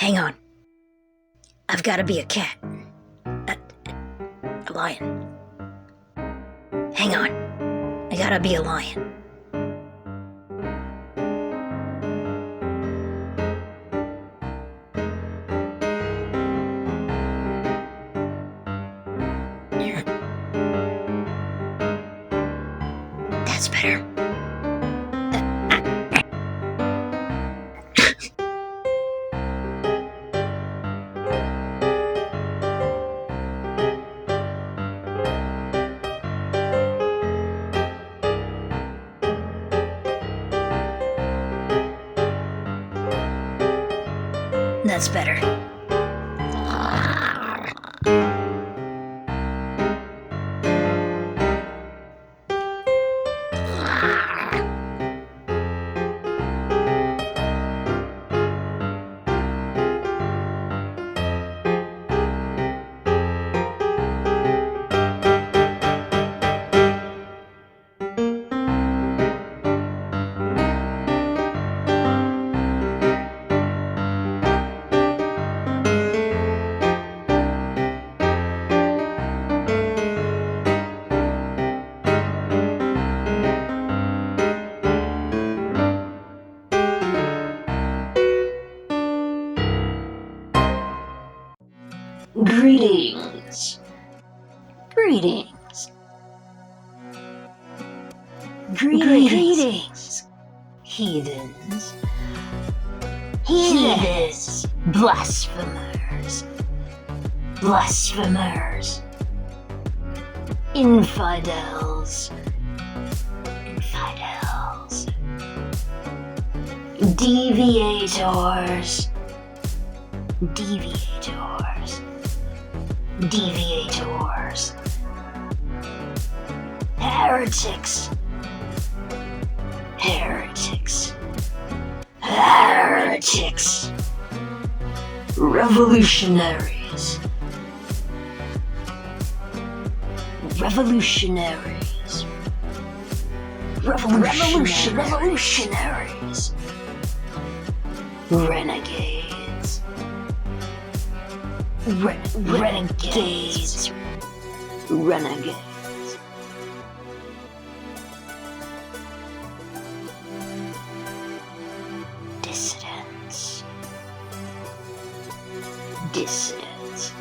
Hang on. I've got to be a cat. A lion. Hang on. I gotta be a lion. That's better. That's better. Greetings. Greetings. Greetings. Heathens. Heathens. Blasphemers. Blasphemers. Infidels. Infidels. Deviators. Deviators. Deviators. Heretics. Heretics. Heretics. Revolutionaries. Revolutionaries. Revolutionaries. Renegades. Renegades. Renegades. Dissidents. Dissidents.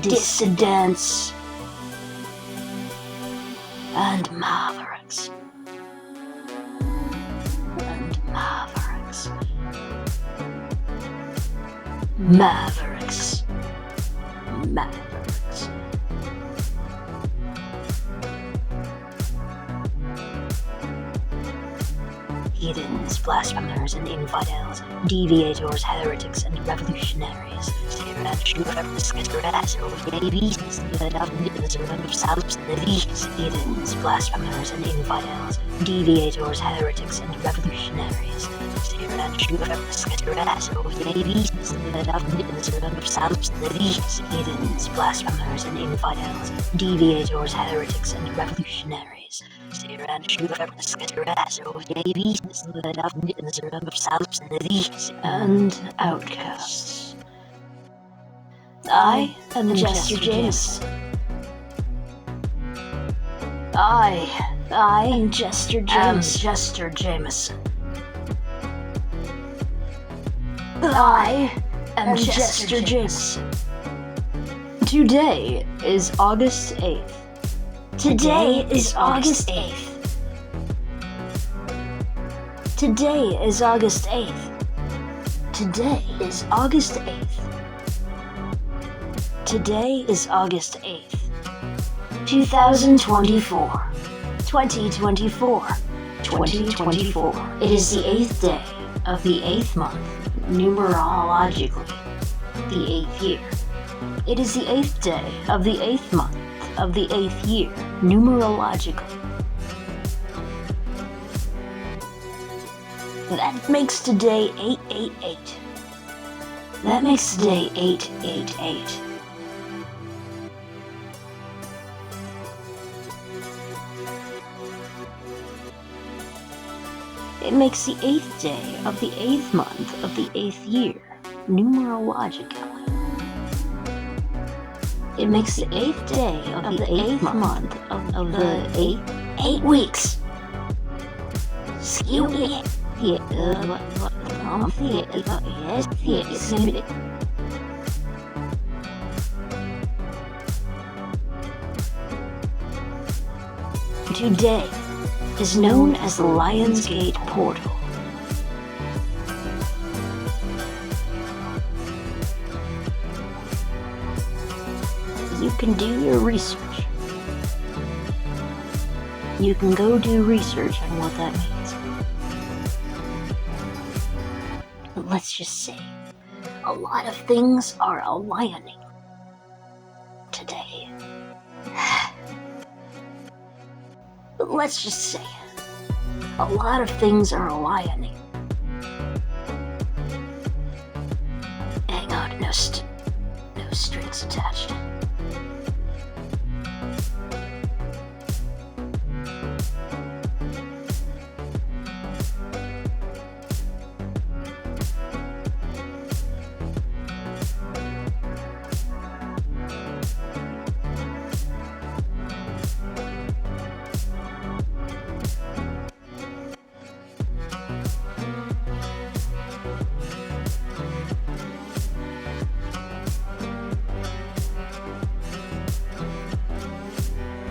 Dissidents. And mavericks. And mavericks. Mavericks. Mavericks. Heathens, blasphemers, and infidels, deviators, heretics, and revolutionaries. Heathens, blasphemers, and infidels, deviators, heretics, and revolutionaries. Heathens, blasphemers, and infidels, deviators, heretics, and revolutionaries. And outcasts. I am jEsTeRJaMiSeN. I am jEsTeRJaMiSeN. I am jEsTeRJaMiSeN. Today is August 8th. Today is August 8th. Today is August 8th. Today is August 8th. Today is August 8th. 2024. 2024. 2024. It is the 8th day of the 8th month, numerologically, the 8th year. It is the 8th day of the 8th month of the 8th year, numerologically. That makes today 888. That makes today 888. It makes the 8th day of the 8th month of the 8th year, numerologically. It makes the 8th day of the 8th month of the 8 weeks. Today is known as the Lion's Gate Portal. You can do your research. You can go do research on what that means. But let's just say, a lot of things are aligning today. But let's just say, a lot of things are aligning. Hang on, no strings attached.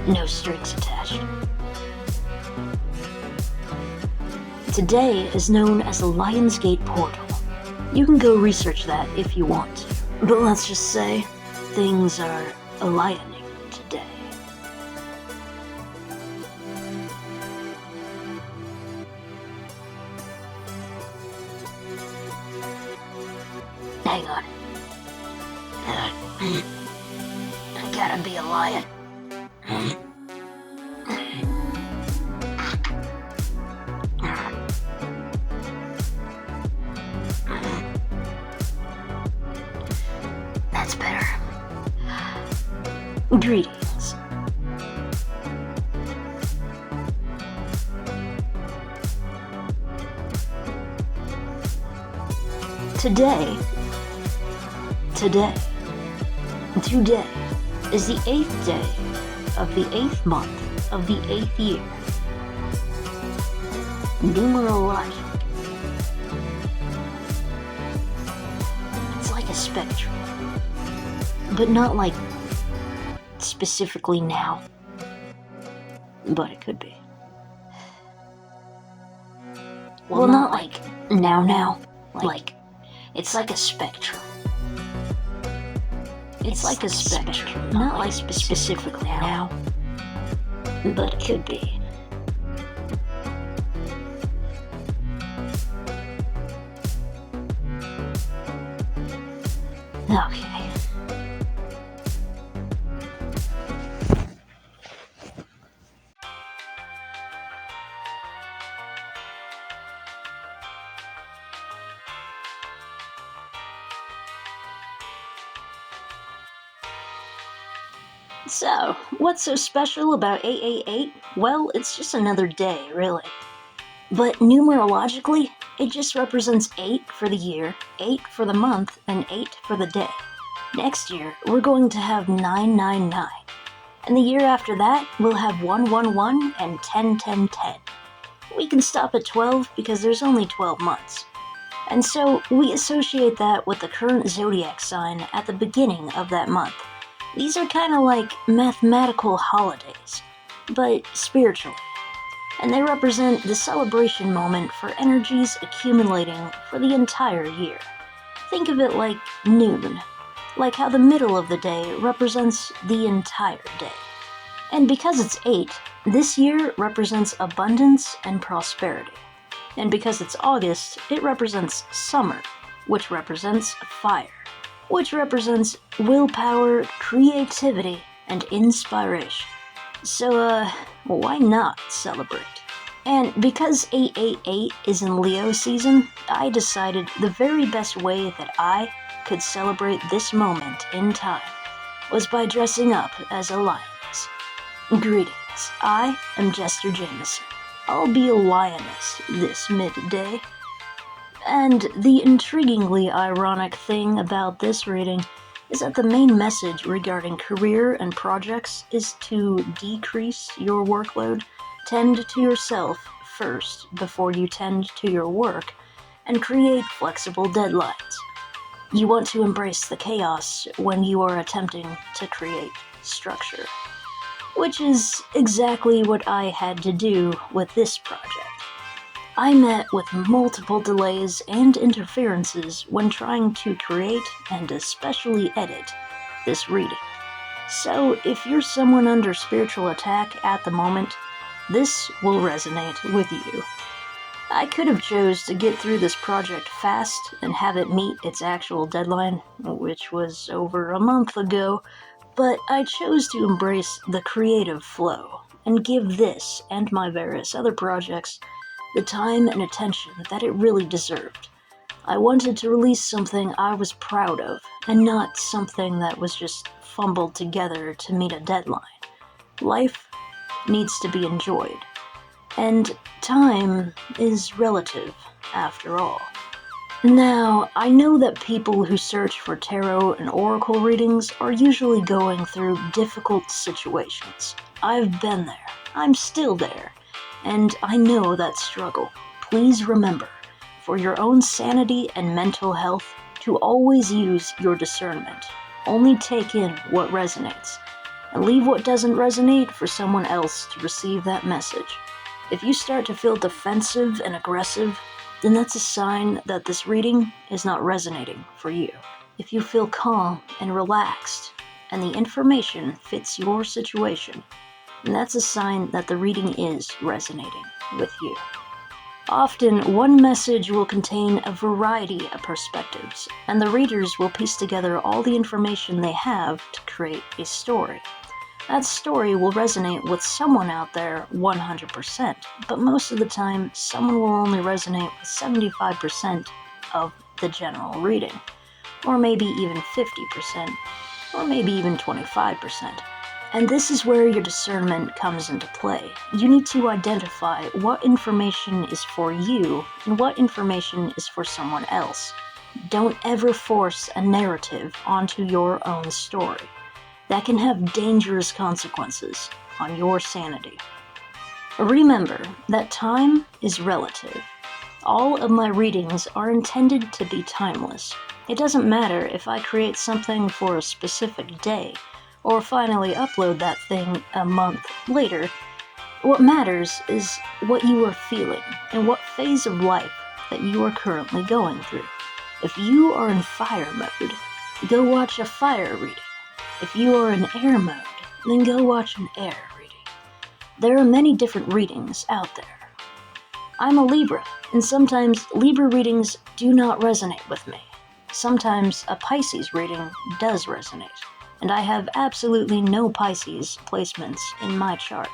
No strings attached. Today is known as the Lion's Gate Portal. You can go research that if you want to. But let's just say, things are aligning today. Hang on. I gotta be a lion. That's better. Greetings. Today is the 8th day of the 8th month of the 8th year. Numerologic. It's like a spectrum, but not like specifically now, but it could be. Well, not like now, like it's like a spectrum. It's like a spectrum, not like specifically now, but it could be. Okay. So, what's so special about 888? Well, it's just another day, really. But numerologically, it just represents 8 for the year, 8 for the month, and 8 for the day. Next year, we're going to have 999. And the year after that, we'll have 111 and 101010. We can stop at 12 because there's only 12 months. And so, we associate that with the current zodiac sign at the beginning of that month. These are kind of like mathematical holidays, but spiritually. And they represent the celebration moment for energies accumulating for the entire year. Think of it like noon, like how the middle of the day represents the entire day. And because it's 8, this year represents abundance and prosperity. And because it's August, it represents summer, which represents fire, which represents willpower, creativity, and inspiration. So, why not celebrate? And because 888 is in Leo season, I decided the very best way that I could celebrate this moment in time was by dressing up as a lioness. Greetings, I am jEsTeRJaMiSeN. I'll be a lioness this midday. And the intriguingly ironic thing about this reading is that the main message regarding career and projects is to decrease your workload, tend to yourself first before you tend to your work, and create flexible deadlines. You want to embrace the chaos when you are attempting to create structure. Which is exactly what I had to do with this project. I met with multiple delays and interferences when trying to create and especially edit this reading. So if you're someone under spiritual attack at the moment, this will resonate with you. I could have chose to get through this project fast and have it meet its actual deadline, which was over a month ago, but I chose to embrace the creative flow and give this and my various other projects the time and attention that it really deserved. I wanted to release something I was proud of, and not something that was just fumbled together to meet a deadline. Life needs to be enjoyed, and time is relative, after all. Now, I know that people who search for tarot and oracle readings are usually going through difficult situations. I've been there. I'm still there. And I know that struggle. Please remember, for your own sanity and mental health, to always use your discernment. Only take in what resonates, and leave what doesn't resonate for someone else to receive that message. If you start to feel defensive and aggressive, then that's a sign that this reading is not resonating for you. If you feel calm and relaxed, and the information fits your situation, then that's a sign that the reading is resonating with you. Often, one message will contain a variety of perspectives, and the readers will piece together all the information they have to create a story. That story will resonate with someone out there 100%, but most of the time, someone will only resonate with 75% of the general reading, or maybe even 50%, or maybe even 25%. And this is where your discernment comes into play. You need to identify what information is for you and what information is for someone else. Don't ever force a narrative onto your own story. That can have dangerous consequences on your sanity. Remember that time is relative. All of my readings are intended to be timeless. It doesn't matter if I create something for a specific day, or finally upload that thing a month later. What matters is what you are feeling and what phase of life that you are currently going through. If you are in fire mode, go watch a fire reading. If you are in air mode, then go watch an air reading. There are many different readings out there. I'm a Libra, and sometimes Libra readings do not resonate with me. Sometimes a Pisces reading does resonate, and I have absolutely no Pisces placements in my chart.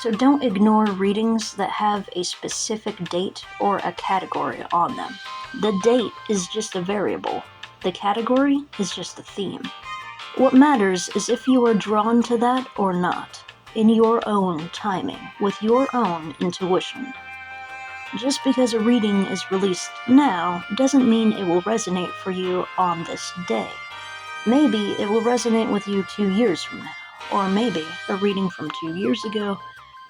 So don't ignore readings that have a specific date or a category on them. The date is just a variable. The category is just a theme. What matters is if you are drawn to that or not, in your own timing, with your own intuition. Just because a reading is released now doesn't mean it will resonate for you on this day. Maybe it will resonate with you 2 years from now, or maybe a reading from 2 years ago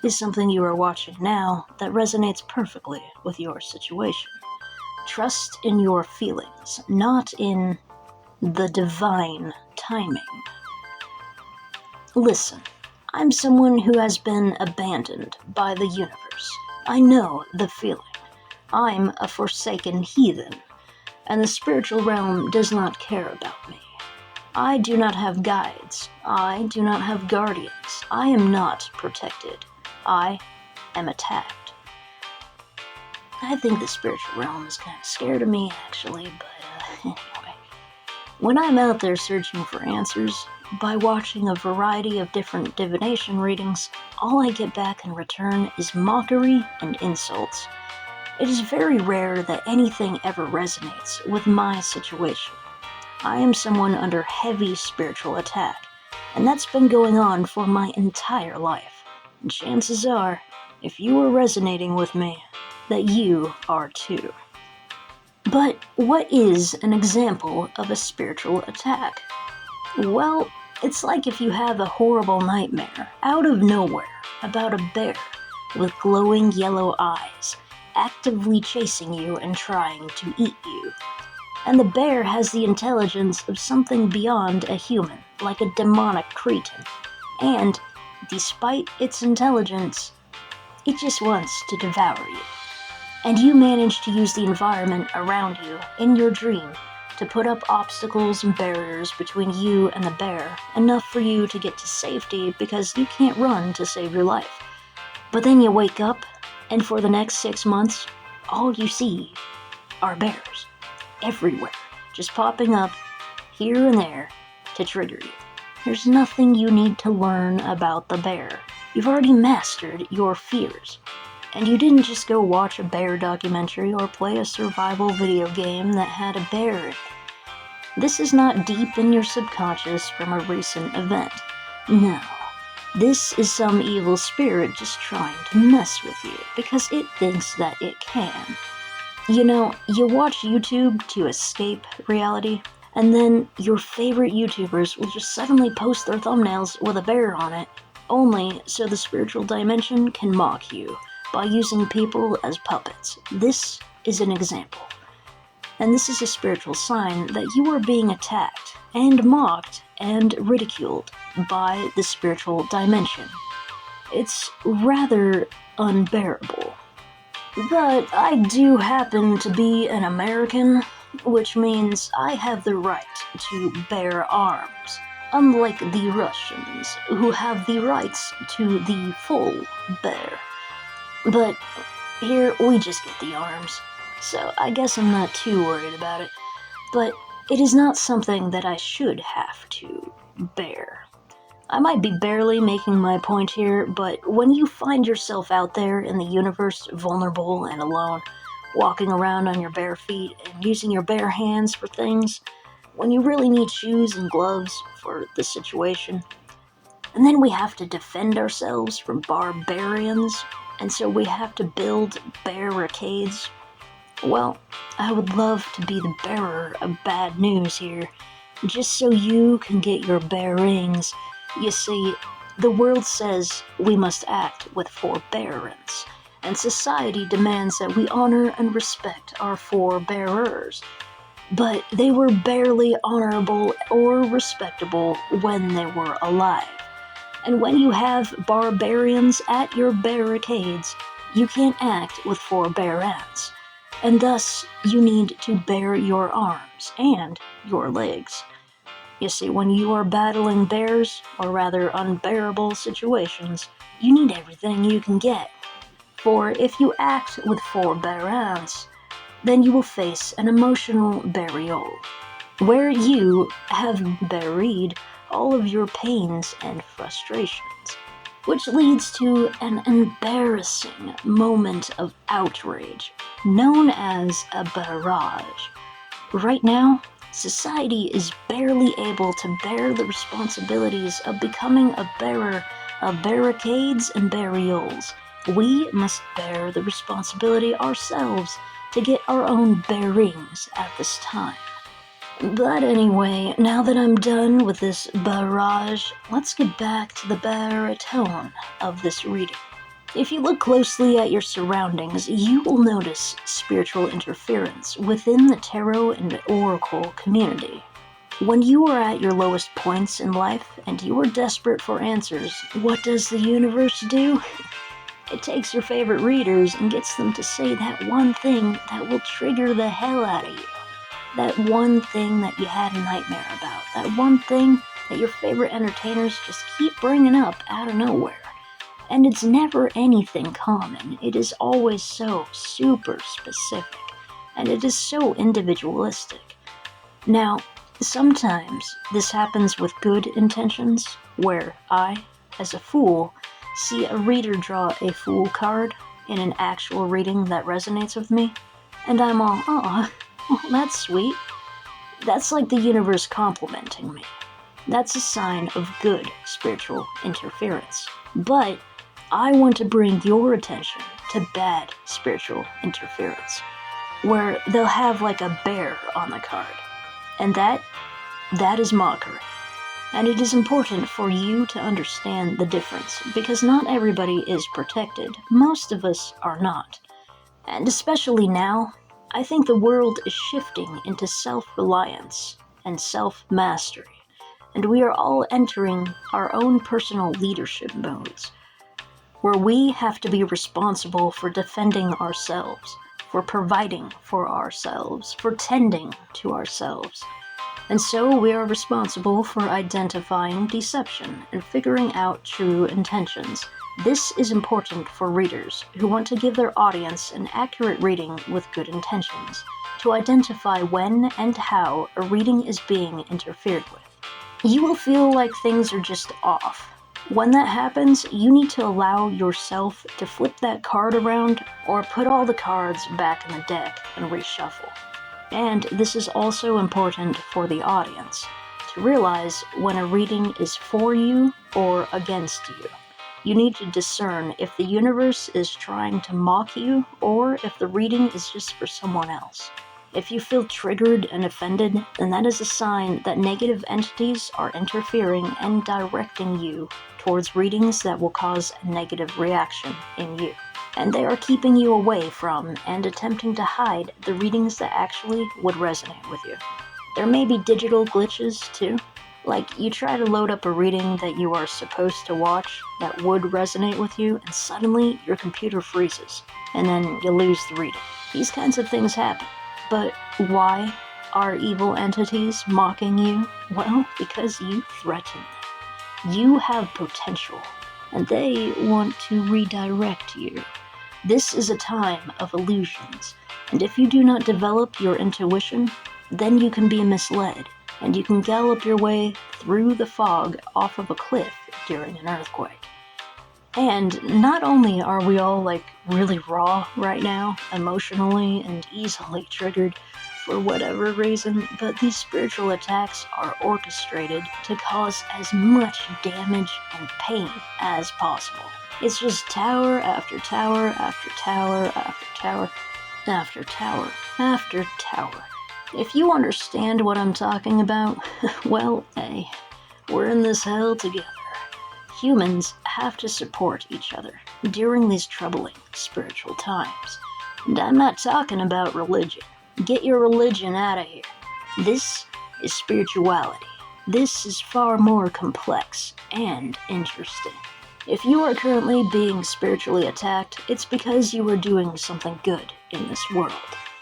is something you are watching now that resonates perfectly with your situation. Trust in your feelings, not in the divine timing. Listen, I'm someone who has been abandoned by the universe. I know the feeling. I'm a forsaken heathen, and the spiritual realm does not care about me. I do not have guides. I do not have guardians. I am not protected. I am attacked. I think the spiritual realm is kind of scared of me, actually, but anyway. When I'm out there searching for answers, by watching a variety of different divination readings, all I get back in return is mockery and insults. It is very rare that anything ever resonates with my situation. I am someone under heavy spiritual attack, and that's been going on for my entire life. And chances are, if you are resonating with me, that you are too. But what is an example of a spiritual attack? Well, it's like if you have a horrible nightmare out of nowhere about a bear with glowing yellow eyes actively chasing you and trying to eat you. And the bear has the intelligence of something beyond a human, like a demonic cretin. And, despite its intelligence, it just wants to devour you. And you manage to use the environment around you, in your dream, to put up obstacles and barriers between you and the bear, enough for you to get to safety because you can't run to save your life. But then you wake up, and for the next 6 months, all you see are bears. Everywhere, just popping up here and there to trigger you. There's nothing you need to learn about the bear. You've already mastered your fears. And you didn't just go watch a bear documentary or play a survival video game that had a bear in it. This is not deep in your subconscious from a recent event. No. This is some evil spirit just trying to mess with you because it thinks that it can. You know, you watch YouTube to escape reality, and then your favorite YouTubers will just suddenly post their thumbnails with a bear on it, only so the spiritual dimension can mock you by using people as puppets. This is an example. And this is a spiritual sign that you are being attacked and mocked and ridiculed by the spiritual dimension. It's rather unbearable. But I do happen to be an American, which means I have the right to bear arms, unlike the Russians, who have the rights to the full bear. But here we just get the arms, so I guess I'm not too worried about it. But it is not something that I should have to bear. I might be barely making my point here, but when you find yourself out there in the universe, vulnerable and alone, walking around on your bare feet and using your bare hands for things, when you really need shoes and gloves for the situation, and then we have to defend ourselves from barbarians, and so we have to build barricades. Well, I would love to be the bearer of bad news here, just so you can get your bearings. You see, the world says we must act with forbearance, and society demands that we honor and respect our forebearers. But they were barely honorable or respectable when they were alive. And when you have barbarians at your barricades, you can't act with forbearance. And thus, you need to bear your arms and your legs. You see, when you are battling bears, or rather unbearable situations, you need everything you can get. For if you act with forbearance, then you will face an emotional burial, where you have buried all of your pains and frustrations, which leads to an embarrassing moment of outrage, known as a barrage. Right now, society is barely able to bear the responsibilities of becoming a bearer of barricades and burials. We must bear the responsibility ourselves to get our own bearings at this time. But anyway, now that I'm done with this barrage, let's get back to the baritone of this reading. If you look closely at your surroundings, you will notice spiritual interference within the tarot and oracle community. When you are at your lowest points in life and you are desperate for answers, what does the universe do? It takes your favorite readers and gets them to say that one thing that will trigger the hell out of you. That one thing that you had a nightmare about. That one thing that your favorite entertainers just keep bringing up out of nowhere. And it's never anything common. It is always so super specific. And it is so individualistic. Now, sometimes this happens with good intentions, where I, as a fool, see a reader draw a fool card in an actual reading that resonates with me, and I'm all, oh, that's sweet. That's like the universe complimenting me. That's a sign of good spiritual interference. But I want to bring your attention to bad spiritual interference. where they'll have like a bear on the card. And that is mockery. And it is important for you to understand the difference, because not everybody is protected. Most of us are not. And especially now, I think the world is shifting into self-reliance and self-mastery, and we are all entering our own personal leadership modes, where we have to be responsible for defending ourselves, for providing for ourselves, for tending to ourselves. And so we are responsible for identifying deception and figuring out true intentions. This is important for readers who want to give their audience an accurate reading with good intentions, to identify when and how a reading is being interfered with. You will feel like things are just off. When that happens, you need to allow yourself to flip that card around or put all the cards back in the deck and reshuffle. And this is also important for the audience, to realize when a reading is for you or against you. You need to discern if the universe is trying to mock you or if the reading is just for someone else. If you feel triggered and offended, then that is a sign that negative entities are interfering and directing you towards readings that will cause a negative reaction in you. And they are keeping you away from and attempting to hide the readings that actually would resonate with you. There may be digital glitches too, like you try to load up a reading that you are supposed to watch that would resonate with you, and suddenly your computer freezes, and then you lose the reading. These kinds of things happen. But why are evil entities mocking you? Well, because you threaten them. You have potential, and they want to redirect you. This is a time of illusions, and if you do not develop your intuition, then you can be misled, and you can gallop your way through the fog off of a cliff during an earthquake. And not only are we all really raw right now, emotionally and easily triggered for whatever reason, but these spiritual attacks are orchestrated to cause as much damage and pain as possible. It's just tower after tower after tower after tower after tower after tower. If you understand what I'm talking about, well, hey, we're in this hell together. Humans have to support each other during these troubling spiritual times. And I'm not talking about religion. Get your religion out of here. This is spirituality. This is far more complex and interesting. If you are currently being spiritually attacked, it's because you are doing something good in this world.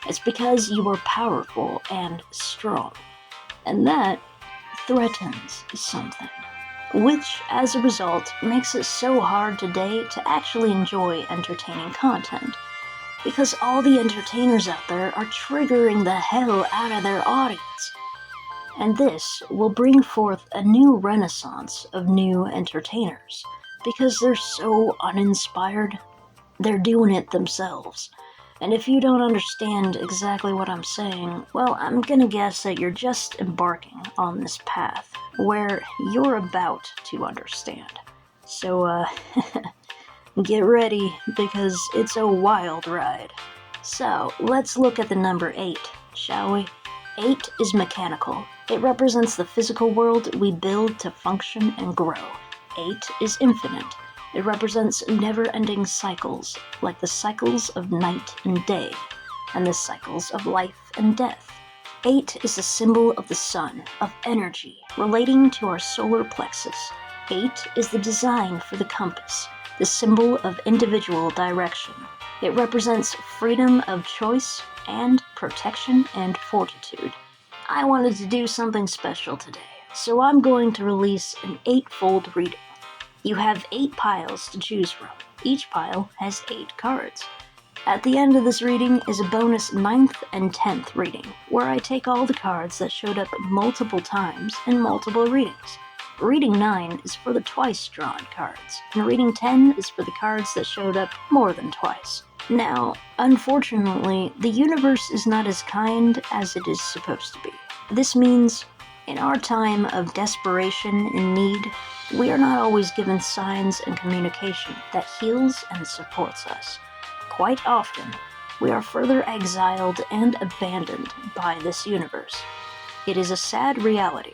It's because you are powerful and strong. And that threatens something. Which, as a result, makes it so hard today to actually enjoy entertaining content. Because all the entertainers out there are triggering the hell out of their audience. And this will bring forth a new renaissance of new entertainers. Because they're so uninspired, they're doing it themselves. And if you don't understand exactly what I'm saying, well, I'm gonna guess that you're just embarking on this path where you're about to understand. So, get ready, because it's a wild ride. So, let's look at the number 8, shall we? 8 is mechanical. It represents the physical world we build to function and grow. 8 is infinite. It represents never-ending cycles, like the cycles of night and day, and the cycles of life and death. 8 is a symbol of the sun, of energy, relating to our solar plexus. 8 is the design for the compass, the symbol of individual direction. It represents freedom of choice and protection and fortitude. I wanted to do something special today, so I'm going to release an 8-fold reading. You have 8 piles to choose from. Each pile has 8 cards. At the end of this reading is a bonus 9th and 10th reading, where I take all the cards that showed up multiple times in multiple readings. Reading 9 is for the twice drawn cards, and reading 10 is for the cards that showed up more than twice. Now, unfortunately, the universe is not as kind as it is supposed to be. This means, in our time of desperation and need, we are not always given signs and communication that heals and supports us. Quite often, We are further exiled and abandoned by this universe. It is a sad reality.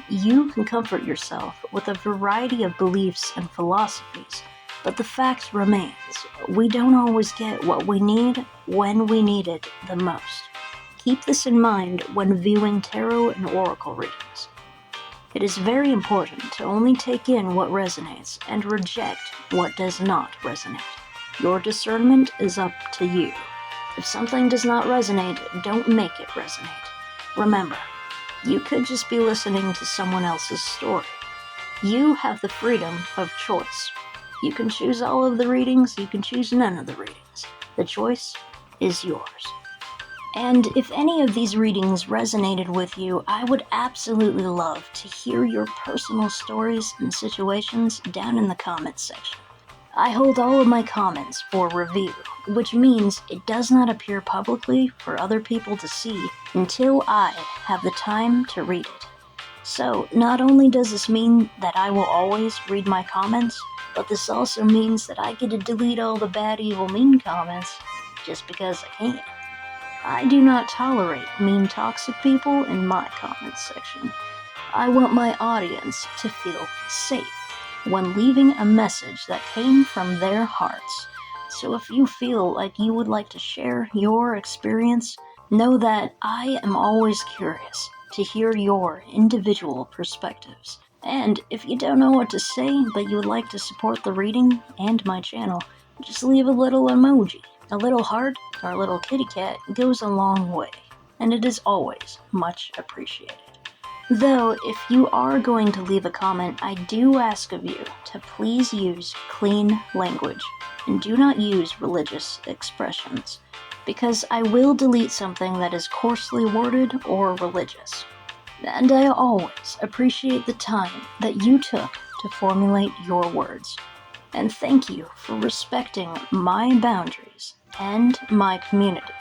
You can comfort yourself with a variety of beliefs and philosophies, but the fact remains, we don't always get what we need when we need it the most. Keep this in mind when viewing tarot and oracle readings. It is very important to only take in what resonates and reject what does not resonate. Your discernment is up to you. If something does not resonate, don't make it resonate. Remember, you could just be listening to someone else's story. You have the freedom of choice. You can choose all of the readings, you can choose none of the readings. The choice is yours. And if any of these readings resonated with you, I would absolutely love to hear your personal stories and situations down in the comments section. I hold all of my comments for review, which means it does not appear publicly for other people to see until I have the time to read it. So, not only does this mean that I will always read my comments, but this also means that I get to delete all the bad, evil, mean comments just because I can. I do not tolerate mean, toxic people in my comments section. I want my audience to feel safe when leaving a message that came from their hearts. So if you feel like you would like to share your experience, know that I am always curious to hear your individual perspectives. And if you don't know what to say, but you would like to support the reading and my channel, just leave a little emoji. A little heart or a little kitty cat goes a long way, and it is always much appreciated. Though, if you are going to leave a comment, I do ask of you to please use clean language and do not use religious expressions, because I will delete something that is coarsely worded or religious. And I always appreciate the time that you took to formulate your words. And thank you for respecting my boundaries and my community.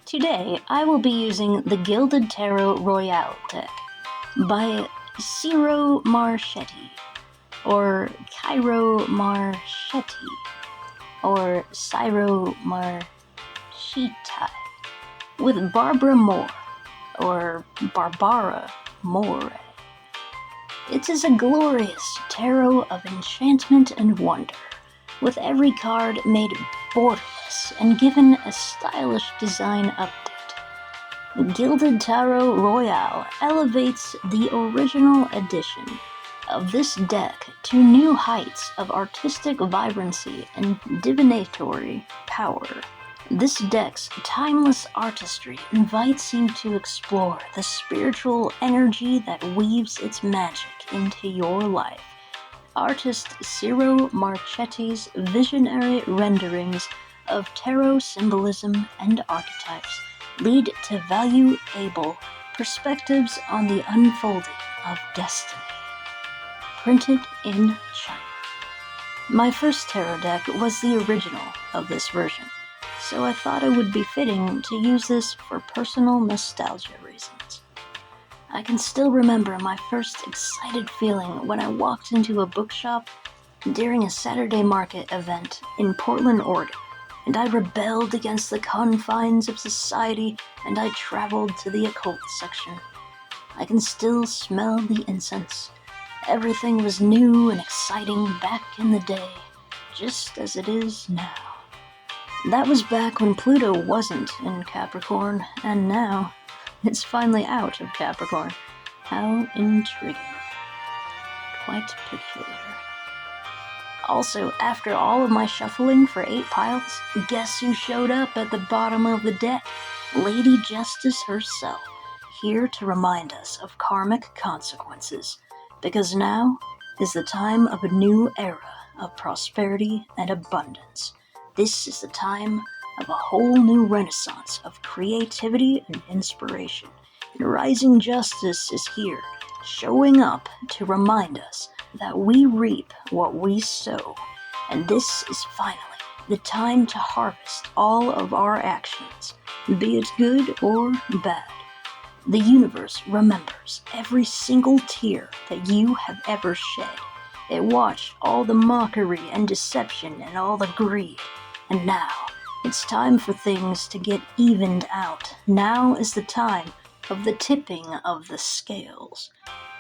Today, I will be using the Gilded Tarot Royale deck by Ciro Marchetti, or Cairo Marchetti, or Ciro Marchetti, with Barbara Moore, or Barbara Moore. It is a glorious tarot of enchantment and wonder, with every card made borderless and given a stylish design update. Gilded Tarot Royale elevates the original edition of this deck to new heights of artistic vibrancy and divinatory power. This deck's timeless artistry invites you to explore the spiritual energy that weaves its magic into your life. Artist Ciro Marchetti's visionary renderings of tarot symbolism and archetypes lead to valuable perspectives on the unfolding of destiny. Printed in China. My first tarot deck was the original of this version, so I thought it would be fitting to use this for personal nostalgia reasons. I can still remember my first excited feeling when I walked into a bookshop during a Saturday market event in Portland, Oregon, and I rebelled against the confines of society and I traveled to the occult section. I can still smell the incense. Everything was new and exciting back in the day, just as it is now. That was back when Pluto wasn't in Capricorn, and now it's finally out of Capricorn. How intriguing. Quite peculiar. Also, after all of my shuffling for 8 piles, guess who showed up at the bottom of the deck? Lady Justice herself, here to remind us of karmic consequences, because now is the time of a new era of prosperity and abundance. This is the time of a whole new renaissance of creativity and inspiration. And Rising Justice is here, showing up to remind us that we reap what we sow. And this is finally the time to harvest all of our actions, be it good or bad. The universe remembers every single tear that you have ever shed. It watched all the mockery and deception and all the greed. And now, it's time for things to get evened out. Now is the time of the tipping of the scales.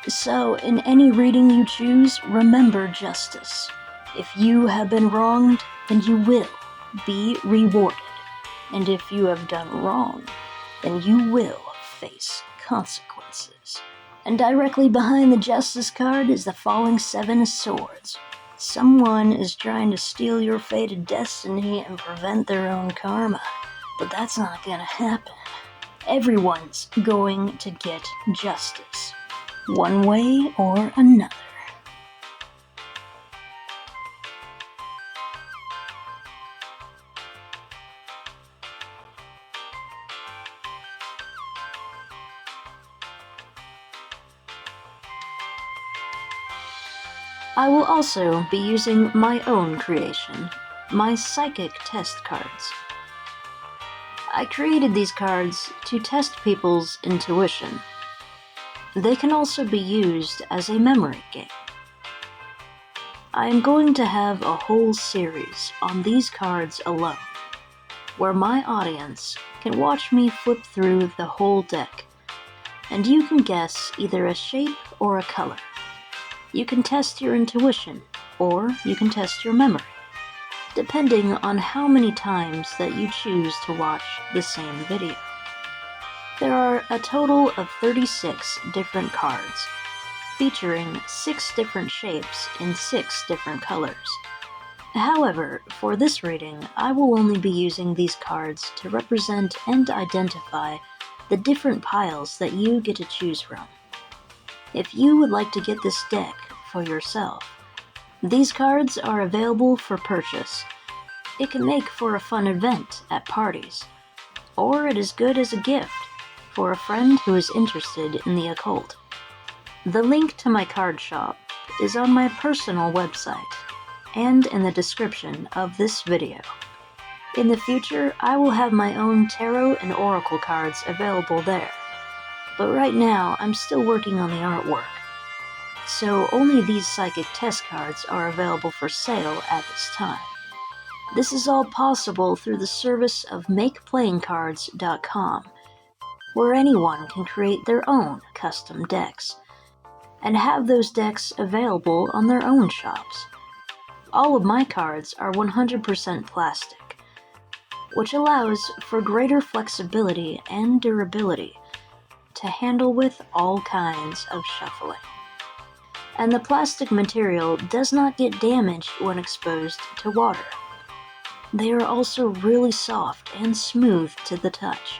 So, in any reading you choose, remember justice. If you have been wronged, then you will be rewarded. And if you have done wrong, then you will face consequences. And directly behind the Justice card is the falling Seven of Swords. Someone is trying to steal your fated destiny and prevent their own karma. But that's not gonna happen. Everyone's going to get justice, one way or another. I will also be using my own creation, my psychic test cards. I created these cards to test people's intuition. They can also be used as a memory game. I am going to have a whole series on these cards alone, where my audience can watch me flip through the whole deck, and you can guess either a shape or a color. You can test your intuition, or you can test your memory, depending on how many times that you choose to watch the same video. There are a total of 36 different cards, featuring 6 different shapes in 6 different colors. However, for this reading, I will only be using these cards to represent and identify the different piles that you get to choose from. If you would like to get this deck for yourself, these cards are available for purchase. It can make for a fun event at parties, or it is good as a gift for a friend who is interested in the occult. The link to my card shop is on my personal website and in the description of this video. In the future, I will have my own tarot and oracle cards available there. But right now, I'm still working on the artwork, so only these psychic test cards are available for sale at this time. This is all possible through the service of MakePlayingCards.com, where anyone can create their own custom decks, and have those decks available on their own shops. All of my cards are 100% plastic, which allows for greater flexibility and durability to handle with all kinds of shuffling. And the plastic material does not get damaged when exposed to water. They are also really soft and smooth to the touch,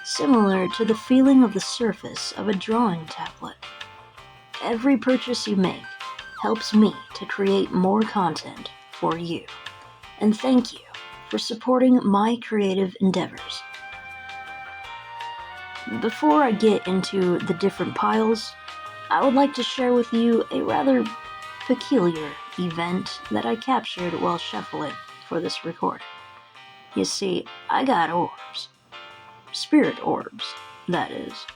similar to the feeling of the surface of a drawing tablet. Every purchase you make helps me to create more content for you. And thank you for supporting my creative endeavors. Before I get into the different piles, I would like to share with you a rather peculiar event that I captured while shuffling for this recording. You see, I got orbs. Spirit orbs, that is.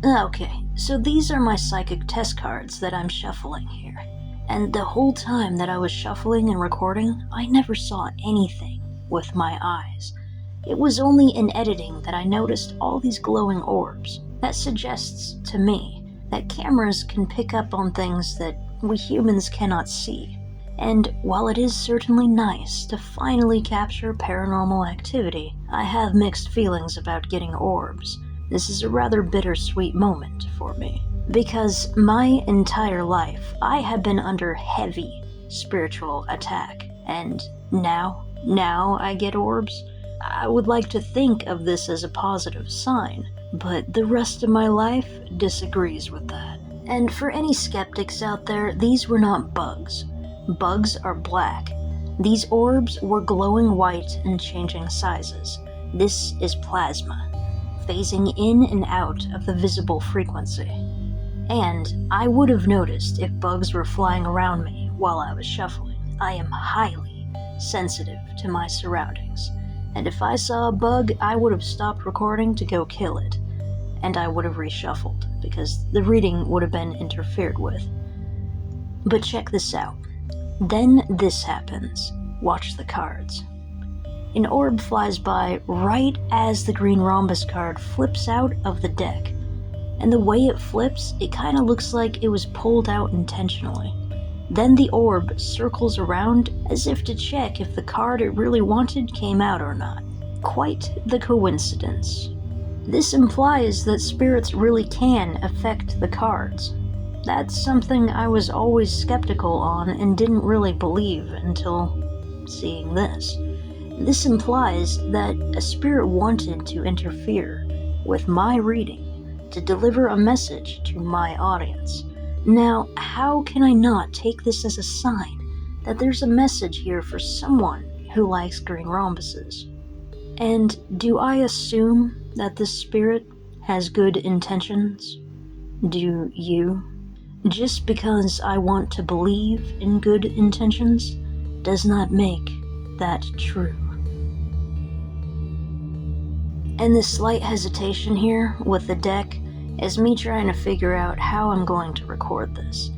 Okay, so these are my psychic test cards that I'm shuffling here. And the whole time that I was shuffling and recording, I never saw anything with my eyes. It was only in editing that I noticed all these glowing orbs. That suggests to me that cameras can pick up on things that we humans cannot see. And while it is certainly nice to finally capture paranormal activity, I have mixed feelings about getting orbs. This is a rather bittersweet moment for me. Because my entire life, I have been under heavy spiritual attack. And now I get orbs? I would like to think of this as a positive sign, but the rest of my life disagrees with that. And for any skeptics out there, these were not bugs. Bugs are black. These orbs were glowing white and changing sizes. This is plasma, phasing in and out of the visible frequency. And I would have noticed if bugs were flying around me while I was shuffling. I am highly sensitive to my surroundings. And if I saw a bug, I would have stopped recording to go kill it. And I would have reshuffled, because the reading would have been interfered with. But check this out. Then this happens. Watch the cards. An orb flies by right as the green rhombus card flips out of the deck. And the way it flips, it kind of looks like it was pulled out intentionally. Then the orb circles around as if to check if the card it really wanted came out or not. Quite the coincidence. This implies that spirits really can affect the cards. That's something I was always skeptical on and didn't really believe until seeing this. This implies that a spirit wanted to interfere with my reading to deliver a message to my audience. Now, how can I not take this as a sign that there's a message here for someone who likes green rhombuses? And do I assume that this spirit has good intentions? Do you? Just because I want to believe in good intentions does not make that true. And this slight hesitation here with the deck is me trying to figure out how I'm going to record this.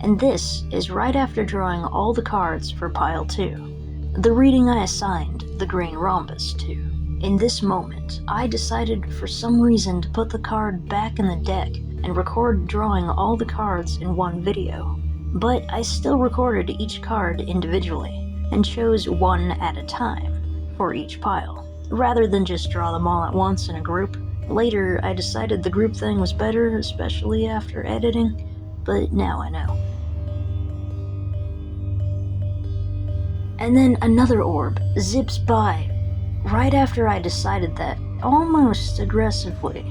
And this is right after drawing all the cards for Pile 2, the reading I assigned the green rhombus to. In this moment, I decided for some reason to put the card back in the deck and record drawing all the cards in one video. But I still recorded each card individually and chose one at a time for each pile, rather than just draw them all at once in a group. Later, I decided the group thing was better, especially after editing, but now I know. And then another orb zips by right after I decided that, almost aggressively.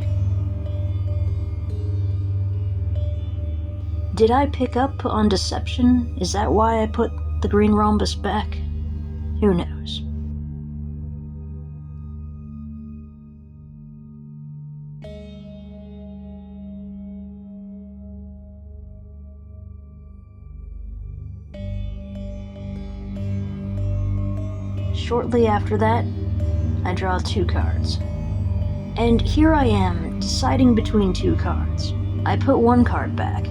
Did I pick up on deception? Is that why I put the green rhombus back? Who knows? Shortly after that, I draw 2 cards. And here I am, deciding between 2 cards. I put 1 card back,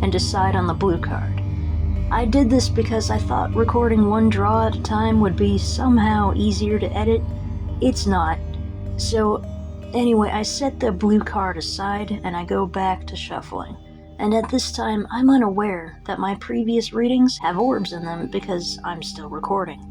and decide on the blue card. I did this because I thought recording 1 draw at a time would be somehow easier to edit. It's not. So, anyway, I set the blue card aside, and I go back to shuffling. And at this time, I'm unaware that my previous readings have orbs in them because I'm still recording.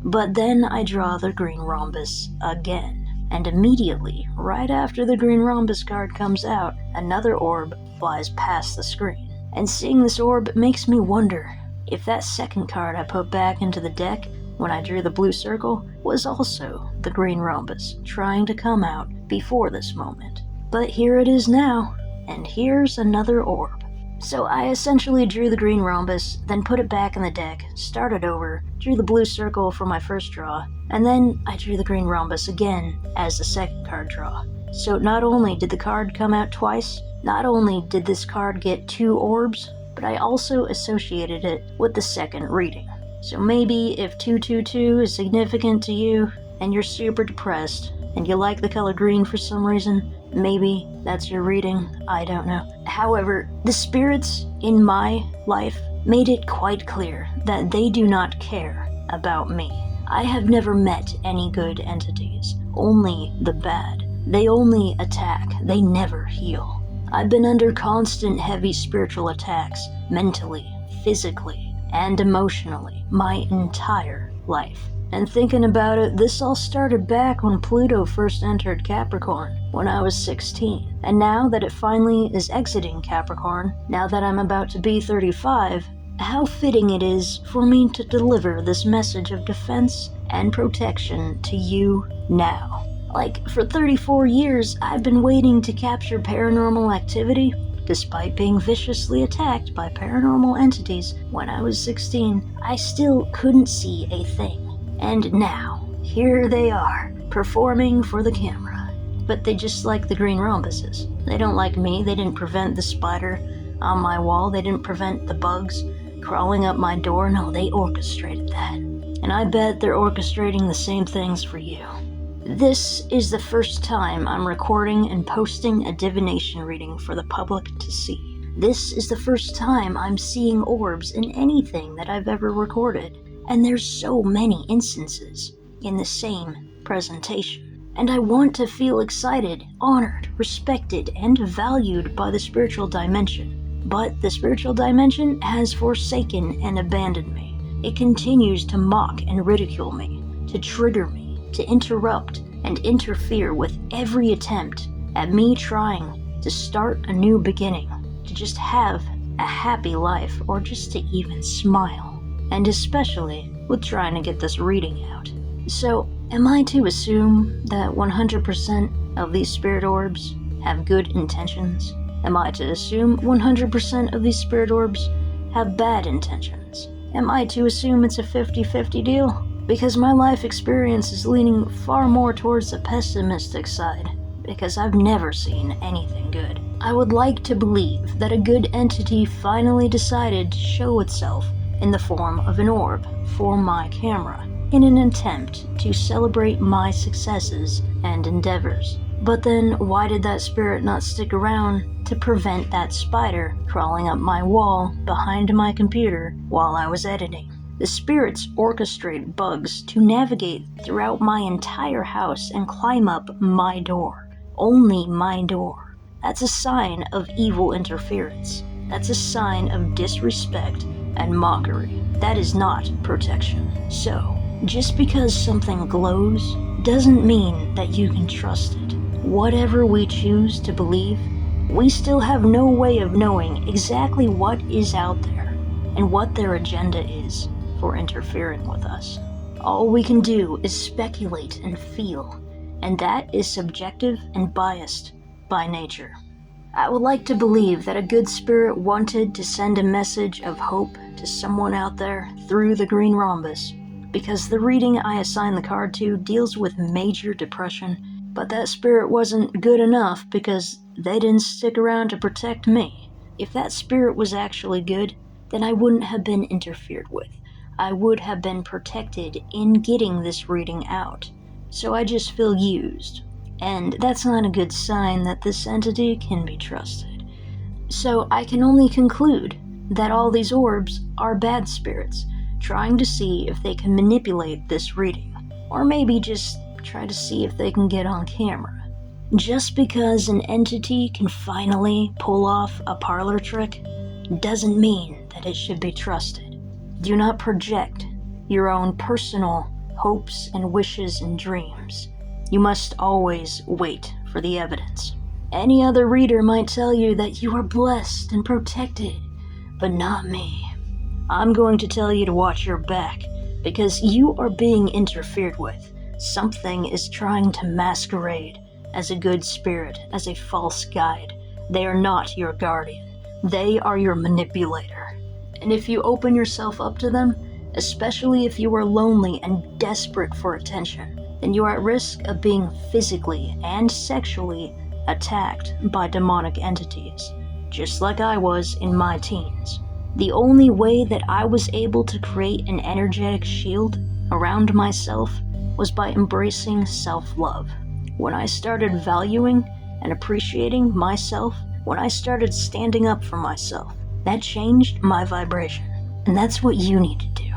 But then I draw the green rhombus again, and immediately, right after the green rhombus card comes out, another orb flies past the screen. And seeing this orb makes me wonder if that second card I put back into the deck when I drew the blue circle was also the green rhombus trying to come out before this moment. But here it is now. and here's another orb. So I essentially drew the green rhombus, then put it back in the deck, started over, drew the blue circle for my first draw, and then I drew the green rhombus again as the second card draw. So not only did the card come out twice, not only did this card get 2 orbs, but I also associated it with the second reading. So maybe if 222 is significant to you, and you're super depressed, and you like the color green for some reason, maybe that's your reading, I don't know. However, the spirits in my life made it quite clear that they do not care about me. I have never met any good entities, only the bad. They only attack, they never heal. I've been under constant heavy spiritual attacks, mentally, physically, and emotionally, my entire life. And thinking about it, this all started back when Pluto first entered Capricorn, when I was 16. And now that it finally is exiting Capricorn, now that I'm about to be 35, how fitting it is for me to deliver this message of defense and protection to you now. Like, for 34 years, I've been waiting to capture paranormal activity, despite being viciously attacked by paranormal entities when I was 16. I still couldn't see a thing. And now, here they are, performing for the camera. But they just like the green rhombuses. They don't like me. They didn't prevent the spider on my wall. They didn't prevent the bugs crawling up my door. No, they orchestrated that. And I bet they're orchestrating the same things for you. This is the first time I'm recording and posting a divination reading for the public to see. This is the first time I'm seeing orbs in anything that I've ever recorded. And there's so many instances in the same presentation. And I want to feel excited, honored, respected, and valued by the spiritual dimension. But the spiritual dimension has forsaken and abandoned me. It continues to mock and ridicule me, to trigger me, to interrupt and interfere with every attempt at me trying to start a new beginning, to just have a happy life, or just to even smile. And especially with trying to get this reading out. So, am I to assume that 100% of these spirit orbs have good intentions? Am I to assume 100% of these spirit orbs have bad intentions? Am I to assume it's a 50-50 deal? Because my life experience is leaning far more towards the pessimistic side, because I've never seen anything good. I would like to believe that a good entity finally decided to show itself in the form of an orb for my camera, in an attempt to celebrate my successes and endeavors. But then why did that spirit not stick around to prevent that spider crawling up my wall behind my computer while I was editing? The spirits orchestrate bugs to navigate throughout my entire house and climb up my door. Only my door. That's a sign of evil interference. That's a sign of disrespect and mockery. That is not protection. So, just because something glows doesn't mean that you can trust it. Whatever we choose to believe, we still have no way of knowing exactly what is out there and what their agenda is for interfering with us. All we can do is speculate and feel, and that is subjective and biased by nature. I would like to believe that a good spirit wanted to send a message of hope to someone out there through the green rhombus, because the reading I assigned the card to deals with major depression, but that spirit wasn't good enough because they didn't stick around to protect me. If that spirit was actually good, then I wouldn't have been interfered with. I would have been protected in getting this reading out. So I just feel used. And that's not a good sign that this entity can be trusted. So I can only conclude that all these orbs are bad spirits, trying to see if they can manipulate this reading, or maybe just try to see if they can get on camera. Just because an entity can finally pull off a parlor trick doesn't mean that it should be trusted. Do not project your own personal hopes and wishes and dreams. You must always wait for the evidence. Any other reader might tell you that you are blessed and protected, but not me. I'm going to tell you to watch your back, because you are being interfered with. Something is trying to masquerade as a good spirit, as a false guide, They are not your guardian. They are your manipulator. And if you open yourself up to them, especially if you are lonely and desperate for attention, then you are at risk of being physically and sexually attacked by demonic entities, just like I was in my teens. The only way that I was able to create an energetic shield around myself was by embracing self-love. When I started valuing and appreciating myself, when I started standing up for myself, that changed my vibration. And that's what you need to do.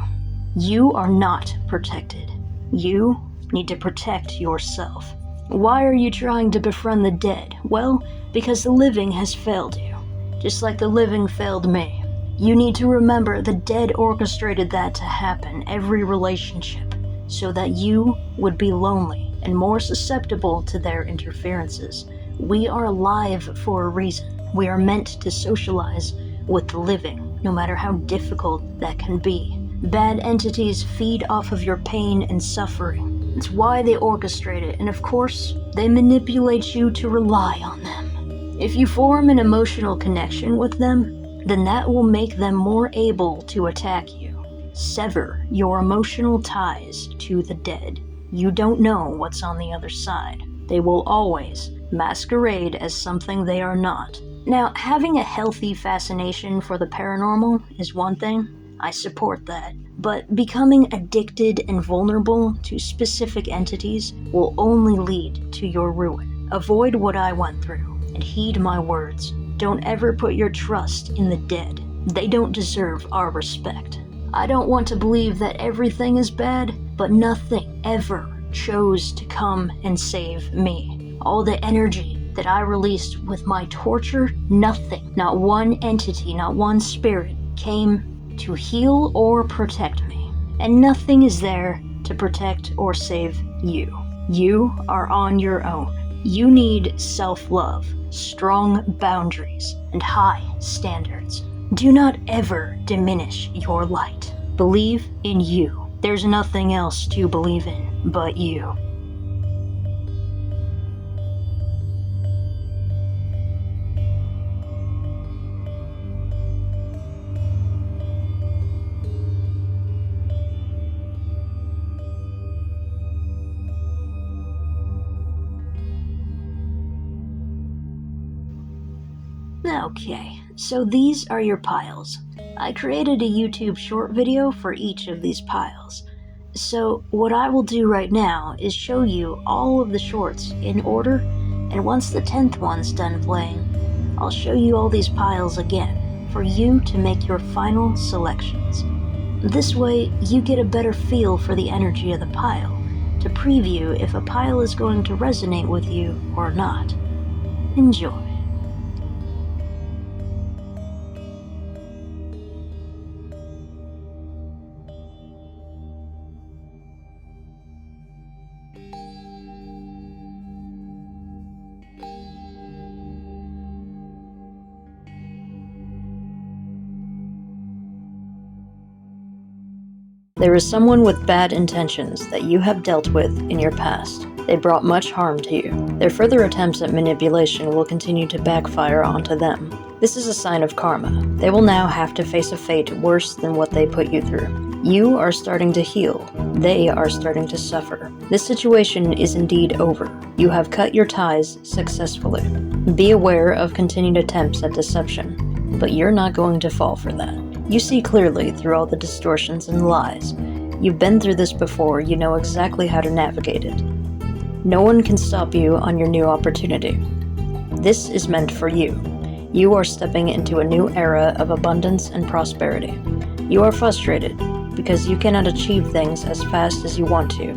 You are not protected. You need to protect yourself. Why are you trying to befriend the dead? Well, because the living has failed you, just like the living failed me. You need to remember the dead orchestrated that to happen, every relationship, so that you would be lonely and more susceptible to their interferences. We are alive for a reason. We are meant to socialize with the living, no matter how difficult that can be. Bad entities feed off of your pain and suffering. It's why they orchestrate it, and of course, they manipulate you to rely on them. If you form an emotional connection with them, then that will make them more able to attack you. Sever your emotional ties to the dead. You don't know what's on the other side. They will always masquerade as something they are not. Now, having a healthy fascination for the paranormal is one thing. I support that. But becoming addicted and vulnerable to specific entities will only lead to your ruin. Avoid what I went through, and heed my words. Don't ever put your trust in the dead. They don't deserve our respect. I don't want to believe that everything is bad, but nothing ever chose to come and save me. All the energy that I released with my torture, nothing, not one entity, not one spirit, came to heal or protect me. And nothing is there to protect or save you. You are on your own. You need self-love, strong boundaries, and high standards. Do not ever diminish your light. Believe in you. There's nothing else to believe in but you. Okay, so these are your piles. I created a YouTube short video for each of these piles. So what I will do right now is show you all of the shorts in order, and once the 10th one's done playing, I'll show you all these piles again for you to make your final selections. This way, you get a better feel for the energy of the pile, to preview if a pile is going to resonate with you or not. Enjoy. There is someone with bad intentions that you have dealt with in your past. They brought much harm to you. Their further attempts at manipulation will continue to backfire onto them. This is a sign of karma. They will now have to face a fate worse than what they put you through. You are starting to heal. They are starting to suffer. This situation is indeed over. You have cut your ties successfully. Be aware of continued attempts at deception, but you're not going to fall for that. You see clearly through all the distortions and lies. You've been through this before, you know exactly how to navigate it. No one can stop you on your new opportunity. This is meant for you. You are stepping into a new era of abundance and prosperity. You are frustrated because you cannot achieve things as fast as you want to.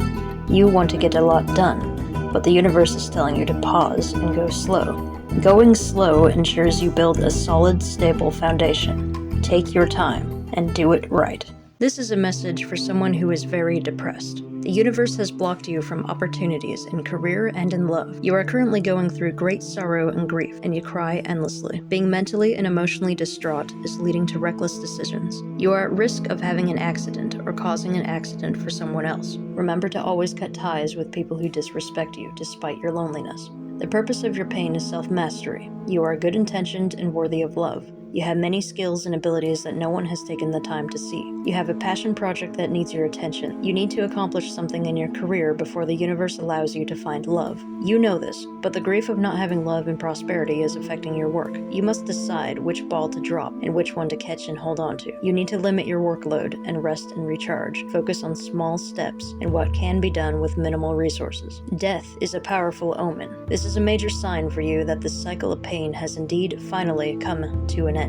You want to get a lot done, but the universe is telling you to pause and go slow. Going slow ensures you build a solid, stable foundation. Take your time and do it right. This is a message for someone who is very depressed. The universe has blocked you from opportunities in career and in love. You are currently going through great sorrow and grief, and you cry endlessly. Being mentally and emotionally distraught is leading to reckless decisions. You are at risk of having an accident or causing an accident for someone else. Remember to always cut ties with people who disrespect you despite your loneliness. The purpose of your pain is self-mastery. You are good-intentioned and worthy of love. You have many skills and abilities that no one has taken the time to see. You have a passion project that needs your attention. You need to accomplish something in your career before the universe allows you to find love. You know this, but the grief of not having love and prosperity is affecting your work. You must decide which ball to drop and which one to catch and hold on to. You need to limit your workload and rest and recharge. Focus on small steps and what can be done with minimal resources. Death is a powerful omen. This is a major sign for you that this cycle of pain has indeed finally come to an end.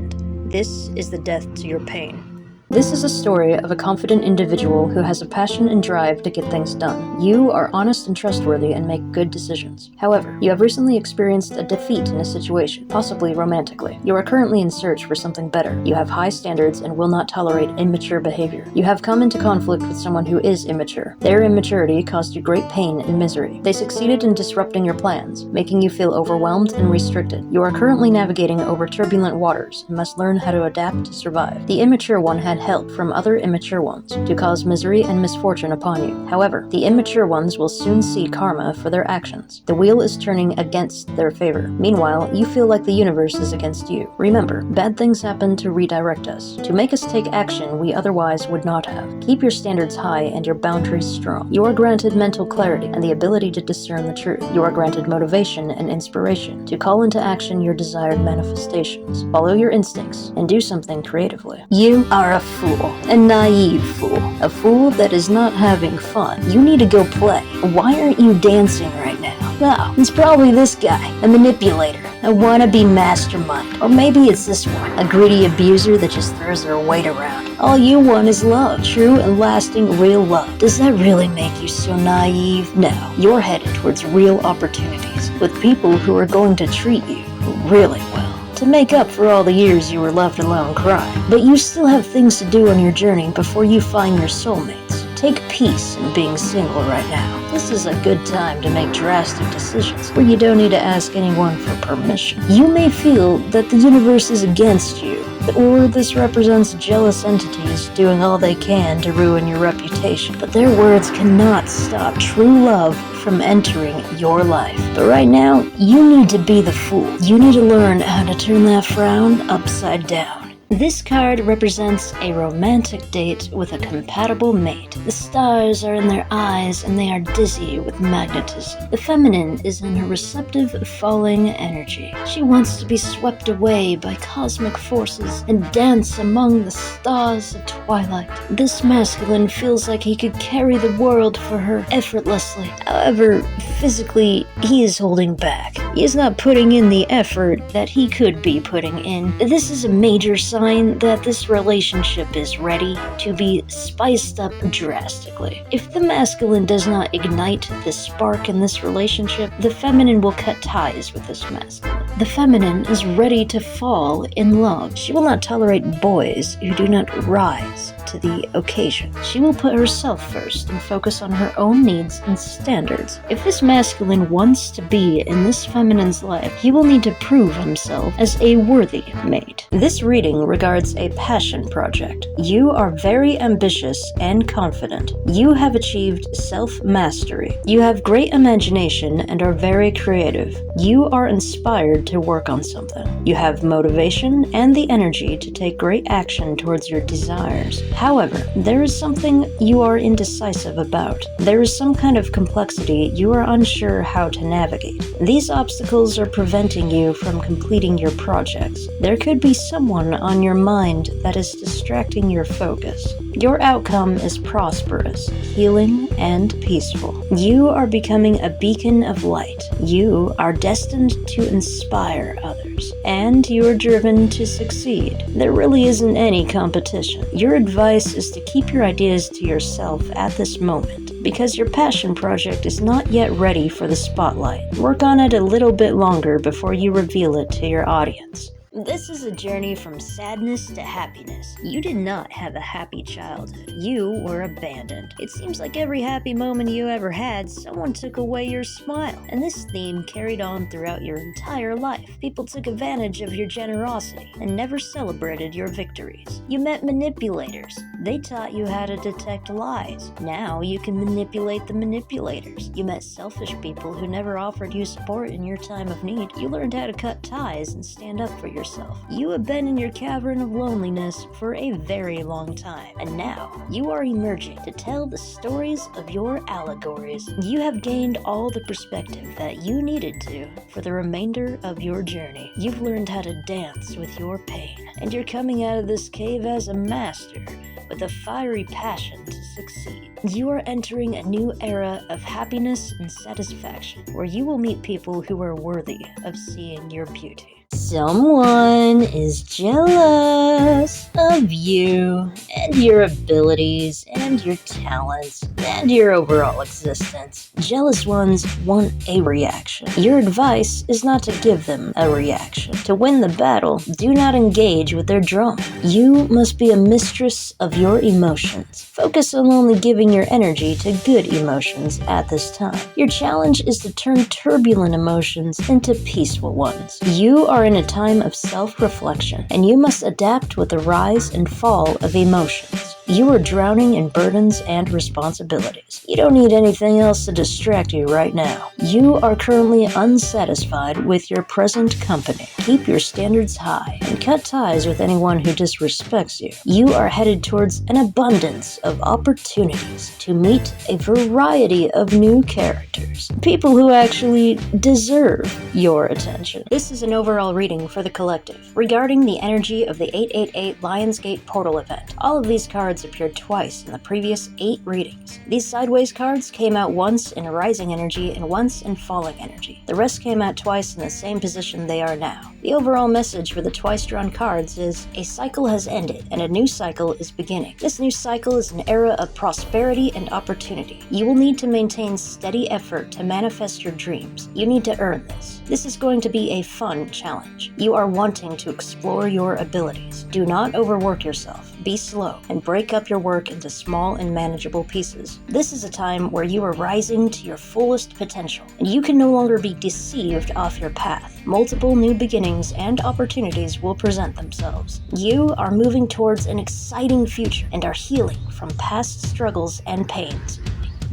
This is the death to your pain. This is a story of a confident individual who has a passion and drive to get things done. You are honest and trustworthy and make good decisions. However, you have recently experienced a defeat in a situation, possibly romantically. You are currently in search for something better. You have high standards and will not tolerate immature behavior. You have come into conflict with someone who is immature. Their immaturity caused you great pain and misery. They succeeded in disrupting your plans, making you feel overwhelmed and restricted. You are currently navigating over turbulent waters and must learn how to adapt to survive. The immature one had help from other immature ones to cause misery and misfortune upon you. However, the immature ones will soon see karma for their actions. The wheel is turning against their favor. Meanwhile, you feel like the universe is against you. Remember, bad things happen to redirect us, to make us take action we otherwise would not have. Keep your standards high and your boundaries strong. You are granted mental clarity and the ability to discern the truth. You are granted motivation and inspiration to call into action your desired manifestations. Follow your instincts and do something creatively. You are a fool, a naive fool, a fool that is not having fun. You need to go play. Why aren't you dancing right now? Well, it's probably this guy, a manipulator, a wannabe mastermind, or maybe it's this one, a greedy abuser that just throws their weight around. All you want is love, true and lasting real love. Does that really make you so naive? No, you're headed towards real opportunities with people who are going to treat you really well, to make up for all the years you were left alone crying. But you still have things to do on your journey before you find your soulmates. Take peace in being single right now. This is a good time to make drastic decisions where you don't need to ask anyone for permission. You may feel that the universe is against you, or this represents jealous entities doing all they can to ruin your reputation, but their words cannot stop true love from entering your life. But right now, you need to be the fool. You need to learn how to turn that frown upside down. This card represents a romantic date with a compatible mate. The stars are in their eyes and they are dizzy with magnetism. The feminine is in a receptive, falling energy. She wants to be swept away by cosmic forces and dance among the stars of twilight. This masculine feels like he could carry the world for her effortlessly. However, physically, he is holding back. He is not putting in the effort that he could be putting in. This is a major sign that this relationship is ready to be spiced up drastically. If the masculine does not ignite the spark in this relationship, the feminine will cut ties with this masculine. The feminine is ready to fall in love. She will not tolerate boys who do not rise to the occasion. She will put herself first and focus on her own needs and standards. If this masculine wants to be in this feminine's life, he will need to prove himself as a worthy mate. This reading regards a passion project. You are very ambitious and confident. You have achieved self-mastery. You have great imagination and are very creative. You are inspired to work on something. You have motivation and the energy to take great action towards your desires. However, there is something you are indecisive about. There is some kind of complexity you are unsure how to navigate. These obstacles are preventing you from completing your projects. There could be someone on your mind that is distracting your focus. Your outcome is prosperous, healing, and peaceful. You are becoming a beacon of light. You are destined to inspire others, and you are driven to succeed. There really isn't any competition. Your advice is to keep your ideas to yourself at this moment, because your passion project is not yet ready for the spotlight. Work on it a little bit longer before you reveal it to your audience. This is a journey from sadness to happiness. You did not have a happy childhood. You were abandoned. It seems like every happy moment you ever had, someone took away your smile. And this theme carried on throughout your entire life. People took advantage of your generosity and never celebrated your victories. You met manipulators. They taught you how to detect lies. Now you can manipulate the manipulators. You met selfish people who never offered you support in your time of need. You learned how to cut ties and stand up for yourself. You have been in your cavern of loneliness for a very long time, and now you are emerging to tell the stories of your allegories. You have gained all the perspective that you needed to for the remainder of your journey. You've learned how to dance with your pain, and you're coming out of this cave as a master with a fiery passion to succeed. You are entering a new era of happiness and satisfaction, where you will meet people who are worthy of seeing your beauty. Someone is jealous of you and your abilities and your talents and your overall existence. Jealous ones want a reaction. Your advice is not to give them a reaction. To win the battle, do not engage with their drama. You must be a mistress of your emotions. Focus on only giving your energy to good emotions at this time. Your challenge is to turn turbulent emotions into peaceful ones. You are in a time of self-reflection, and you must adapt with the rise and fall of emotions. You are drowning in burdens and responsibilities. You don't need anything else to distract you right now. You are currently unsatisfied with your present company. Keep your standards high and cut ties with anyone who disrespects you. You are headed towards an abundance of opportunities to meet a variety of new characters. People who actually deserve your attention. This is an overall reading for the collective regarding the energy of the 888 Lionsgate Portal event. All of these cards appeared twice in the previous 8 readings. These sideways cards came out once in rising energy and once in falling energy. The rest came out twice in the same position they are now. The overall message for the twice drawn cards is, a cycle has ended and a new cycle is beginning. This new cycle is an era of prosperity and opportunity. You will need to maintain steady effort to manifest your dreams. You need to earn this. This is going to be a fun challenge. You are wanting to explore your abilities. Do not overwork yourself. Be slow and break up your work into small and manageable pieces. This is a time where you are rising to your fullest potential, and you can no longer be deceived off your path. Multiple new beginnings and opportunities will present themselves. You are moving towards an exciting future and are healing from past struggles and pains.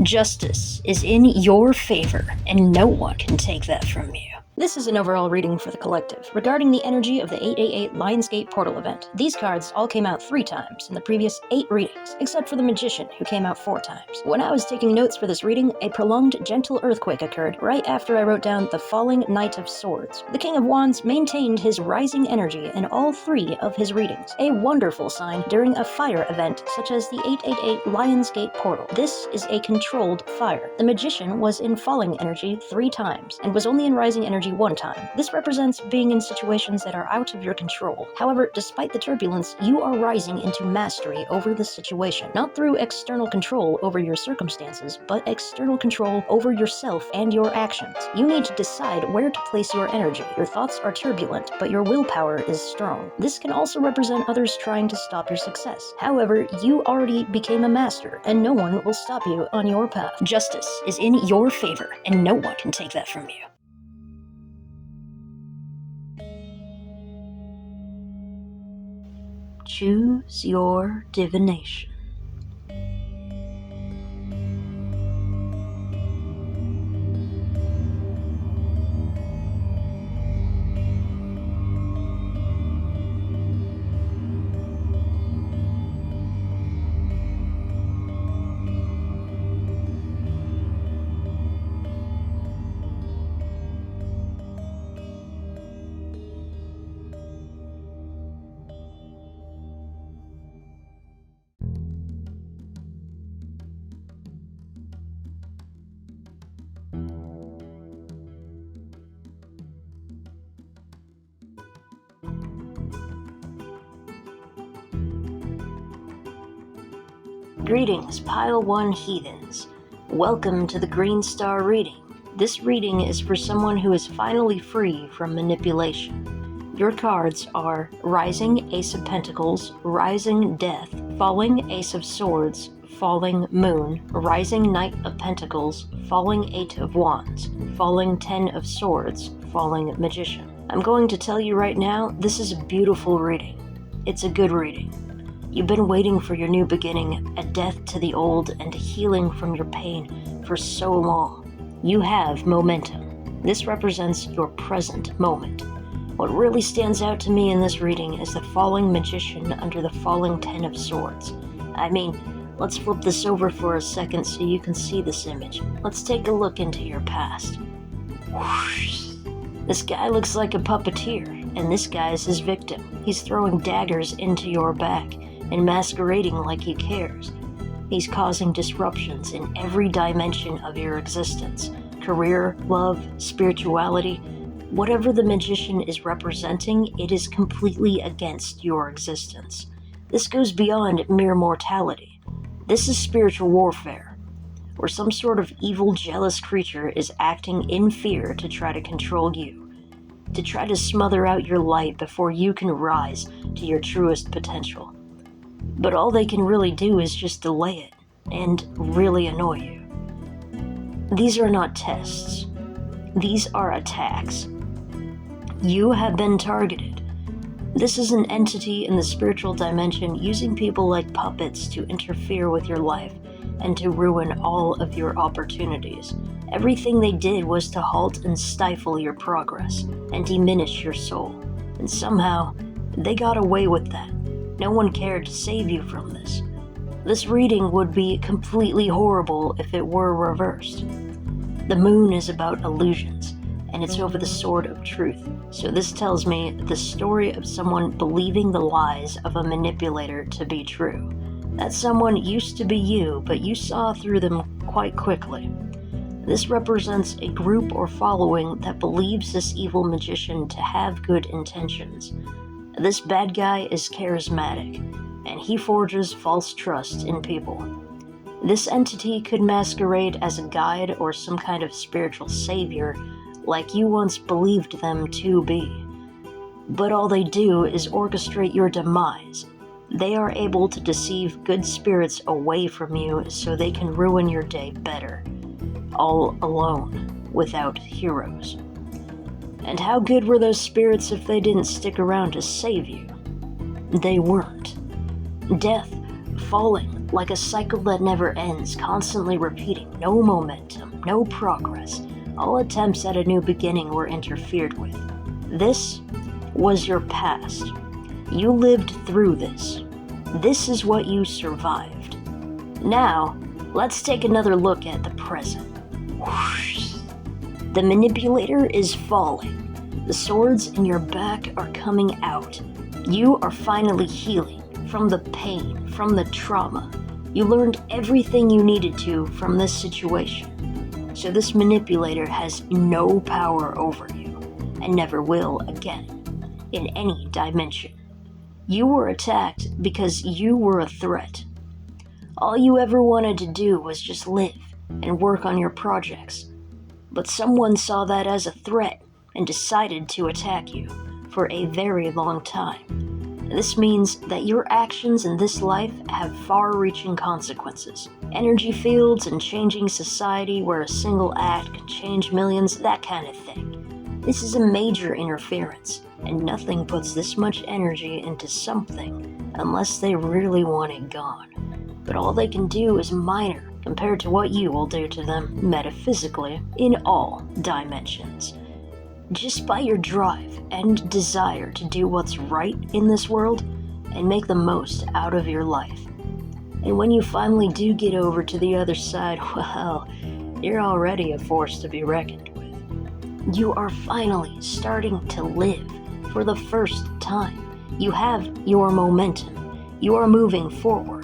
Justice is in your favor, and no one can take that from you. This is an overall reading for the collective regarding the energy of the 888 Lionsgate Portal event. These cards all came out 3 times in the previous 8 readings, except for the Magician, who came out 4 times. When I was taking notes for this reading, a prolonged gentle earthquake occurred right after I wrote down the Falling Knight of Swords. The King of Wands maintained his rising energy in all 3 of his readings, a wonderful sign during a fire event such as the 888 Lionsgate Portal. This is a controlled fire. The Magician was in falling energy 3 times, and was only in rising energy 1 time. This represents being in situations that are out of your control. However, despite the turbulence, you are rising into mastery over the situation, not through external control over your circumstances, but external control over yourself and your actions. You need to decide where to place your energy. Your thoughts are turbulent, but your willpower is strong. This can also represent others trying to stop your success. However, you already became a master, and no one will stop you on your path. Justice is in your favor, and no one can take that from you. Choose your divination. Greetings, Pile 1 heathens. Welcome to the Green Star reading. This reading is for someone who is finally free from manipulation. Your cards are Rising Ace of Pentacles, Rising Death, Falling Ace of Swords, Falling Moon, Rising Knight of Pentacles, Falling 8 of Wands, Falling 10 of Swords, Falling Magician. I'm going to tell you right now, this is a beautiful reading. It's a good reading. You've been waiting for your new beginning, a death to the old, and a healing from your pain for so long. You have momentum. This represents your present moment. What really stands out to me in this reading is the falling magician under the falling 10 of swords. I mean, let's flip this over for a second so you can see this image. Let's take a look into your past. Whoosh. This guy looks like a puppeteer, and this guy is his victim. He's throwing daggers into your back and masquerading like he cares. He's causing disruptions in every dimension of your existence. Career, love, spirituality. Whatever the magician is representing, it is completely against your existence. This goes beyond mere mortality. This is spiritual warfare, where some sort of evil, jealous creature is acting in fear to try to control you, to try to smother out your light before you can rise to your truest potential. But all they can really do is just delay it and really annoy you. These are not tests. These are attacks. You have been targeted. This is an entity in the spiritual dimension using people like puppets to interfere with your life and to ruin all of your opportunities. Everything they did was to halt and stifle your progress and diminish your soul. And somehow, they got away with that. No one cared to save you from this. This reading would be completely horrible if it were reversed. The moon is about illusions, and it's over the sword of truth. So this tells me the story of someone believing the lies of a manipulator to be true. That someone used to be you, but you saw through them quite quickly. This represents a group or following that believes this evil magician to have good intentions. This bad guy is charismatic, and he forges false trust in people. This entity could masquerade as a guide or some kind of spiritual savior, like you once believed them to be. But all they do is orchestrate your demise. They are able to deceive good spirits away from you so they can ruin your day better. All alone, without heroes. And how good were those spirits if they didn't stick around to save you? They weren't. Death, falling, like a cycle that never ends, constantly repeating, no momentum, no progress. All attempts at a new beginning were interfered with. This was your past. You lived through this. This is what you survived. Now, let's take another look at the present. Whoosh. The manipulator is falling. The swords in your back are coming out. You are finally healing from the pain, from the trauma. You learned everything you needed to from this situation. So this manipulator has no power over you, and never will again, in any dimension. You were attacked because you were a threat. All you ever wanted to do was just live and work on your projects. But someone saw that as a threat and decided to attack you for a very long time. This means that your actions in this life have far-reaching consequences. Energy fields and changing society where a single act can change millions, that kind of thing. This is a major interference, and nothing puts this much energy into something unless they really want it gone. But all they can do is minor compared to what you will do to them metaphysically in all dimensions. Just by your drive and desire to do what's right in this world and make the most out of your life. And when you finally do get over to the other side, well, you're already a force to be reckoned with. You are finally starting to live for the first time. You have your momentum. You are moving forward.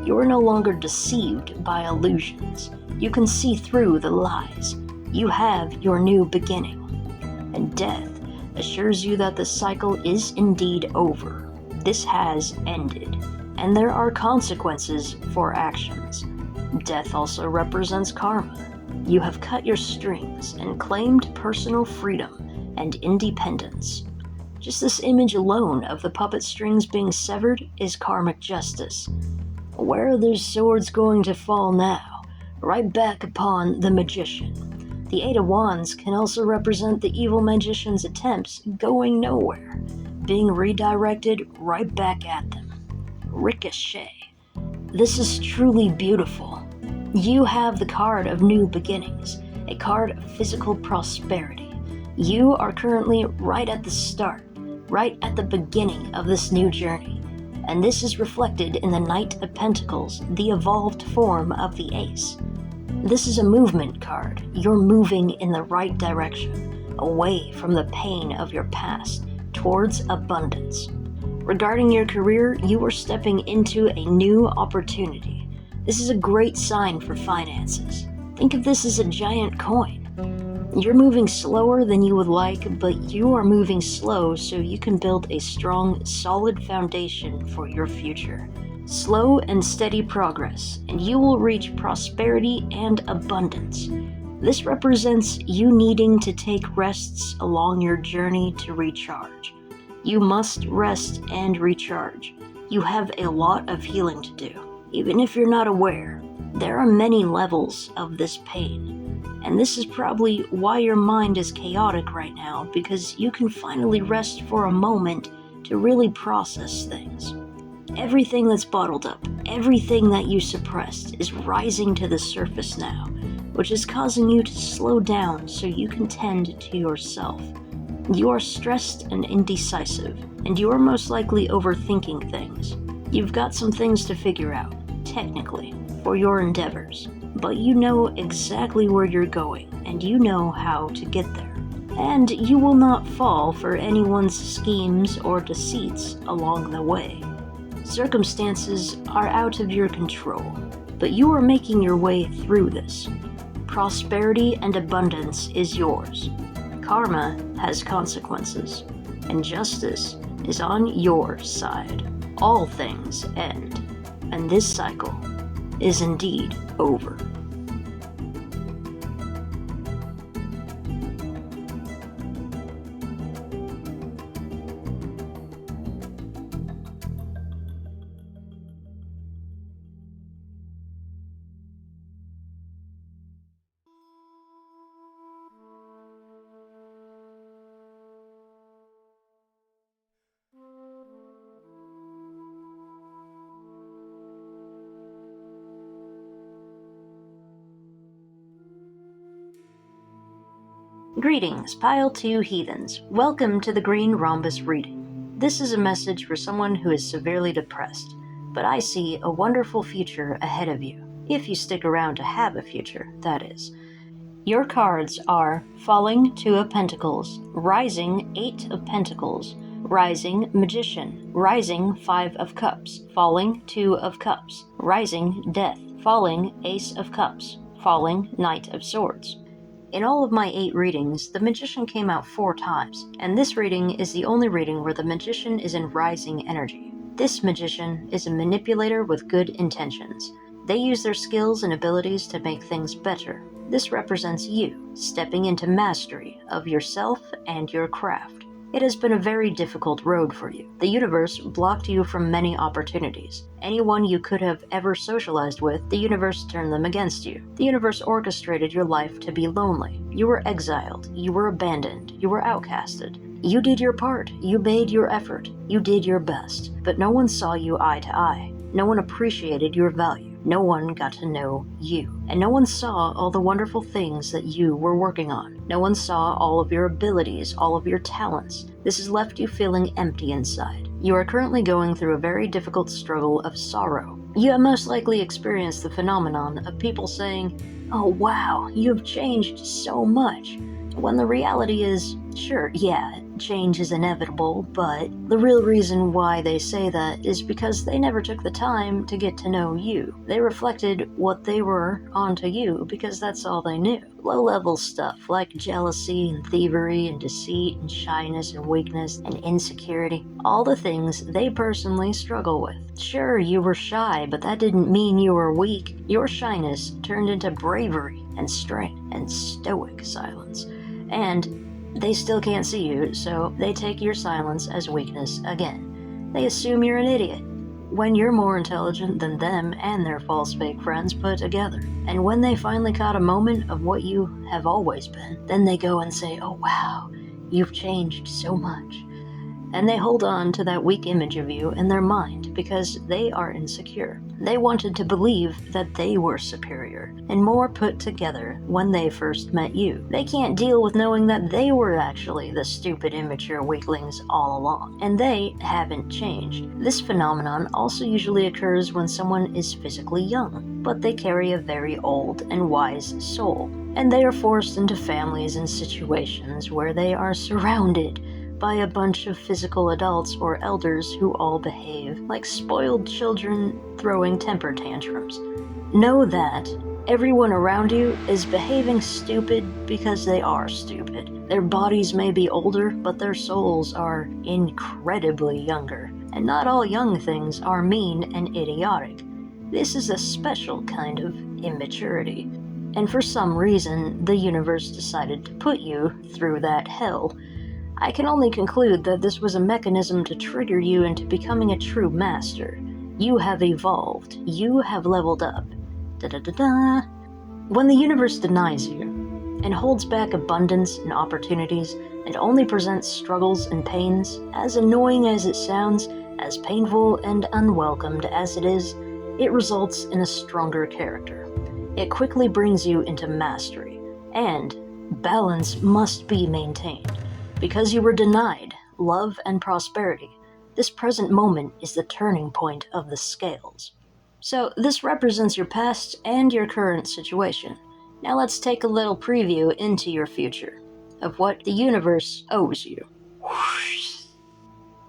You are no longer deceived by illusions. You can see through the lies. You have your new beginning. And death assures you that the cycle is indeed over. This has ended, and there are consequences for actions. Death also represents karma. You have cut your strings and claimed personal freedom and independence. Just this image alone of the puppet strings being severed is karmic justice. Where are those swords going to fall now? Right back upon the magician. The Eight of Wands can also represent the evil magician's attempts going nowhere, being redirected right back at them. Ricochet. This is truly beautiful. You have the card of new beginnings, a card of physical prosperity. You are currently right at the start, right at the beginning of this new journey. And this is reflected in the Knight of Pentacles, the evolved form of the Ace. This is a movement card. You're moving in the right direction, away from the pain of your past, towards abundance. Regarding your career, you are stepping into a new opportunity. This is a great sign for finances. Think of this as a giant coin. You're moving slower than you would like, but you are moving slow so you can build a strong, solid foundation for your future. Slow and steady progress, and you will reach prosperity and abundance. This represents you needing to take rests along your journey to recharge. You must rest and recharge. You have a lot of healing to do. Even if you're not aware, there are many levels of this pain. And this is probably why your mind is chaotic right now, because you can finally rest for a moment to really process things. Everything that's bottled up, everything that you suppressed is rising to the surface now, which is causing you to slow down so you can tend to yourself. You are stressed and indecisive, and you are most likely overthinking things. You've got some things to figure out, technically, for your endeavors, but you know exactly where you're going, and you know how to get there. And you will not fall for anyone's schemes or deceits along the way. Circumstances are out of your control, but you are making your way through this. Prosperity and abundance is yours. Karma has consequences, and justice is on your side. All things end, and this cycle is indeed over. Greetings, Pile 2 Heathens. Welcome to the Green Rhombus reading. This is a message for someone who is severely depressed, but I see a wonderful future ahead of you, if you stick around to have a future, that is. Your cards are Falling 2 of Pentacles, Rising 8 of Pentacles, Rising Magician, Rising 5 of Cups, Falling 2 of Cups, Rising Death, Falling Ace of Cups, Falling Knight of Swords. In all of my 8 readings, the Magician came out 4 times, and this reading is the only reading where the Magician is in rising energy. This Magician is a manipulator with good intentions. They use their skills and abilities to make things better. This represents you, stepping into mastery of yourself and your craft. It has been a very difficult road for you. The universe blocked you from many opportunities. Anyone you could have ever socialized with, the universe turned them against you. The universe orchestrated your life to be lonely. You were exiled. You were abandoned. You were outcasted. You did your part. You made your effort. You did your best. But no one saw you eye to eye. No one appreciated your value. No one got to know you. And no one saw all the wonderful things that you were working on. No one saw all of your abilities, all of your talents. This has left you feeling empty inside. You are currently going through a very difficult struggle of sorrow. You have most likely experienced the phenomenon of people saying, "Oh wow, you have changed so much," when the reality is, sure, yeah, change is inevitable, but the real reason why they say that is because they never took the time to get to know you. They reflected what they were onto you because that's all they knew. Low-level stuff like jealousy and thievery and deceit and shyness and weakness and insecurity. All the things they personally struggle with. Sure, you were shy, but that didn't mean you were weak. Your shyness turned into bravery and strength and stoic silence. And they still can't see you, so they take your silence as weakness again. They assume you're an idiot, when you're more intelligent than them and their false fake friends put together. And when they finally caught a moment of what you have always been, then they go and say, "Oh wow, you've changed so much." and they hold on to that weak image of you in their mind because they are insecure. They wanted to believe that they were superior and more put together when they first met you. They can't deal with knowing that they were actually the stupid, immature weaklings all along, and they haven't changed. This phenomenon also usually occurs when someone is physically young, but they carry a very old and wise soul, and they are forced into families and situations where they are surrounded by a bunch of physical adults or elders who all behave like spoiled children throwing temper tantrums. Know that everyone around you is behaving stupid because they are stupid. Their bodies may be older, but their souls are incredibly younger. And not all young things are mean and idiotic. This is a special kind of immaturity. And for some reason, the universe decided to put you through that hell. I can only conclude that this was a mechanism to trigger you into becoming a true master. You have evolved. You have leveled up. Da-da-da-da. When the universe denies you, and holds back abundance and opportunities, and only presents struggles and pains, as annoying as it sounds, as painful and unwelcomed as it is, it results in a stronger character. It quickly brings you into mastery, and balance must be maintained. Because you were denied love and prosperity, this present moment is the turning point of the scales. So this represents your past and your current situation. Now let's take a little preview into your future, of what the universe owes you.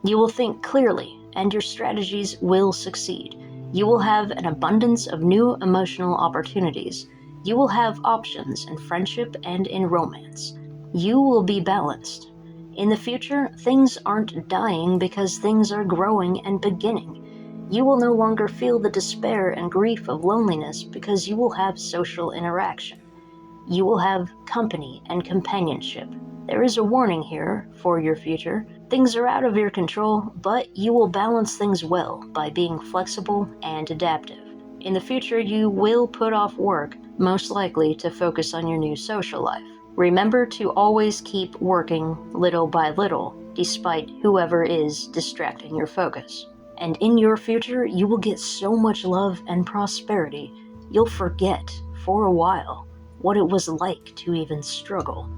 You will think clearly, and your strategies will succeed. You will have an abundance of new emotional opportunities. You will have options in friendship and in romance. You will be balanced. In the future, things aren't dying because things are growing and beginning. You will no longer feel the despair and grief of loneliness because you will have social interaction. You will have company and companionship. There is a warning here for your future. Things are out of your control, but you will balance things well by being flexible and adaptive. In the future, you will put off work, most likely to focus on your new social life. Remember to always keep working little by little, despite whoever is distracting your focus. And in your future, you will get so much love and prosperity, you'll forget, for a while, what it was like to even struggle.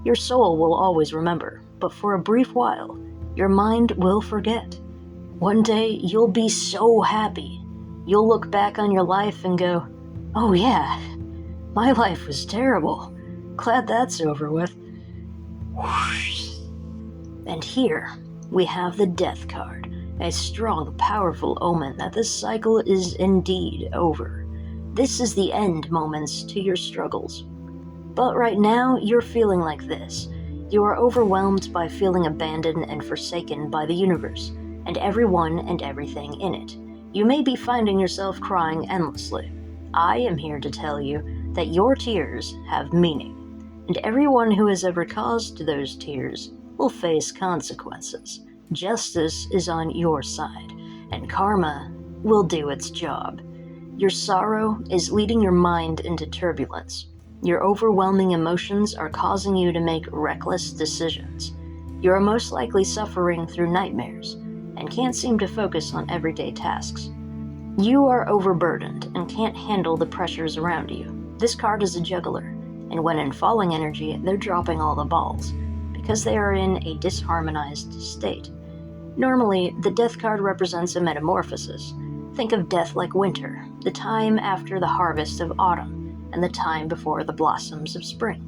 Your soul will always remember, but for a brief while, your mind will forget. One day, you'll be so happy. You'll look back on your life and go, "Oh yeah, my life was terrible. Glad that's over with." And here, we have the Death card, a strong, powerful omen that this cycle is indeed over. This is the end moments to your struggles. But right now, you're feeling like this. You are overwhelmed by feeling abandoned and forsaken by the universe, and everyone and everything in it. You may be finding yourself crying endlessly. I am here to tell you that your tears have meaning, and everyone who has ever caused those tears will face consequences. Justice is on your side, and karma will do its job. Your sorrow is leading your mind into turbulence. Your overwhelming emotions are causing you to make reckless decisions. You are most likely suffering through nightmares, and can't seem to focus on everyday tasks. You are overburdened and can't handle the pressures around you. This card is a juggler, and when in falling energy, they're dropping all the balls, because they are in a disharmonized state. Normally, the Death card represents a metamorphosis. Think of death like winter, the time after the harvest of autumn, and the time before the blossoms of spring.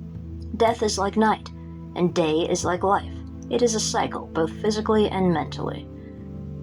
Death is like night, and day is like life. It is a cycle, both physically and mentally.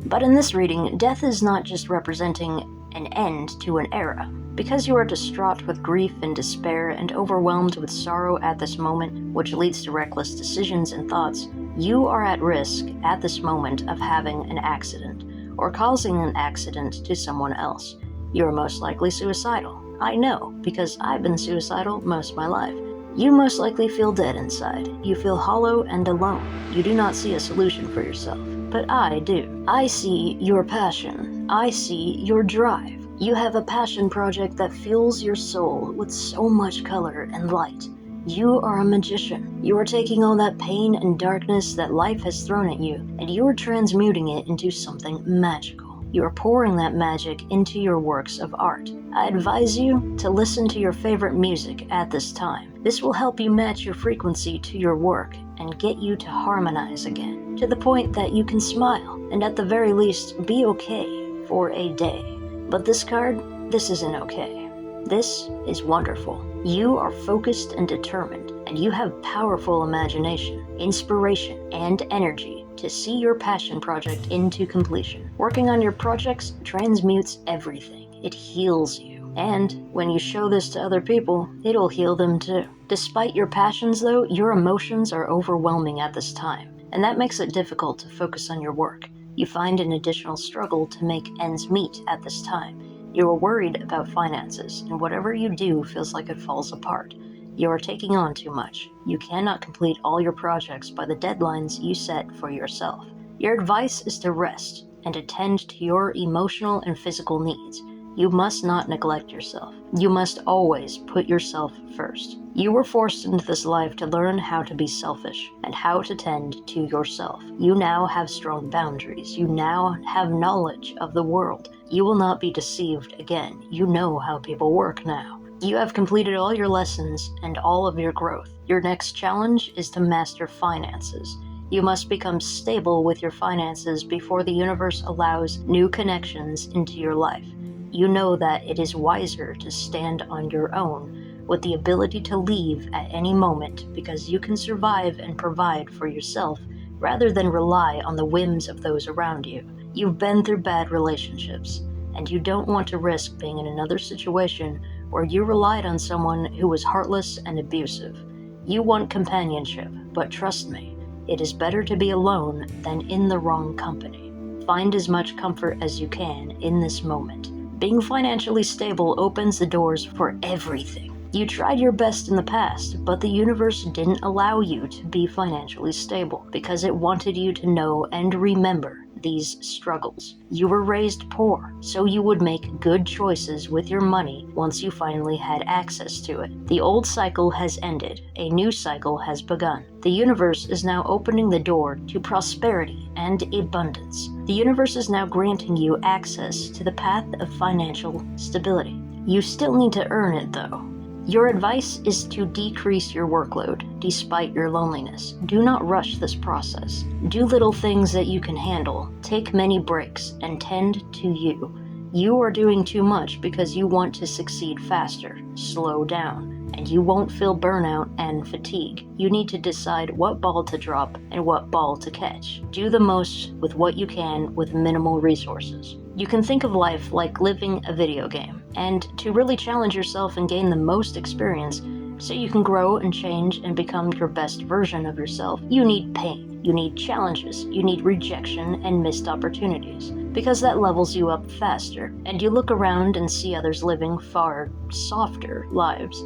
But in this reading, death is not just representing an end to an era. Because you are distraught with grief and despair and overwhelmed with sorrow at this moment, which leads to reckless decisions and thoughts, you are at risk at this moment of having an accident, or causing an accident to someone else. You are most likely suicidal. I know, because I've been suicidal most of my life. You most likely feel dead inside. You feel hollow and alone. You do not see a solution for yourself. But I do. I see your passion. I see your drive. You have a passion project that fills your soul with so much color and light. You are a magician. You are taking all that pain and darkness that life has thrown at you, and you are transmuting it into something magical. You are pouring that magic into your works of art. I advise you to listen to your favorite music at this time. This will help you match your frequency to your work and get you to harmonize again, to the point that you can smile, and at the very least, be okay for a day. But this card, this isn't okay. This is wonderful. You are focused and determined, and you have powerful imagination, inspiration, and energy to see your passion project into completion. Working on your projects transmutes everything. It heals you. And when you show this to other people, it'll heal them too. Despite your passions though, your emotions are overwhelming at this time, and that makes it difficult to focus on your work. You find an additional struggle to make ends meet at this time. You are worried about finances, and whatever you do feels like it falls apart. You are taking on too much. You cannot complete all your projects by the deadlines you set for yourself. Your advice is to rest and attend to your emotional and physical needs. You must not neglect yourself. You must always put yourself first. You were forced into this life to learn how to be selfish and how to tend to yourself. You now have strong boundaries. You now have knowledge of the world. You will not be deceived again. You know how people work now. You have completed all your lessons and all of your growth. Your next challenge is to master finances. You must become stable with your finances before the universe allows new connections into your life. You know that it is wiser to stand on your own, with the ability to leave at any moment because you can survive and provide for yourself rather than rely on the whims of those around you. You've been through bad relationships, and you don't want to risk being in another situation where you relied on someone who was heartless and abusive. You want companionship, but trust me, it is better to be alone than in the wrong company. Find as much comfort as you can in this moment. Being financially stable opens the doors for everything. You tried your best in the past, but the universe didn't allow you to be financially stable because it wanted you to know and remember these struggles. You were raised poor, so you would make good choices with your money once you finally had access to it. The old cycle has ended. A new cycle has begun. The universe is now opening the door to prosperity and abundance. The universe is now granting you access to the path of financial stability. You still need to earn it though. Your advice is to decrease your workload, despite your loneliness. Do not rush this process. Do little things that you can handle. Take many breaks and tend to you. You are doing too much because you want to succeed faster. Slow down, and you won't feel burnout and fatigue. You need to decide what ball to drop and what ball to catch. Do the most with what you can with minimal resources. You can think of life like living a video game, and to really challenge yourself and gain the most experience so you can grow and change and become your best version of yourself, you need pain, you need challenges, you need rejection and missed opportunities, because that levels you up faster, and you look around and see others living far softer lives,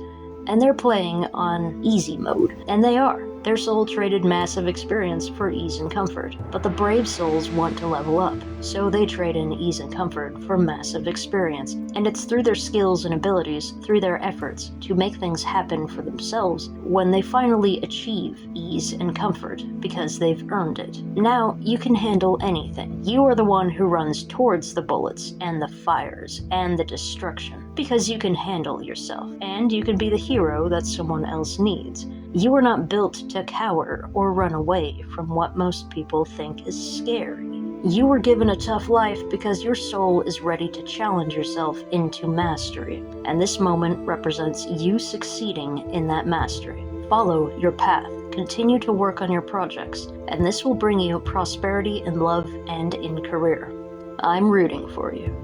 and they're playing on easy mode, and they are. Their soul traded massive experience for ease and comfort, but the brave souls want to level up, so they trade in ease and comfort for massive experience, and it's through their skills and abilities, through their efforts, to make things happen for themselves when they finally achieve ease and comfort, because they've earned it. Now, you can handle anything. You are the one who runs towards the bullets, and the fires, and the destruction, because you can handle yourself, and you can be the hero that someone else needs. You are not built to cower or run away from what most people think is scary. You were given a tough life because your soul is ready to challenge yourself into mastery, and this moment represents you succeeding in that mastery. Follow your path, continue to work on your projects, and this will bring you prosperity in love and in career. I'm rooting for you.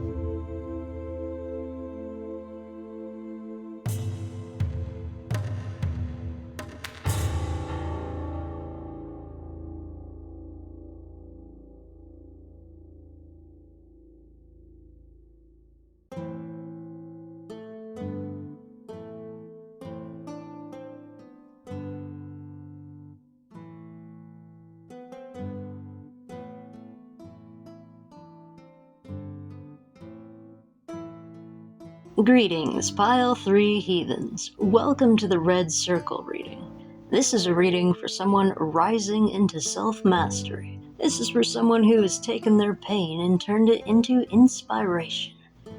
Greetings, Pile 3 Heathens. Welcome to the Red Circle reading. This is a reading for someone rising into self-mastery. This is for someone who has taken their pain and turned it into inspiration.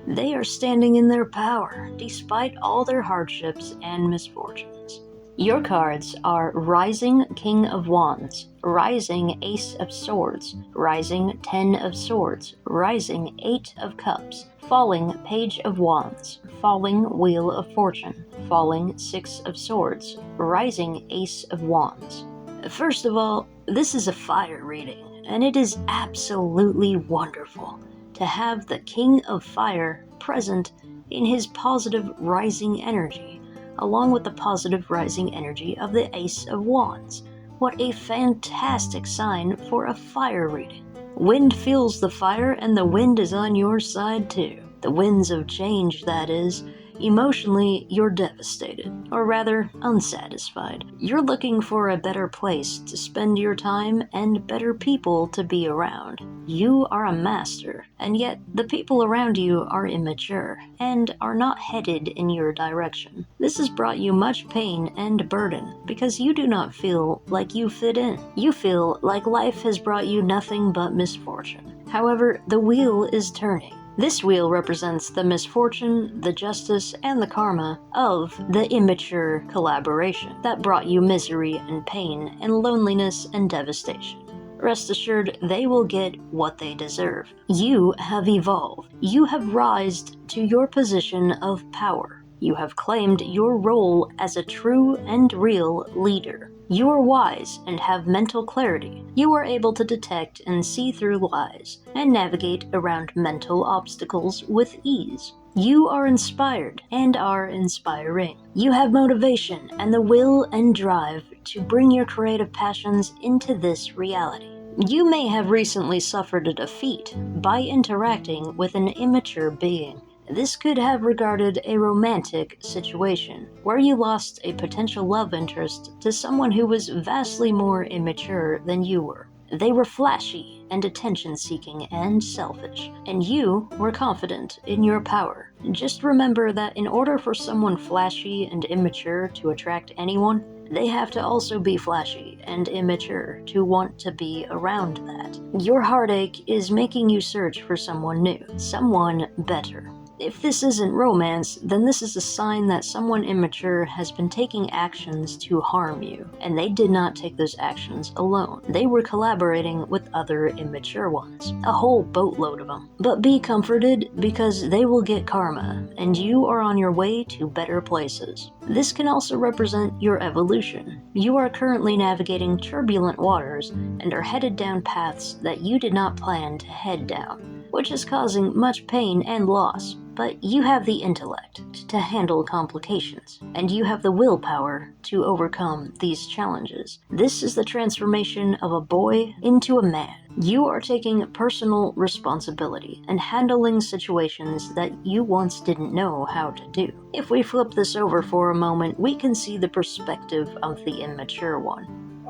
They are standing in their power, despite all their hardships and misfortunes. Your cards are Rising King of Wands, Rising Ace of Swords, Rising 10 of Swords, Rising 8 of Cups, Falling Page of Wands, Falling Wheel of Fortune, Falling 6 of Swords, Rising Ace of Wands. First of all, this is a fire reading, and it is absolutely wonderful to have the King of Fire present in his positive rising energy, along with the positive rising energy of the Ace of Wands. What a fantastic sign for a fire reading. Wind fuels the fire, and the wind is on your side too. The winds of change, that is. Emotionally, you're devastated, or rather, unsatisfied. You're looking for a better place to spend your time and better people to be around. You are a master, and yet the people around you are immature and are not headed in your direction. This has brought you much pain and burden because you do not feel like you fit in. You feel like life has brought you nothing but misfortune. However, the wheel is turning. This wheel represents the misfortune, the justice, and the karma of the immature collaboration that brought you misery and pain and loneliness and devastation. Rest assured, they will get what they deserve. You have evolved. You have rised to your position of power. You have claimed your role as a true and real leader. You are wise and have mental clarity. You are able to detect and see through lies and navigate around mental obstacles with ease. You are inspired and are inspiring. You have motivation and the will and drive to bring your creative passions into this reality. You may have recently suffered a defeat by interacting with an immature being. This could have regarded a romantic situation, where you lost a potential love interest to someone who was vastly more immature than you were. They were flashy and attention-seeking and selfish, and you were confident in your power. Just remember that in order for someone flashy and immature to attract anyone, they have to also be flashy and immature to want to be around that. Your heartache is making you search for someone new, someone better. If this isn't romance, then this is a sign that someone immature has been taking actions to harm you, and they did not take those actions alone. They were collaborating with other immature ones, a whole boatload of them. But be comforted, because they will get karma, and you are on your way to better places. This can also represent your evolution. You are currently navigating turbulent waters and are headed down paths that you did not plan to head down, which is causing much pain and loss. But you have the intellect to handle complications, and you have the willpower to overcome these challenges. This is the transformation of a boy into a man. You are taking personal responsibility and handling situations that you once didn't know how to do. If we flip this over for a moment, we can see the perspective of the immature one.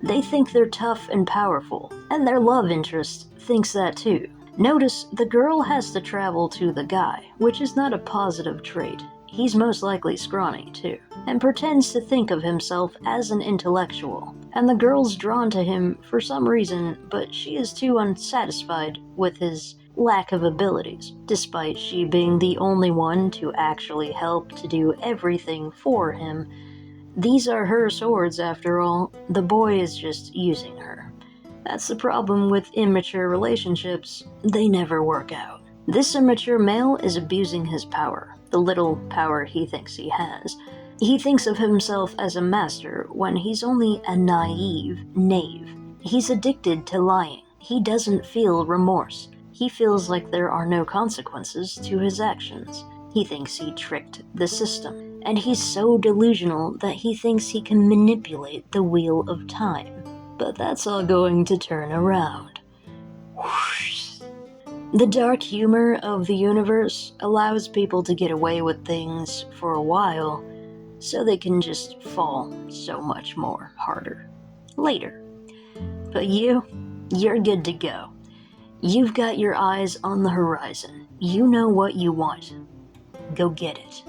They think they're tough and powerful, and their love interest thinks that too. Notice the girl has to travel to the guy, which is not a positive trait. He's most likely scrawny too, and pretends to think of himself as an intellectual. And the girl's drawn to him for some reason, but she is too unsatisfied with his lack of abilities, despite she being the only one to actually help to do everything for him. These are her swords after all. The boy is just using her. That's the problem with immature relationships. They never work out. This immature male is abusing his power, the little power he thinks he has. He thinks of himself as a master when he's only a naive knave. He's addicted to lying. He doesn't feel remorse. He feels like there are no consequences to his actions. He thinks he tricked the system. And he's so delusional that he thinks he can manipulate the wheel of time. But that's all going to turn around. The dark humor of the universe allows people to get away with things for a while, so they can just fall so much more harder later. But you're good to go. You've got your eyes on the horizon. You know what you want. Go get it.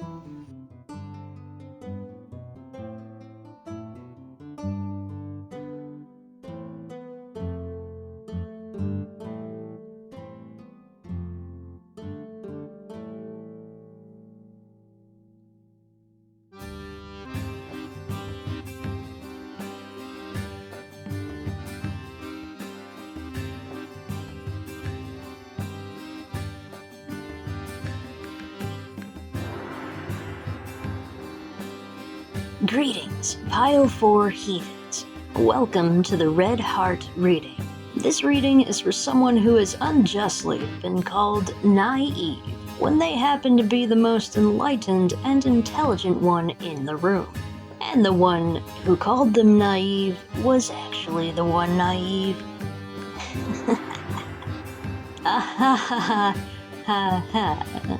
Greetings, Pile 4 heathens. Welcome to the Red Heart reading. This reading is for someone who has unjustly been called naive when they happen to be the most enlightened and intelligent one in the room. And the one who called them naive was actually the one naive. Ah ha ha ha ha ha.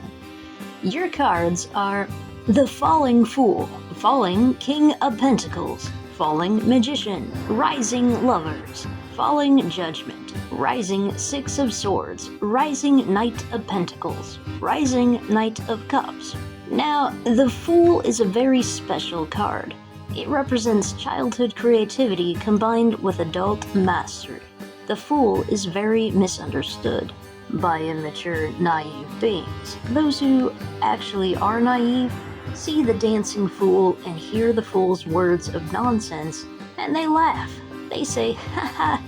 Your cards are the Falling Fool, Falling King of Pentacles, Falling Magician, Rising Lovers, Falling Judgment, Rising Six of Swords, Rising Knight of Pentacles, Rising Knight of Cups. Now, the Fool is a very special card. It represents childhood creativity combined with adult mastery. The Fool is very misunderstood by immature, naive beings. Those who actually are naive see the dancing fool and hear the fool's words of nonsense, and they laugh. They say, haha,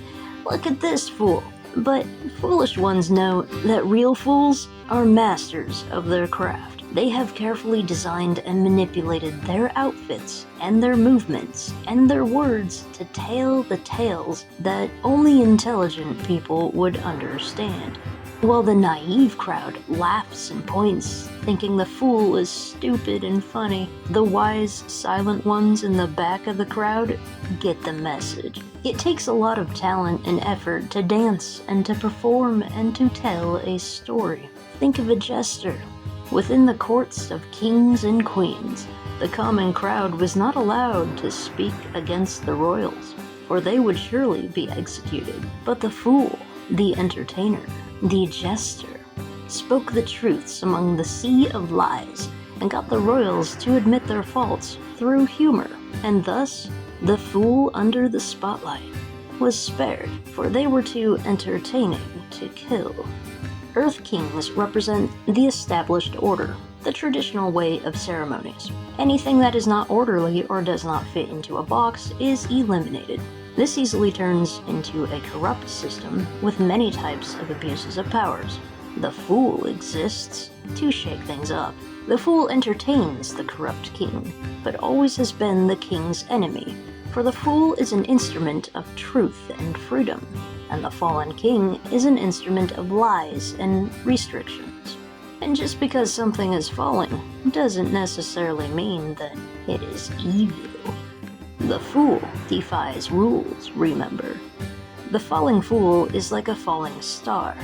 look at this fool. But foolish ones know that real fools are masters of their craft. They have carefully designed and manipulated their outfits and their movements and their words to tell the tales that only intelligent people would understand. While the naive crowd laughs and points, thinking the fool is stupid and funny, the wise, silent ones in the back of the crowd get the message. It takes a lot of talent and effort to dance and to perform and to tell a story. Think of a jester. Within the courts of kings and queens, the common crowd was not allowed to speak against the royals, for they would surely be executed. But the fool, the entertainer, the jester, spoke the truths among the sea of lies and got the royals to admit their faults through humor, and thus the fool under the spotlight was spared, for they were too entertaining to kill. Earth Kings represent the established order, the traditional way of ceremonies. Anything that is not orderly or does not fit into a box is eliminated. This easily turns into a corrupt system with many types of abuses of powers. The Fool exists to shake things up. The Fool entertains the corrupt king, but always has been the king's enemy, for the Fool is an instrument of truth and freedom, and the fallen king is an instrument of lies and restrictions. And just because something is falling doesn't necessarily mean that it is evil. The Fool defies rules, remember. The falling fool is like a falling star.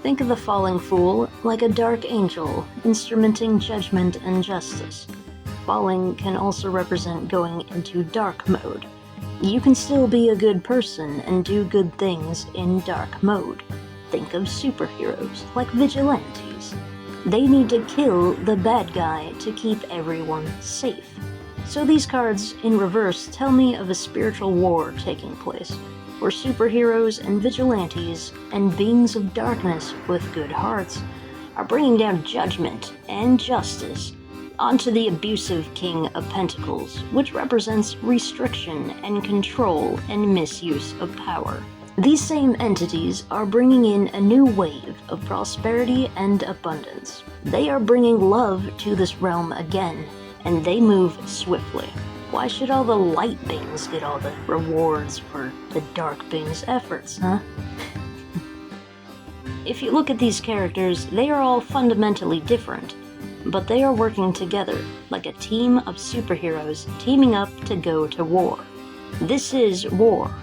Think of the falling fool like a dark angel instrumenting judgment and justice. Falling can also represent going into dark mode. You can still be a good person and do good things in dark mode. Think of superheroes like vigilantes. They need to kill the bad guy to keep everyone safe. So these cards in reverse tell me of a spiritual war taking place, where superheroes and vigilantes and beings of darkness with good hearts are bringing down judgment and justice onto the abusive King of Pentacles, which represents restriction and control and misuse of power. These same entities are bringing in a new wave of prosperity and abundance. They are bringing love to this realm again, and they move swiftly. Why should all the light beings get all the rewards for the dark beings' efforts, huh? If you look at these characters, they are all fundamentally different, but they are working together like a team of superheroes teaming up to go to war. This is war.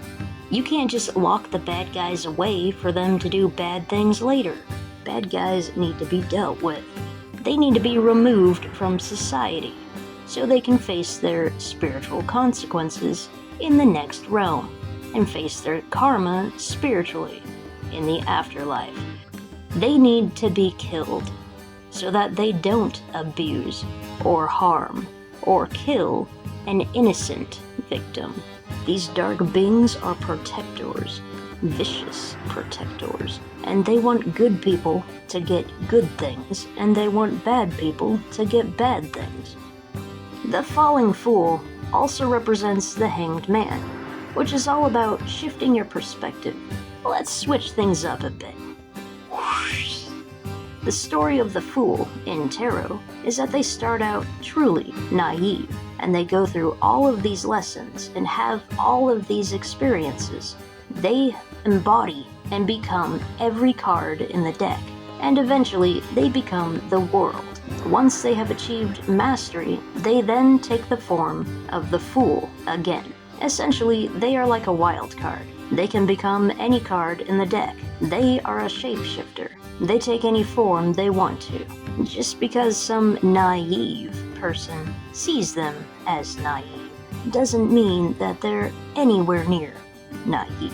You can't just lock the bad guys away for them to do bad things later. Bad guys need to be dealt with. They need to be removed from society so they can face their spiritual consequences in the next realm and face their karma spiritually in the afterlife. They need to be killed so that they don't abuse or harm or kill an innocent victim. These dark beings are protectors, vicious protectors, and they want good people to get good things, and they want bad people to get bad things. The falling fool also represents the hanged man, which is all about shifting your perspective. Let's switch things up a bit. The story of the fool in tarot is that they start out truly naive, and they go through all of these lessons and have all of these experiences. They embody and become every card in the deck, and eventually they become the world. Once they have achieved mastery, they then take the form of the fool again. Essentially, they are like a wild card. They can become any card in the deck. They are a shapeshifter. They take any form they want to. Just because some naive person sees them as naive doesn't mean that they're anywhere near naive.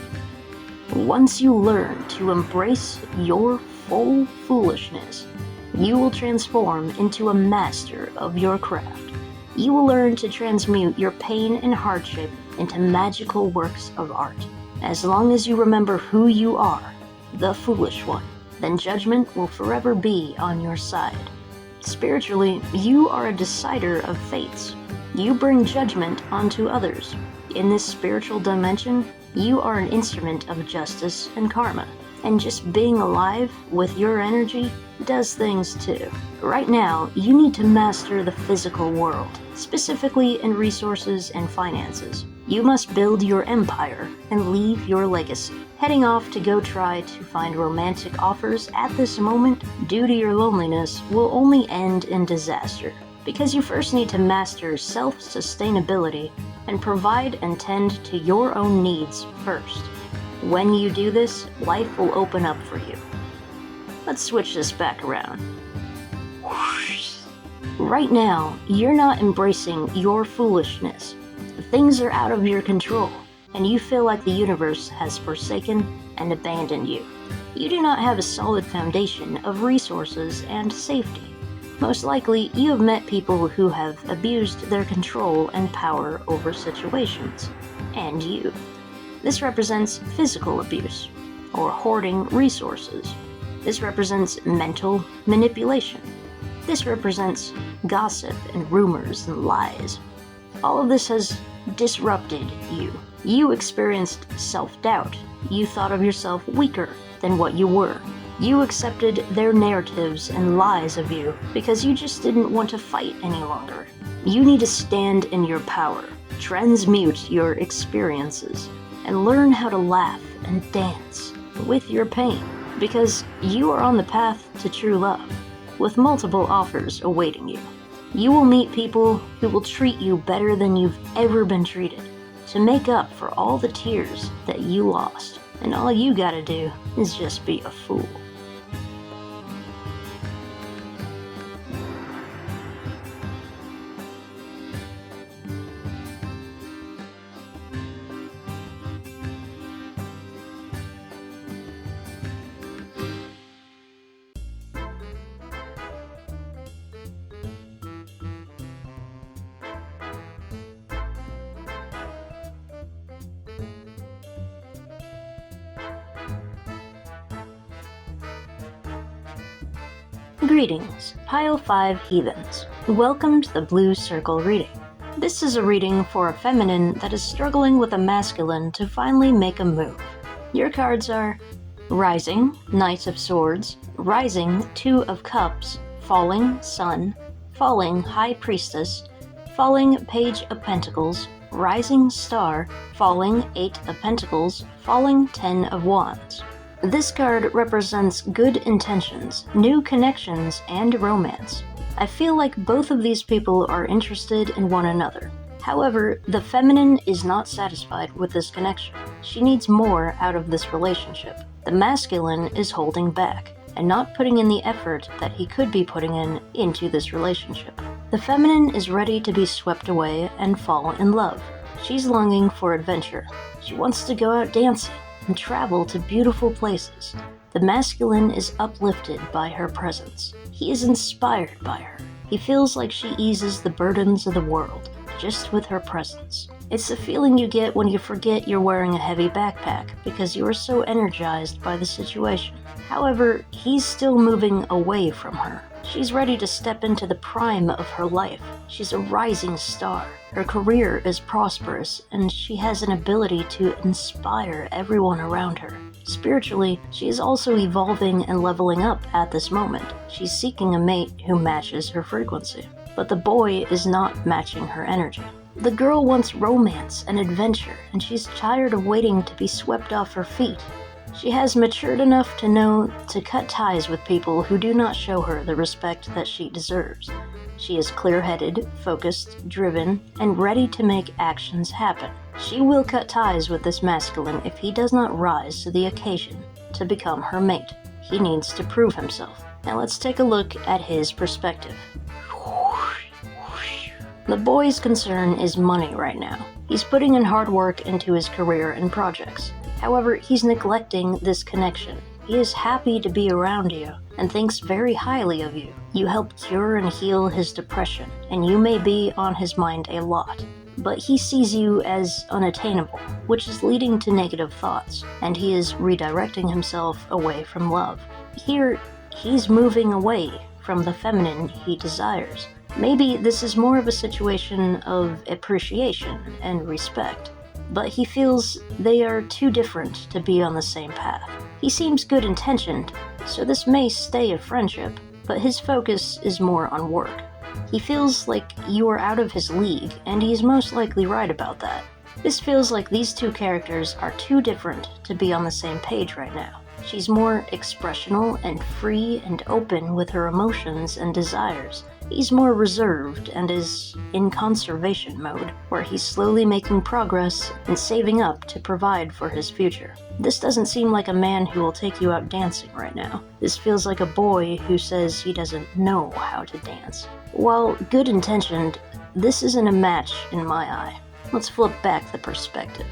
Once you learn to embrace your full foolishness, you will transform into a master of your craft. You will learn to transmute your pain and hardship into magical works of art. As long as you remember who you are, the foolish one, then judgment will forever be on your side. Spiritually, you are a decider of fates. You bring judgment onto others. In this spiritual dimension, you are an instrument of justice and karma. And just being alive with your energy does things too. Right now, you need to master the physical world, specifically in resources and finances. You must build your empire and leave your legacy. Heading off to go try to find romantic offers at this moment, due to your loneliness, will only end in disaster. Because you first need to master self-sustainability and provide and tend to your own needs first. When you do this, life will open up for you. Let's switch this back around. Right now, you're not embracing your foolishness. Things are out of your control, and you feel like the universe has forsaken and abandoned you. You do not have a solid foundation of resources and safety. Most likely, you have met people who have abused their control and power over situations, and you. This represents physical abuse, or hoarding resources. This represents mental manipulation. This represents gossip and rumors and lies. All of this has disrupted you. You experienced self-doubt. You thought of yourself weaker than what you were. You accepted their narratives and lies of you because you just didn't want to fight any longer. You need to stand in your power, transmute your experiences, and learn how to laugh and dance with your pain, because you are on the path to true love, with multiple offers awaiting you. You will meet people who will treat you better than you've ever been treated, to make up for all the tears that you lost, and all you gotta do is just be a fool. Greetings, Pile 5 Heathens. Welcome to the Blue Circle reading. This is a reading for a feminine that is struggling with a masculine to finally make a move. Your cards are Rising, Knight of Swords, Rising, Two of Cups, Falling, Sun, Falling, High Priestess, Falling, Page of Pentacles, Rising Star, Falling, 8 of Pentacles, Falling, 10 of Wands. This card represents good intentions, new connections, and romance. I feel like both of these people are interested in one another. However, the feminine is not satisfied with this connection. She needs more out of this relationship. The masculine is holding back and not putting in the effort that he could be putting into this relationship. The feminine is ready to be swept away and fall in love. She's longing for adventure. She wants to go out dancing and travel to beautiful places. The masculine is uplifted by her presence. He is inspired by her. He feels like she eases the burdens of the world just with her presence. It's the feeling you get when you forget you're wearing a heavy backpack because you are so energized by the situation. However, he's still moving away from her. She's ready to step into the prime of her life. She's a rising star. Her career is prosperous, and she has an ability to inspire everyone around her. Spiritually, she is also evolving and leveling up at this moment. She's seeking a mate who matches her frequency. But the boy is not matching her energy. The girl wants romance and adventure, and she's tired of waiting to be swept off her feet. She has matured enough to know to cut ties with people who do not show her the respect that she deserves. She is clear-headed, focused, driven, and ready to make actions happen. She will cut ties with this masculine if he does not rise to the occasion to become her mate. He needs to prove himself. Now let's take a look at his perspective. The boy's concern is money right now. He's putting in hard work into his career and projects. However, he's neglecting this connection. He is happy to be around you and thinks very highly of you. You help cure and heal his depression, and you may be on his mind a lot. But he sees you as unattainable, which is leading to negative thoughts, and he is redirecting himself away from love. Here, he's moving away from the feminine he desires. Maybe this is more of a situation of appreciation and respect, but he feels they are too different to be on the same path. He seems good-intentioned, so this may stay a friendship, but his focus is more on work. He feels like you are out of his league, and he is most likely right about that. This feels like these two characters are too different to be on the same page right now. She's more expressional and free and open with her emotions and desires. He's more reserved and is in conservation mode, where he's slowly making progress and saving up to provide for his future. This doesn't seem like a man who will take you out dancing right now. This feels like a boy who says he doesn't know how to dance. While good-intentioned, this isn't a match in my eye. Let's flip back the perspective.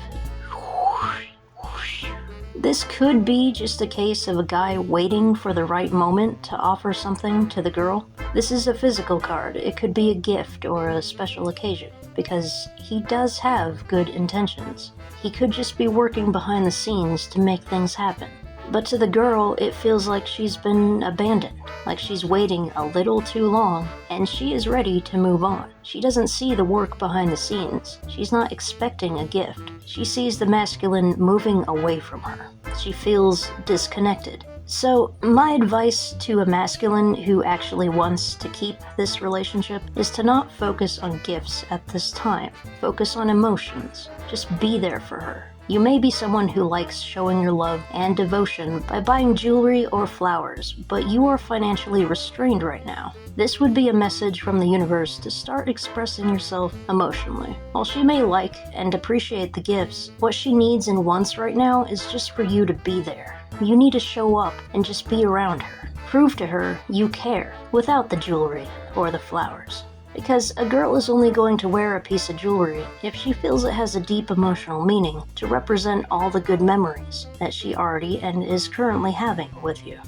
This could be just a case of a guy waiting for the right moment to offer something to the girl. This is a physical card. It could be a gift or a special occasion, because he does have good intentions. He could just be working behind the scenes to make things happen. But to the girl, it feels like she's been abandoned, like she's waiting a little too long, and she is ready to move on. She doesn't see the work behind the scenes. She's not expecting a gift. She sees the masculine moving away from her. She feels disconnected. So, my advice to a masculine who actually wants to keep this relationship is to not focus on gifts at this time. Focus on emotions. Just be there for her. You may be someone who likes showing your love and devotion by buying jewelry or flowers, but you are financially restrained right now. This would be a message from the universe to start expressing yourself emotionally. While she may like and appreciate the gifts, what she needs and wants right now is just for you to be there. You need to show up and just be around her. Prove to her you care, without the jewelry or the flowers. Because a girl is only going to wear a piece of jewelry if she feels it has a deep emotional meaning to represent all the good memories that she already and is currently having with you.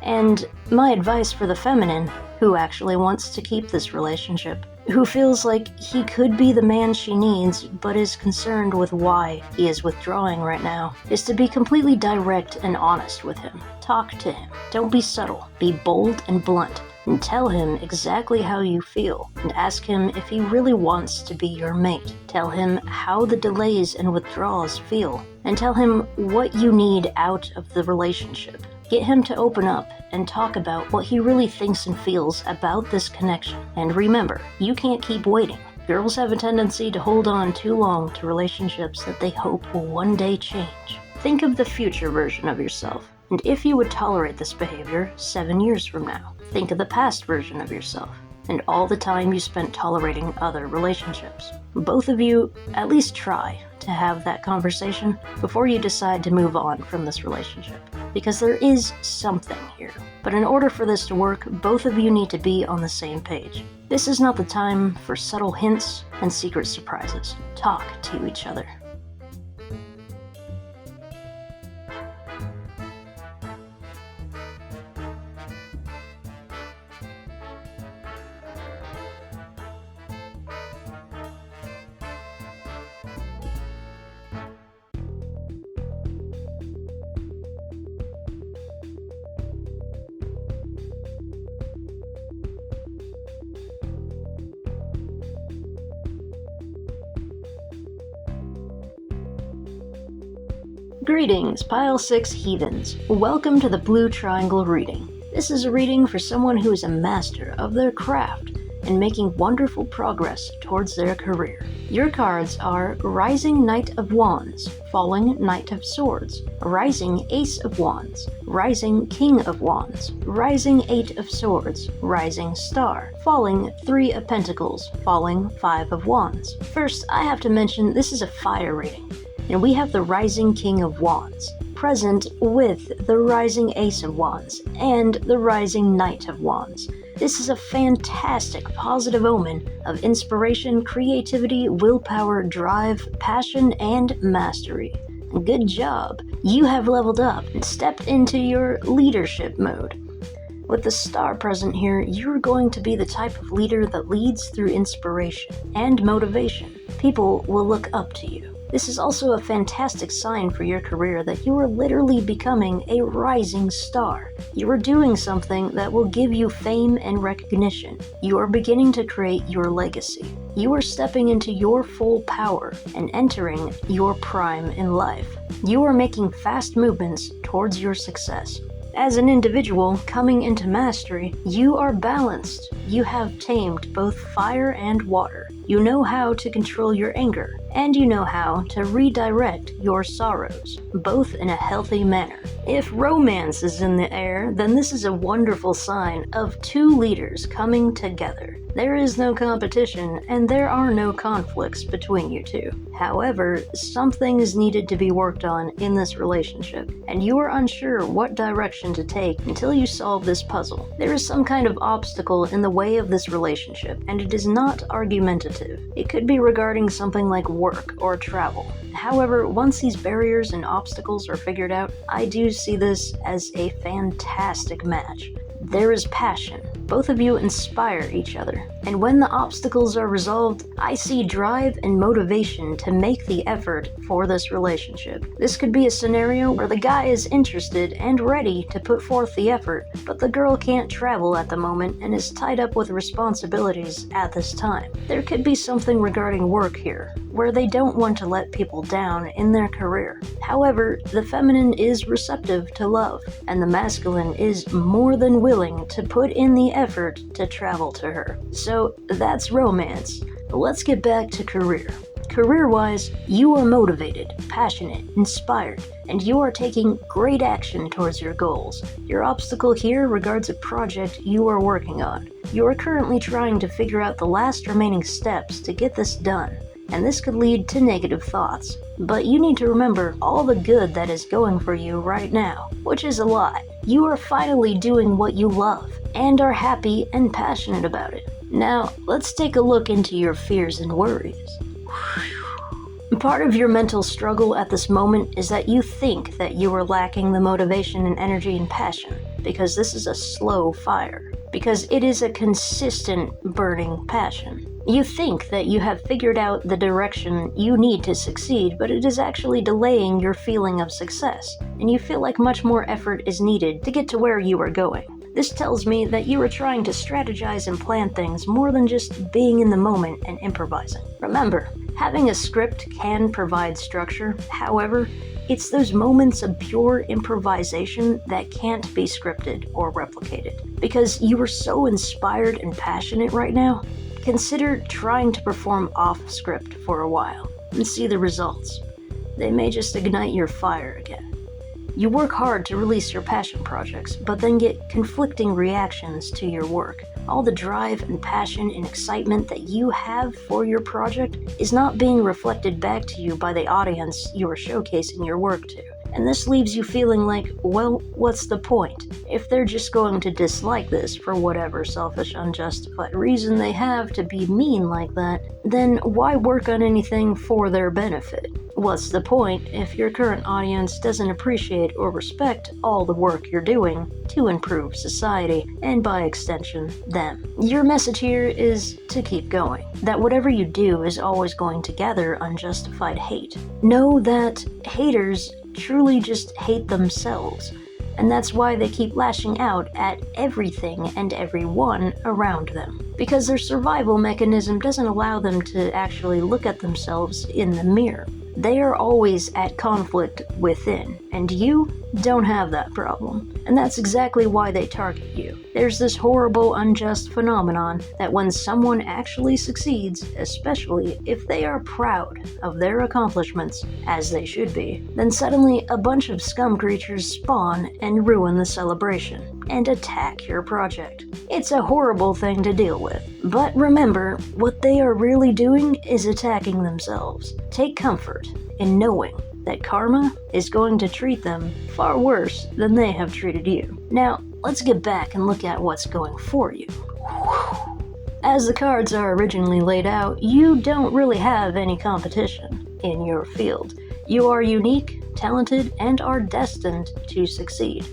And my advice for the feminine, who actually wants to keep this relationship, who feels like he could be the man she needs but is concerned with why he is withdrawing right now, is to be completely direct and honest with him. Talk to him. Don't be subtle. Be bold and blunt. And tell him exactly how you feel, and ask him if he really wants to be your mate. Tell him how the delays and withdrawals feel, and tell him what you need out of the relationship. Get him to open up and talk about what he really thinks and feels about this connection. And remember, you can't keep waiting. Girls have a tendency to hold on too long to relationships that they hope will one day change. Think of the future version of yourself, and if you would tolerate this behavior 7 years from now. Think of the past version of yourself, and all the time you spent tolerating other relationships. Both of you at least try to have that conversation before you decide to move on from this relationship, because there is something here. But in order for this to work, both of you need to be on the same page. This is not the time for subtle hints and secret surprises. Talk to each other. Greetings, Pile 6 Heathens. Welcome to the Blue Triangle reading. This is a reading for someone who is a master of their craft and making wonderful progress towards their career. Your cards are Rising Knight of Wands, Falling Knight of Swords, Rising Ace of Wands, Rising King of Wands, Rising Eight of Swords, Rising Star, Falling Three of Pentacles, Falling Five of Wands. First, I have to mention this is a fire reading, and we have the Rising King of Wands present with the Rising Ace of Wands and the Rising Knight of Wands. This is a fantastic positive omen of inspiration, creativity, willpower, drive, passion, and mastery. Good job! You have leveled up and stepped into your leadership mode. With the star present here, you're going to be the type of leader that leads through inspiration and motivation. People will look up to you. This is also a fantastic sign for your career that you are literally becoming a rising star. You are doing something that will give you fame and recognition. You are beginning to create your legacy. You are stepping into your full power and entering your prime in life. You are making fast movements towards your success. As an individual coming into mastery, you are balanced. You have tamed both fire and water. You know how to control your anger, and you know how to redirect your sorrows, both in a healthy manner. If romance is in the air, then this is a wonderful sign of two leaders coming together. There is no competition, and there are no conflicts between you two. However, something is needed to be worked on in this relationship, and you are unsure what direction to take until you solve this puzzle. There is some kind of obstacle in the way of this relationship, and it is not argumentative. It could be regarding something like work or travel. However, once these barriers and obstacles are figured out, I do see this as a fantastic match. There is passion. Both of you inspire each other. And when the obstacles are resolved, I see drive and motivation to make the effort for this relationship. This could be a scenario where the guy is interested and ready to put forth the effort, but the girl can't travel at the moment and is tied up with responsibilities at this time. There could be something regarding work here, where they don't want to let people down in their career. However, the feminine is receptive to love, and the masculine is more than willing to put in the effort to travel to her. So that's romance. Let's get back to career. Career-wise, you are motivated, passionate, inspired, and you are taking great action towards your goals. Your obstacle here regards a project you are working on. You are currently trying to figure out the last remaining steps to get this done, and this could lead to negative thoughts. But you need to remember all the good that is going for you right now, which is a lot. You are finally doing what you love, and are happy and passionate about it. Now, let's take a look into your fears and worries. Part of your mental struggle at this moment is that you think that you are lacking the motivation and energy and passion, because this is a slow fire, because it is a consistent burning passion. You think that you have figured out the direction you need to succeed, but it is actually delaying your feeling of success, and you feel like much more effort is needed to get to where you are going. This tells me that you are trying to strategize and plan things more than just being in the moment and improvising. Remember, having a script can provide structure. However, it's those moments of pure improvisation that can't be scripted or replicated. Because you are so inspired and passionate right now, consider trying to perform off script for a while and see the results. They may just ignite your fire again. You work hard to release your passion projects, but then get conflicting reactions to your work. All the drive and passion and excitement that you have for your project is not being reflected back to you by the audience you are showcasing your work to. And this leaves you feeling like, well, what's the point? If they're just going to dislike this for whatever selfish, unjustified reason they have to be mean like that, then why work on anything for their benefit? What's the point if your current audience doesn't appreciate or respect all the work you're doing to improve society, and by extension, them? Your message here is to keep going, that whatever you do is always going to gather unjustified hate. Know that haters truly just hate themselves, and that's why they keep lashing out at everything and everyone around them, because their survival mechanism doesn't allow them to actually look at themselves in the mirror. They are always at conflict within, and you don't have that problem. And that's exactly why they target you. There's this horrible, unjust phenomenon that when someone actually succeeds, especially if they are proud of their accomplishments, as they should be, then suddenly a bunch of scum creatures spawn and ruin the celebration, and attack your project. It's a horrible thing to deal with. But remember, what they are really doing is attacking themselves. Take comfort in knowing that karma is going to treat them far worse than they have treated you. Now, let's get back and look at what's going for you. As the cards are originally laid out, you don't really have any competition in your field. You are unique, talented, and are destined to succeed.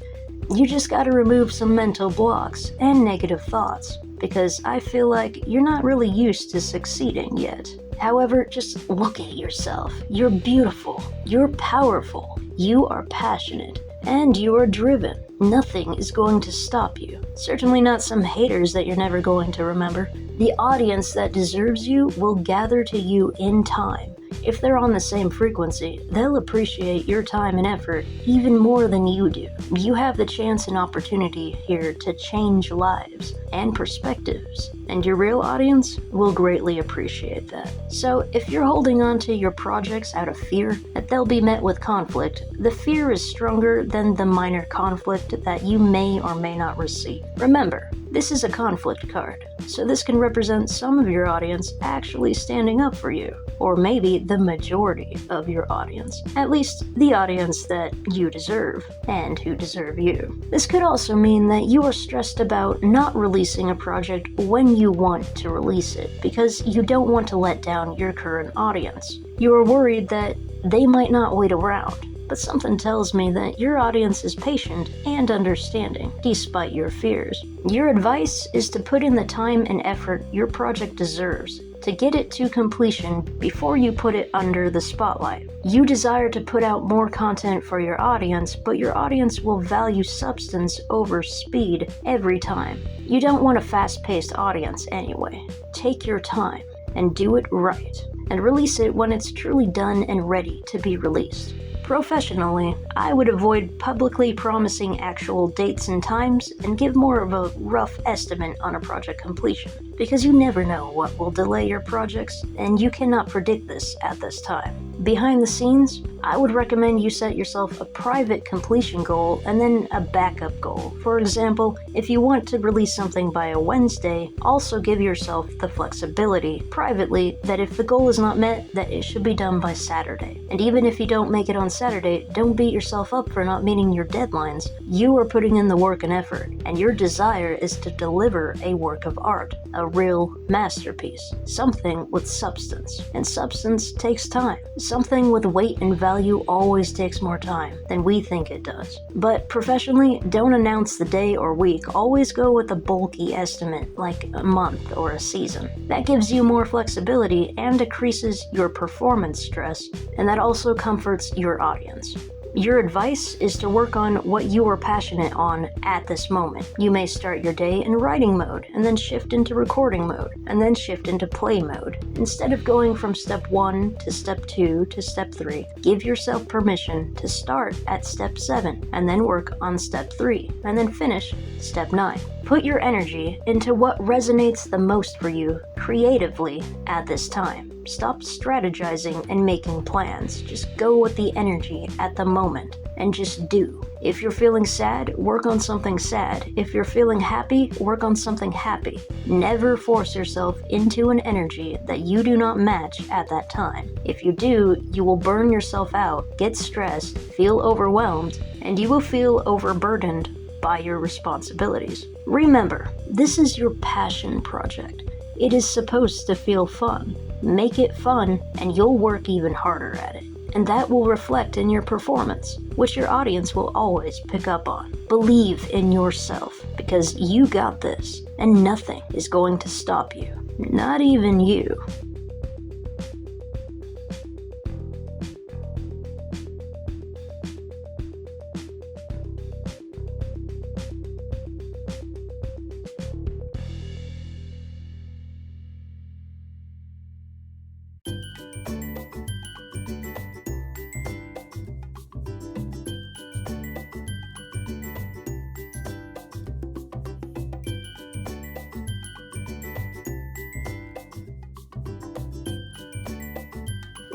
You just gotta remove some mental blocks and negative thoughts, because I feel like you're not really used to succeeding yet. However, just look at yourself. You're beautiful. You're powerful. You are passionate. And you are driven. Nothing is going to stop you. Certainly not some haters that you're never going to remember. The audience that deserves you will gather to you in time. If they're on the same frequency, they'll appreciate your time and effort even more than you do. You have the chance and opportunity here to change lives and perspectives, and your real audience will greatly appreciate that. So if you're holding on to your projects out of fear that they'll be met with conflict, the fear is stronger than the minor conflict that you may or may not receive. Remember, this is a conflict card, so this can represent some of your audience actually standing up for you, or maybe the majority of your audience, at least the audience that you deserve, and who deserve you. This could also mean that you are stressed about not releasing a project when you want to release it, because you don't want to let down your current audience. You are worried that they might not wait around. But something tells me that your audience is patient and understanding, despite your fears. Your advice is to put in the time and effort your project deserves, to get it to completion before you put it under the spotlight. You desire to put out more content for your audience, but your audience will value substance over speed every time. You don't want a fast-paced audience anyway. Take your time and do it right, and release it when it's truly done and ready to be released. Professionally, I would avoid publicly promising actual dates and times and give more of a rough estimate on a project completion, because you never know what will delay your projects, and you cannot predict this at this time. Behind the scenes, I would recommend you set yourself a private completion goal and then a backup goal. For example, if you want to release something by a Wednesday, also give yourself the flexibility privately that if the goal is not met, that it should be done by Saturday. And even if you don't make it on Saturday, don't beat yourself up for not meeting your deadlines. You are putting in the work and effort, and your desire is to deliver a work of art, a real masterpiece, something with substance. And substance takes time. Something with weight and value always takes more time than we think it does. But professionally, don't announce the day or week. Always go with a bulky estimate, like a month or a season. That gives you more flexibility and decreases your performance stress, and that also comforts your audience. Your advice is to work on what you are passionate on at this moment. You may start your day in writing mode, and then shift into recording mode, and then shift into play mode. Instead of going from step 1 to step 2 to step 3, give yourself permission to start at step 7, and then work on step 3, and then finish step 9. Put your energy into what resonates the most for you creatively at this time. Stop strategizing and making plans. Just go with the energy at the moment and just do. If you're feeling sad, work on something sad. If you're feeling happy, work on something happy. Never force yourself into an energy that you do not match at that time. If you do, you will burn yourself out, get stressed, feel overwhelmed, and you will feel overburdened by your responsibilities. Remember, this is your passion project. It is supposed to feel fun. Make it fun, and you'll work even harder at it. And that will reflect in your performance, which your audience will always pick up on. Believe in yourself, because you got this, and nothing is going to stop you. Not even you.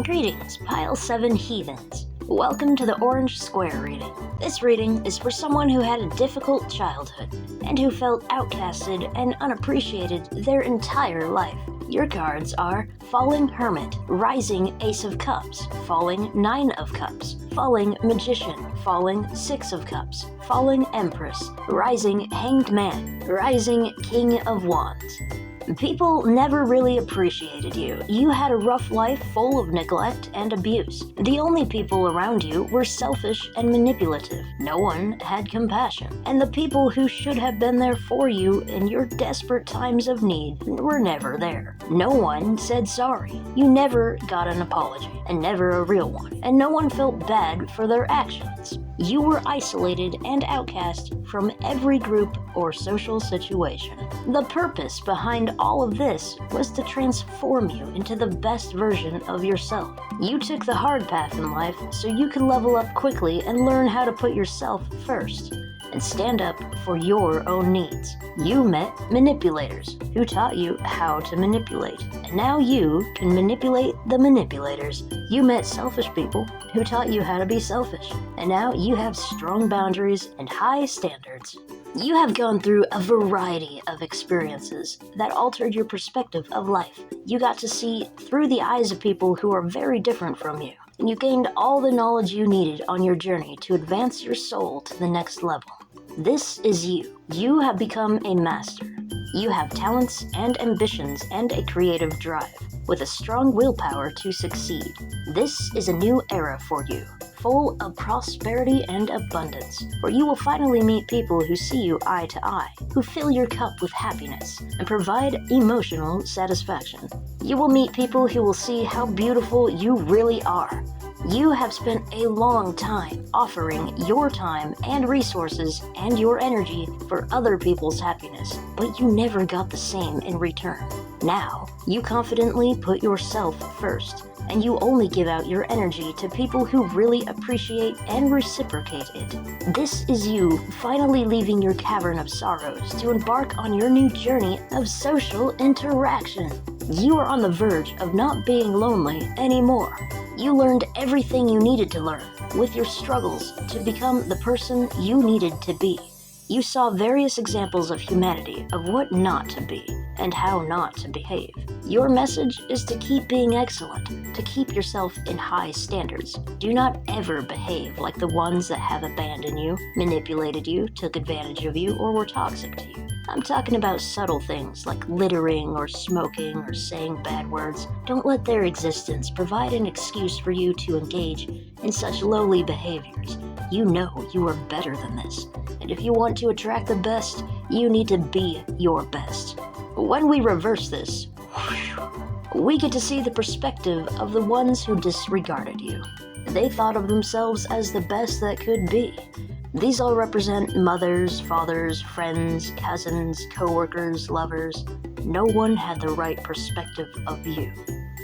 Greetings, Pile 7 Heathens. Welcome to the Orange Square reading. This reading is for someone who had a difficult childhood and who felt outcasted and unappreciated their entire life. Your cards are Falling Hermit, Rising Ace of Cups, Falling 9 of Cups, Falling Magician, Falling 6 of Cups, Falling Empress, Rising Hanged Man, Rising King of Wands. People never really appreciated you. You had a rough life full of neglect and abuse. The only people around you were selfish and manipulative. No one had compassion. And the people who should have been there for you in your desperate times of need were never there. No one said sorry. You never got an apology, and never a real one. And no one felt bad for their actions. You were isolated and outcast from every group or social situation. The purpose behind all of this was to transform you into the best version of yourself. You took the hard path in life so you could level up quickly and learn how to put yourself first and stand up for your own needs. You met manipulators who taught you how to manipulate, and now you can manipulate the manipulators. You met selfish people who taught you how to be selfish, and now you have strong boundaries and high standards. You have gone through a variety of experiences that altered your perspective of life. You got to see through the eyes of people who are very different from you, and you gained all the knowledge you needed on your journey to advance your soul to the next level. This is you. You have become a master. You have talents and ambitions and a creative drive, with a strong willpower to succeed. This is a new era for you, full of prosperity and abundance, where you will finally meet people who see you eye to eye, who fill your cup with happiness and provide emotional satisfaction. You will meet people who will see how beautiful you really are. You have spent a long time offering your time and resources and your energy for other people's happiness, but you never got the same in return. Now, you confidently put yourself first, and you only give out your energy to people who really appreciate and reciprocate it. This is you finally leaving your cavern of sorrows to embark on your new journey of social interaction. You are on the verge of not being lonely anymore. You learned everything you needed to learn with your struggles to become the person you needed to be. You saw various examples of humanity, of what not to be, and how not to behave. Your message is to keep being excellent, to keep yourself in high standards. Do not ever behave like the ones that have abandoned you, manipulated you, took advantage of you, or were toxic to you. I'm talking about subtle things like littering or smoking or saying bad words. Don't let their existence provide an excuse for you to engage in such lowly behaviors. You know you are better than this. And if you want to attract the best, you need to be your best. When we reverse this, we get to see the perspective of the ones who disregarded you. They thought of themselves as the best that could be. These all represent mothers, fathers, friends, cousins, co-workers, lovers. No one had the right perspective of you.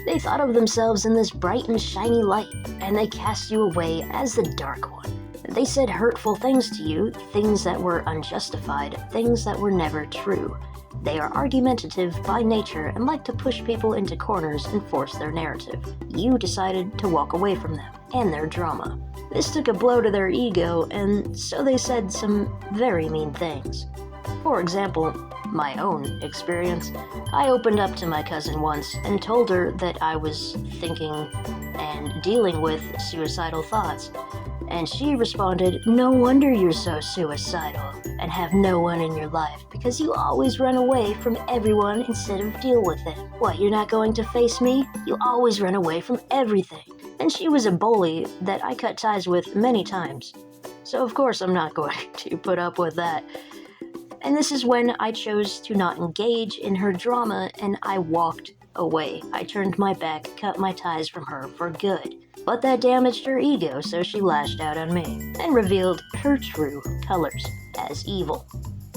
They thought of themselves in this bright and shiny light, and they cast you away as the dark one. They said hurtful things to you, things that were unjustified, things that were never true. They are argumentative by nature and like to push people into corners and force their narrative. You decided to walk away from them and their drama. This took a blow to their ego, and so they said some very mean things. For example, my own experience, I opened up to my cousin once and told her that I was thinking and dealing with suicidal thoughts. And she responded, "No wonder you're so suicidal and have no one in your life, because you always run away from everyone instead of deal with them. What, you're not going to face me? You always run away from everything." And she was a bully that I cut ties with many times. So of course I'm not going to put up with that. And this is when I chose to not engage in her drama, and I walked away. I turned my back, cut my ties from her for good. But that damaged her ego, so she lashed out on me and revealed her true colors as evil.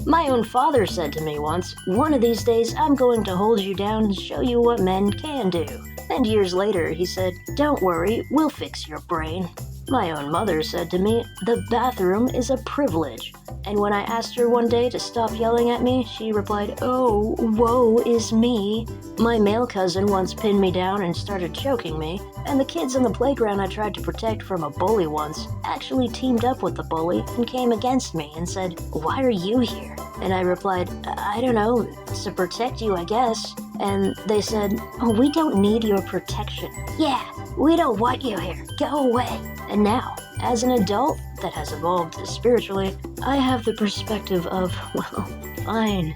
My own father said to me once, "One of these days I'm going to hold you down and show you what men can do." And years later he said, "Don't worry, we'll fix your brain." My own mother said to me, "The bathroom is a privilege." And when I asked her one day to stop yelling at me, she replied, "Oh, woe is me." My male cousin once pinned me down and started choking me, And the kids on the playground I tried to protect from a bully once actually teamed up with the bully and came against me and said, "Why are you here?" And I replied, "I don't know, to protect you, I guess." And they said, "Oh, we don't need your protection." "Yeah, we don't want you here. Go away." And now, as an adult that has evolved spiritually, I have the perspective of, well, fine.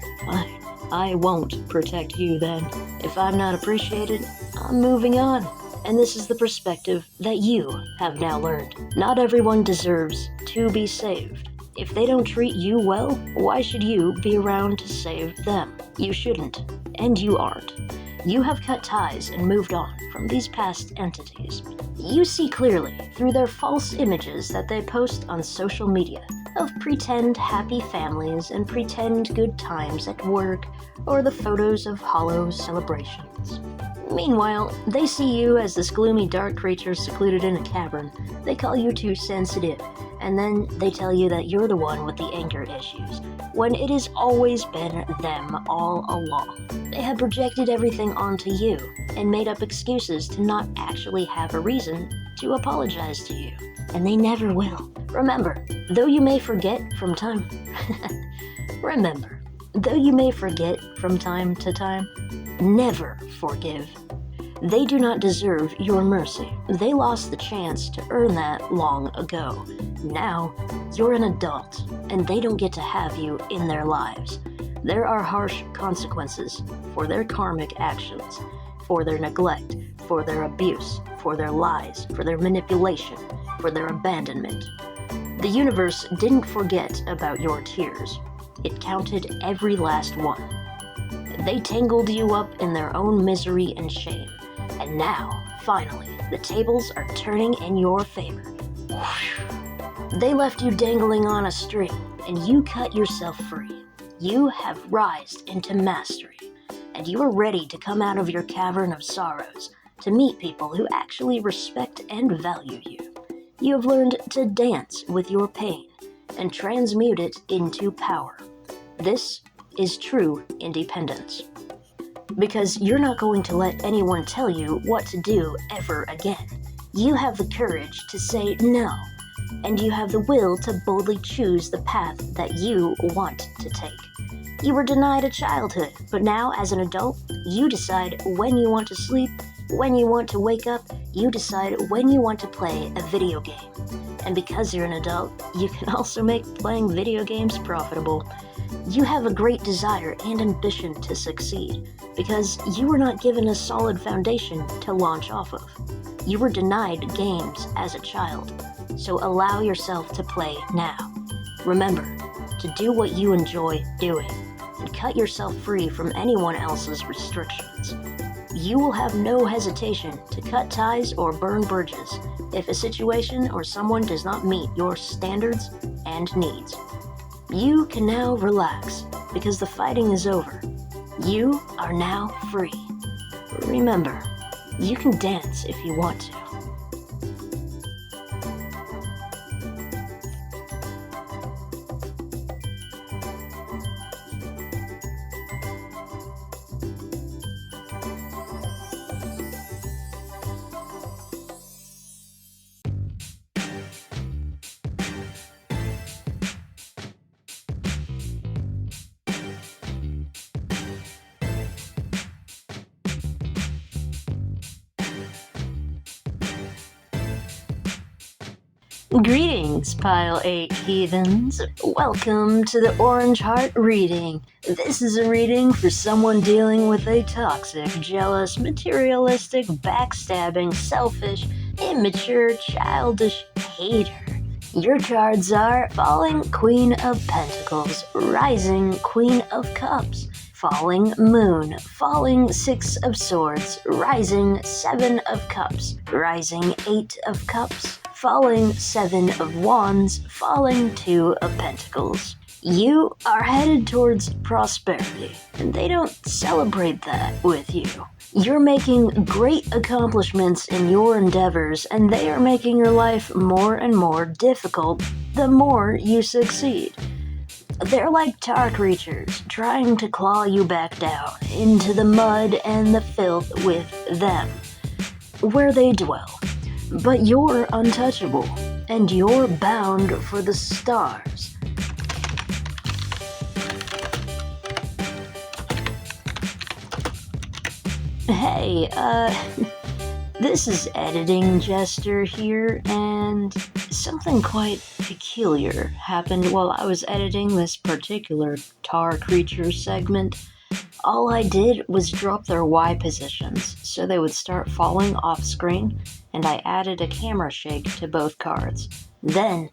I won't protect you then. If I'm not appreciated, I'm moving on. And this is the perspective that you have now learned. Not everyone deserves to be saved. If they don't treat you well, why should you be around to save them? You shouldn't, and you aren't. You have cut ties and moved on from these past entities. You see clearly through their false images that they post on social media of pretend happy families and pretend good times at work or the photos of hollow celebrations. Meanwhile, they see you as this gloomy dark creature secluded in a cavern. They call you too sensitive, and then they tell you that you're the one with the anger issues, when it has always been them all along. They have projected everything onto you and made up excuses to not actually have a reason to apologize to you, and they never will. Remember, though you may forget from time to time, never forgive. They do not deserve your mercy. They lost the chance to earn that long ago. Now, you're an adult, and they don't get to have you in their lives. There are harsh consequences for their karmic actions, for their neglect, for their abuse, for their lies, for their manipulation, for their abandonment. The universe didn't forget about your tears. It counted every last one. They tangled you up in their own misery and shame. And now, finally, the tables are turning in your favor. They left you dangling on a string, and you cut yourself free. You have rised into mastery, and you are ready to come out of your cavern of sorrows to meet people who actually respect and value you. You have learned to dance with your pain and transmute it into power. This is true independence. Because you're not going to let anyone tell you what to do ever again. You have the courage to say no, and you have the will to boldly choose the path that you want to take. You were denied a childhood, but now as an adult, you decide when you want to sleep, when you want to wake up, you decide when you want to play a video game. And because you're an adult, you can also make playing video games profitable. You have a great desire and ambition to succeed, because you were not given a solid foundation to launch off of. You were denied games as a child, so allow yourself to play now. Remember to do what you enjoy doing, and cut yourself free from anyone else's restrictions. You will have no hesitation to cut ties or burn bridges if a situation or someone does not meet your standards and needs. You can now relax because the fighting is over. You are now free. Remember, you can dance if you want to. Greetings, Pile 8 heathens. Welcome to the Orange Heart reading. This is a reading for someone dealing with a toxic, jealous, materialistic, backstabbing, selfish, immature, childish hater. Your cards are Falling Queen of Pentacles, Rising Queen of Cups, Falling Moon, Falling Six of Swords, Rising Seven of Cups, Rising Eight of Cups, Falling Seven of Wands, Falling Two of Pentacles. You are headed towards prosperity, and they don't celebrate that with you. You're making great accomplishments in your endeavors, and they are making your life more and more difficult the more you succeed. They're like tar creatures trying to claw you back down into the mud and the filth with them. where they dwell. But you're untouchable, and you're bound for the stars. Hey, this is Editing Jester here, and something quite peculiar happened while I was editing this particular tar creature segment. All I did was drop their Y positions so they would start falling off screen, and I added a camera shake to both cards. Then,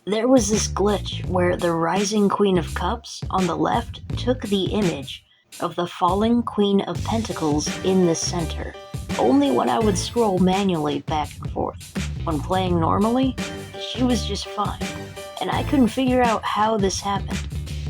there was this glitch where the rising Queen of Cups on the left took the image of the falling Queen of Pentacles in the center, only when I would scroll manually back and forth. When playing normally, she was just fine, and I couldn't figure out how this happened.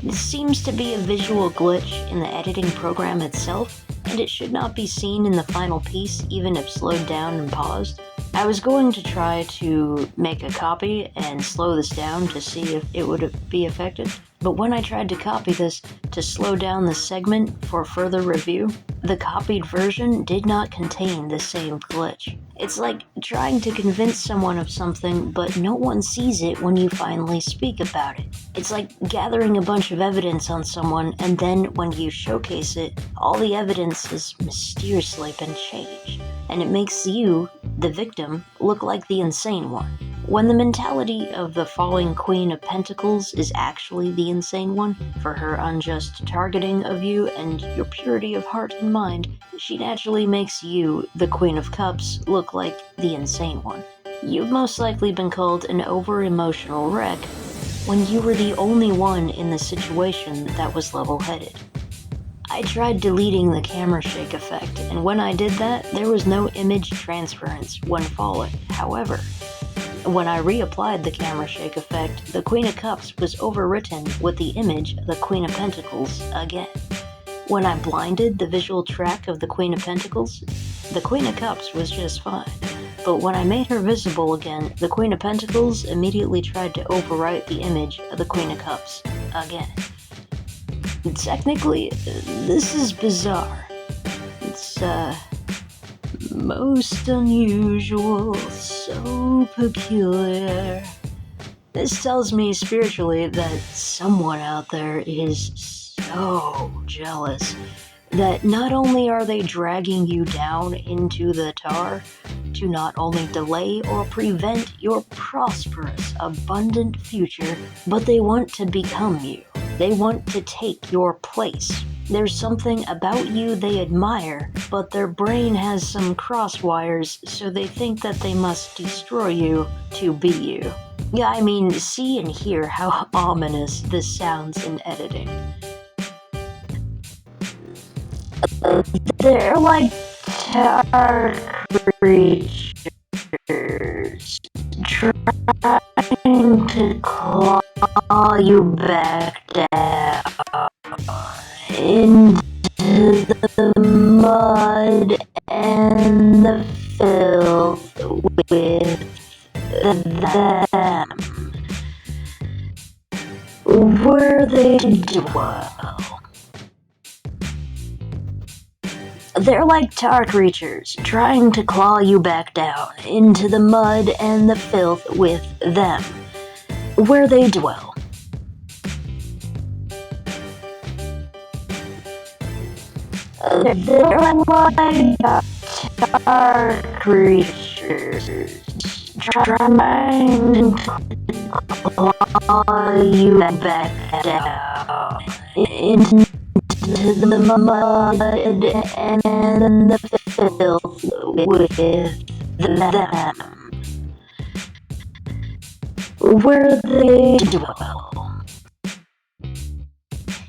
This seems to be a visual glitch in the editing program itself, and it should not be seen in the final piece even if slowed down and paused. I was going to try to make a copy and slow this down to see if it would be affected, but when I tried to copy this to slow down the segment for further review, the copied version did not contain the same glitch. It's like trying to convince someone of something, but no one sees it when you finally speak about it. It's like gathering a bunch of evidence on someone, and then when you showcase it, all the evidence has mysteriously been changed, and it makes you, the victim, look like the insane one. When the mentality of the falling Queen of Pentacles is actually the insane one, for her unjust targeting of you and your purity of heart and mind, she naturally makes you, the Queen of Cups, look like the insane one. You've most likely been called an over-emotional wreck when you were the only one in the situation that was level-headed. I tried deleting the camera shake effect, and when I did that, there was no image transference when falling. However, when I reapplied the camera shake effect, the Queen of Cups was overwritten with the image of the Queen of Pentacles again. When I blinded the visual track of the Queen of Pentacles, the Queen of Cups was just fine. But when I made her visible again, the Queen of Pentacles immediately tried to overwrite the image of the Queen of Cups again. Technically, this is bizarre. It's, most unusual, so peculiar. This tells me spiritually that someone out there is so jealous that not only are they dragging you down into the tar to not only delay or prevent your prosperous, abundant future, but they want to become you. They want to take your place. There's something about you they admire, but their brain has some crosswires, so they think that they must destroy you to be you. Yeah, I mean, see and hear how ominous this sounds in editing. They're like tar creatures trying to claw you back down into the mud and the filth with them, where they dwell. They're like tar creatures trying to claw you back down into the mud and the filth with them, where they dwell. They're like tar creatures trying to claw you back down into the mud and the filth with them, where they dwell.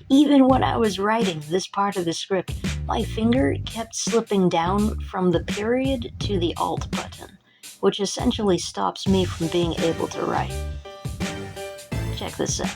Even when I was writing this part of the script, my finger kept slipping down from the period to the Alt button, which essentially stops me from being able to write. Check this out.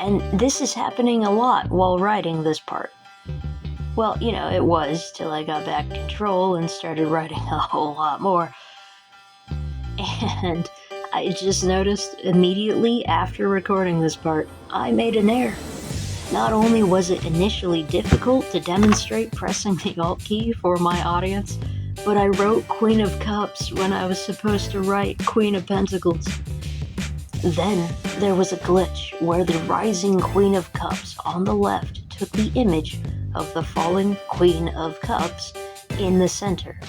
And this is happening a lot while writing this part. Well, it was till I got back control and started writing a whole lot more. And I just noticed immediately after recording this part, I made an error. Not only was it initially difficult to demonstrate pressing the Alt key for my audience, but I wrote Queen of Cups when I was supposed to write Queen of Pentacles. Then there was a glitch where the rising Queen of Cups on the left took the image of the falling Queen of Cups in the center.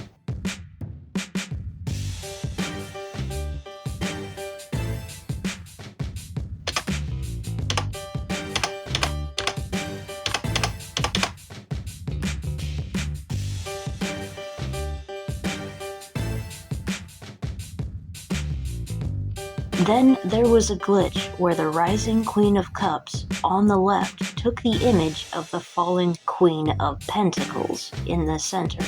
Then there was a glitch where the rising Queen of Cups on the left took the image of the falling Queen of Pentacles in the center.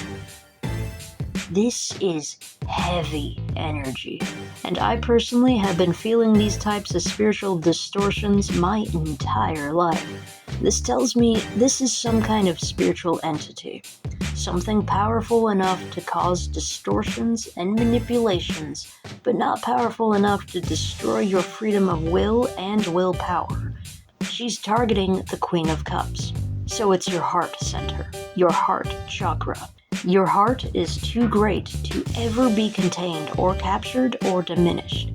This is heavy energy, and I personally have been feeling these types of spiritual distortions my entire life. This tells me this is some kind of spiritual entity, something powerful enough to cause distortions and manipulations, but not powerful enough to destroy your freedom of will and willpower. She's targeting the Queen of Cups, so it's your heart center, your heart chakra. Your heart is too great to ever be contained or captured or diminished.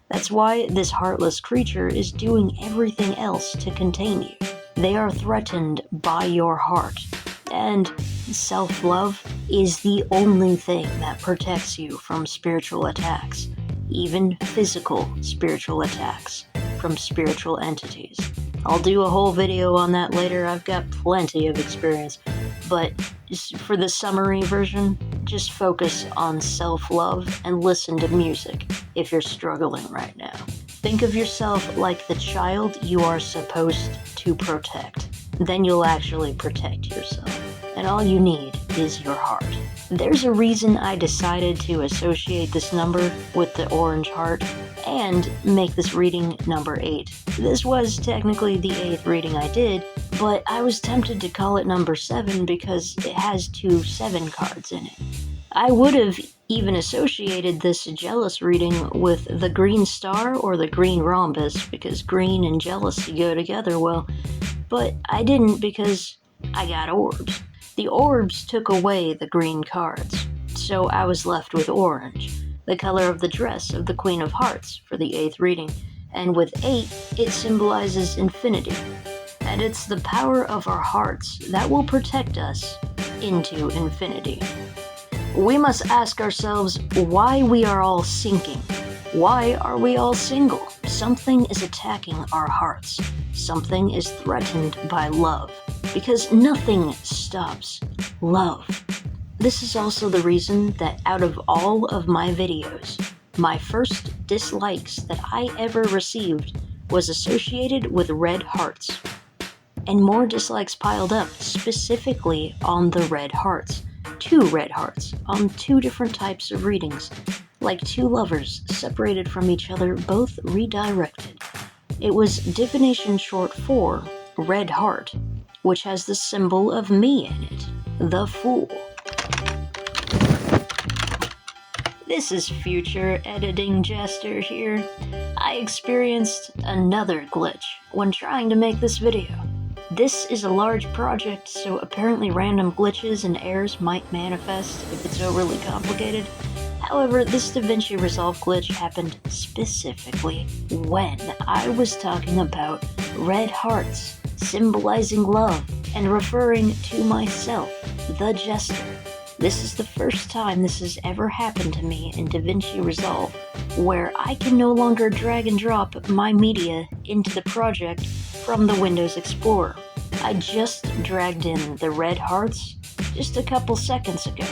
That's why this heartless creature is doing everything else to contain you. They are threatened by your heart, and self-love is the only thing that protects you from spiritual attacks, even physical spiritual attacks from spiritual entities. I'll do a whole video on that later. I've got plenty of experience, but just for the summary version, just focus on self-love and listen to music if you're struggling right now. Think of yourself like the child you are supposed to protect. Then you'll actually protect yourself. And all you need is your heart. There's a reason I decided to associate this number with the orange heart and make this reading number 8. This was technically the 8th reading I did, but I was tempted to call it number 7 because it has 2 7 cards in it. I would have even associated this jealous reading with the green star or the green rhombus because green and jealousy go together well, but I didn't because I got orbs. The orbs took away the green cards, so I was left with orange, the color of the dress of the Queen of Hearts for the 8th reading, and with 8, it symbolizes infinity, and it's the power of our hearts that will protect us into infinity. We must ask ourselves why we are all sinking. Why are we all single? Something is attacking our hearts. Something is threatened by love. Because nothing stops love. This is also the reason that out of all of my videos, my first dislikes that I ever received was associated with red hearts. And more dislikes piled up specifically on the red hearts. 2 red hearts on 2 different types of readings, like 2 lovers separated from each other, both redirected. It was divination short for red heart, which has the symbol of me in it, the Fool. This is future editing Jester here. I experienced another glitch when trying to make this video. This is a large project, so apparently random glitches and errors might manifest if it's overly complicated. However, this DaVinci Resolve glitch happened specifically when I was talking about red hearts, symbolizing love, and referring to myself, the Jester. This is the first time this has ever happened to me in DaVinci Resolve, where I can no longer drag and drop my media into the project from the Windows Explorer. I just dragged in the red hearts just a couple seconds ago.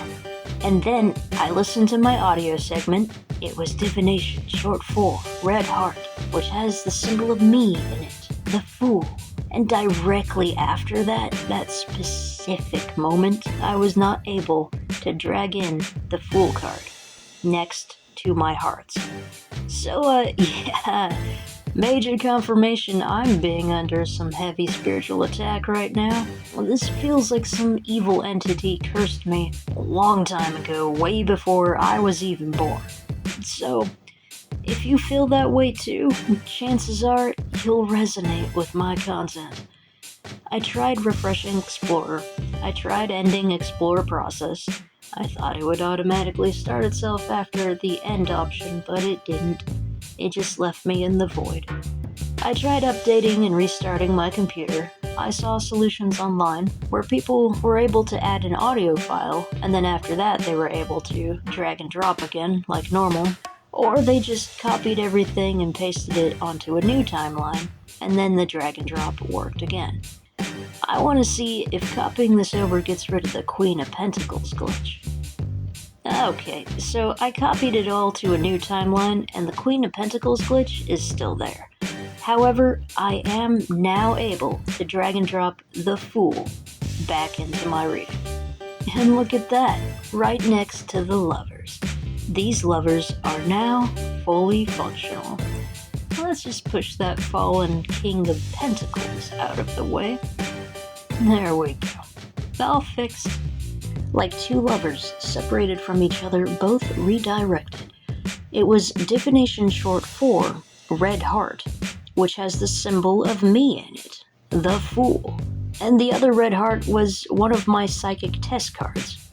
And then I listened to my audio segment. It was divination short for red heart, which has the symbol of me in it, the Fool. And directly after that specific moment, I was not able to drag in the Fool card next to my hearts. So, yeah, Major confirmation I'm being under some heavy spiritual attack right now. Well, this feels like some evil entity cursed me a long time ago, way before I was even born. So, if you feel that way too, chances are you'll resonate with my content. I tried refreshing Explorer. I tried ending Explorer process. I thought it would automatically start itself after the end option, but it didn't. It just left me in the void. I tried updating and restarting my computer. I saw solutions online where people were able to add an audio file, and then after that they were able to drag and drop again, like normal. Or they just copied everything and pasted it onto a new timeline, and then the drag and drop worked again. I want to see if copying this over gets rid of the Queen of Pentacles glitch. Okay, so I copied it all to a new timeline, and the Queen of Pentacles glitch is still there. However, I am now able to drag and drop the Fool back into my reading. And look at that, right next to the Lovers. These Lovers are now fully functional. Let's just push that fallen King of Pentacles out of the way. There we go. All fixed. Like two lovers separated from each other, both redirected. It was divination short for Red Heart, which has the symbol of me in it, the Fool. And the other red heart was one of my psychic test cards.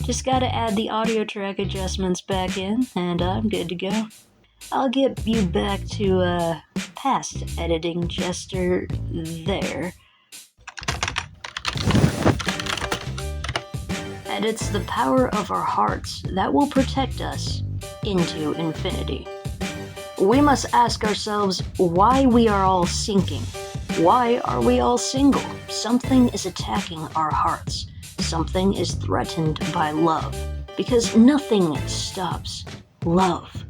Just gotta add the audio track adjustments back in, and I'm good to go. I'll get you back to past editing jester there. And it's the power of our hearts that will protect us into infinity. We must ask ourselves why we are all sinking. Why are we all single? Something is attacking our hearts. Something is threatened by love. Because nothing stops love.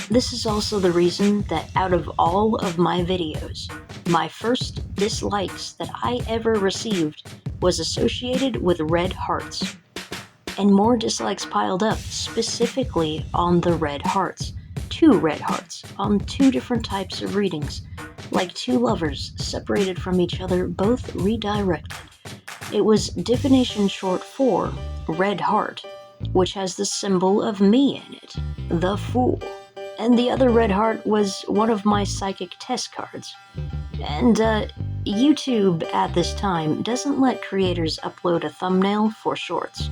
This is also the reason that out of all of my videos, my first dislikes that I ever received was associated with red hearts. And more dislikes piled up specifically on the red hearts. 2 red hearts on 2 different types of readings. Like 2 lovers separated from each other, both redirected. It was divination short for Red Heart, which has the symbol of me in it, the Fool. And the other red heart was one of my psychic test cards. And YouTube at this time doesn't let creators upload a thumbnail for shorts.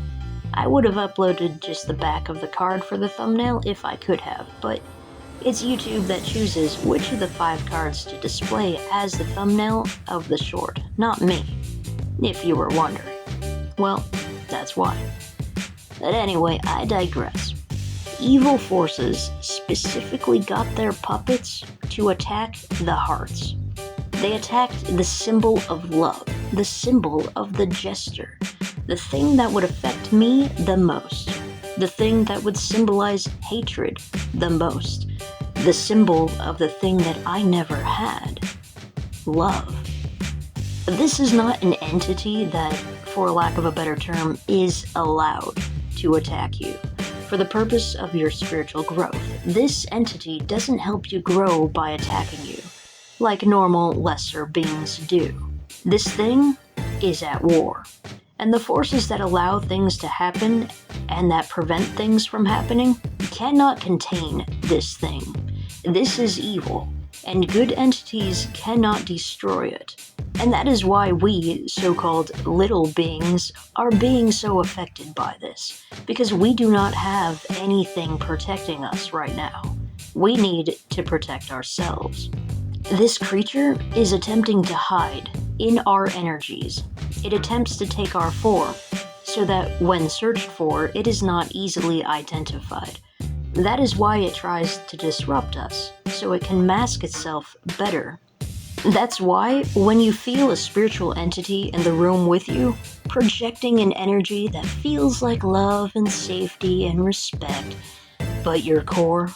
I would have uploaded just the back of the card for the thumbnail if I could have, but it's YouTube that chooses which of the 5 cards to display as the thumbnail of the short, not me, if you were wondering. Well, that's why. But anyway, I digress. Evil forces specifically got their puppets to attack the hearts. They attacked the symbol of love, the symbol of the jester, the thing that would affect me the most, the thing that would symbolize hatred the most, the symbol of the thing that I never had, love. This is not an entity that, for lack of a better term, is allowed to attack you for the purpose of your spiritual growth. This entity doesn't help you grow by attacking you, like normal lesser beings do. This thing is at war. And the forces that allow things to happen and that prevent things from happening cannot contain this thing. This is evil, and good entities cannot destroy it. And that is why we, so-called little beings, are being so affected by this, because we do not have anything protecting us right now. We need to protect ourselves. This creature is attempting to hide in our energies. It attempts to take our form, so that when searched for, it is not easily identified. That is why it tries to disrupt us, so it can mask itself better. That's why, when you feel a spiritual entity in the room with you, projecting an energy that feels like love and safety and respect, but your core,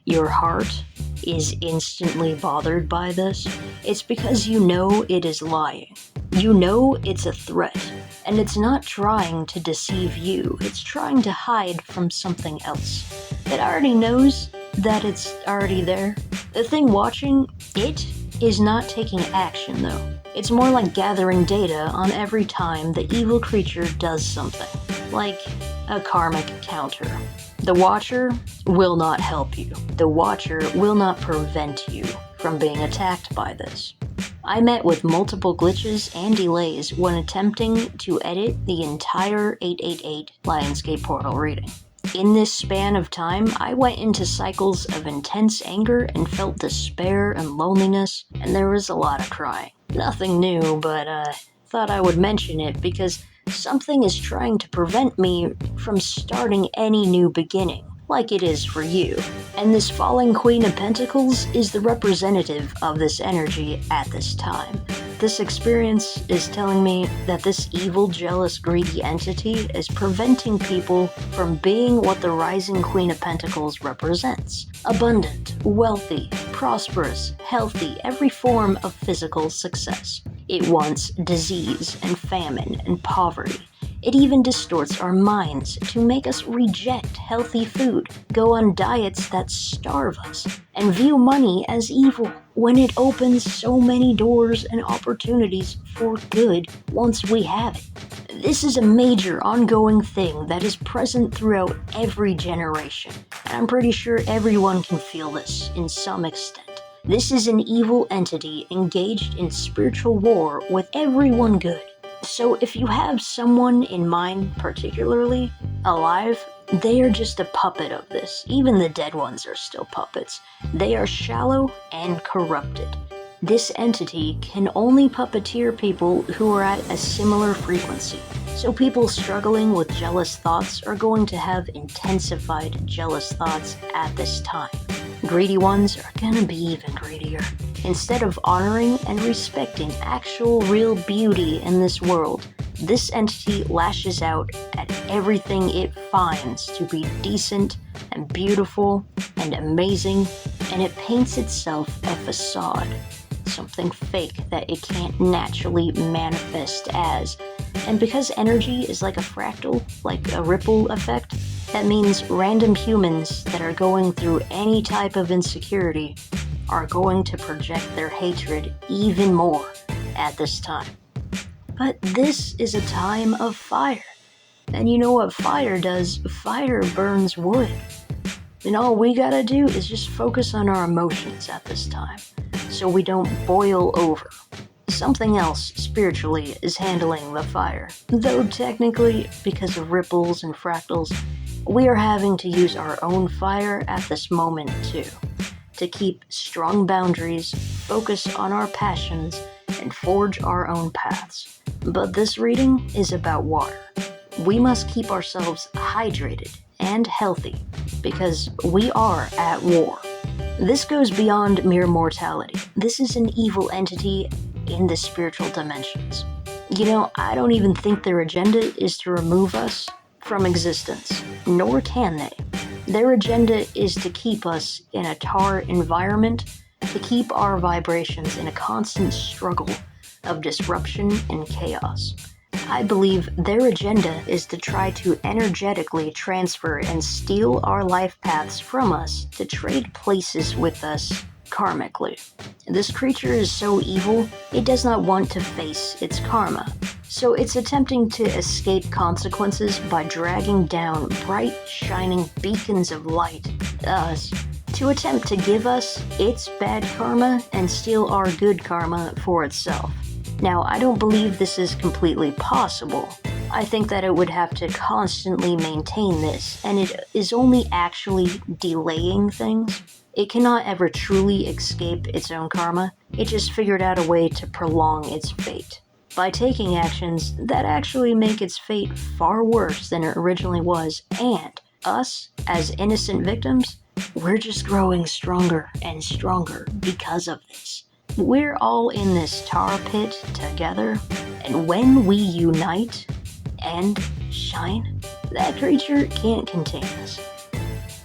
your heart, is instantly bothered by this, it's because you know it is lying. You know it's a threat, and it's not trying to deceive you, it's trying to hide from something else. It already knows that it's already there, The thing watching it is not taking action, though. It's more like gathering data on every time the evil creature does something, like a karmic counter. The Watcher will not help you. The Watcher will not prevent you from being attacked by this. I met with multiple glitches and delays when attempting to edit the entire 888 Lionsgate Portal reading. In this span of time, I went into cycles of intense anger and felt despair and loneliness, and there was a lot of crying. Nothing new, but thought I would mention it because something is trying to prevent me from starting any new beginning, like it is for you. And this falling Queen of Pentacles is the representative of this energy at this time. This experience is telling me that this evil, jealous, greedy entity is preventing people from being what the rising Queen of Pentacles represents. Abundant, wealthy, prosperous, healthy, every form of physical success. It wants disease and famine and poverty. It even distorts our minds to make us reject healthy food, go on diets that starve us, and view money as evil when it opens so many doors and opportunities for good once we have it. This is a major ongoing thing that is present throughout every generation, and I'm pretty sure everyone can feel this in some extent. This is an evil entity engaged in spiritual war with everyone good. So if you have someone in mind particularly alive, they are just a puppet of this. Even the dead ones are still puppets. They are shallow and corrupted. This entity can only puppeteer people who are at a similar frequency. So people struggling with jealous thoughts are going to have intensified jealous thoughts at this time. Greedy ones are gonna be even greedier. Instead of honoring and respecting actual real beauty in this world, this entity lashes out at everything it finds to be decent and beautiful and amazing, and it paints itself a facade, something fake that it can't naturally manifest as. And because energy is like a fractal, like a ripple effect, that means random humans that are going through any type of insecurity are going to project their hatred even more at this time. But this is a time of fire. And you know what fire does? Fire burns wood. And all we gotta do is just focus on our emotions at this time, so we don't boil over. Something else spiritually is handling the fire. Though technically, because of ripples and fractals, we are having to use our own fire at this moment too, to keep strong boundaries, focus on our passions, and forge our own paths. But this reading is about water. We must keep ourselves hydrated and healthy, because we are at war. This goes beyond mere mortality. This is an evil entity in the spiritual dimensions. You know, I don't even think their agenda is to remove us from existence, nor can they. Their agenda is to keep us in a tar environment, to keep our vibrations in a constant struggle of disruption and chaos. I believe their agenda is to try to energetically transfer and steal our life paths from us to trade places with us karmically. This creature is so evil, it does not want to face its karma, so it's attempting to escape consequences by dragging down bright, shining beacons of light, us, to attempt to give us its bad karma and steal our good karma for itself. Now, I don't believe this is completely possible. I think that it would have to constantly maintain this, and it is only actually delaying things. It cannot ever truly escape its own karma. It just figured out a way to prolong its fate by taking actions that actually make its fate far worse than it originally was, and us, as innocent victims, we're just growing stronger and stronger because of this. We're all in this tar pit together, and when we unite and shine, that creature can't contain us.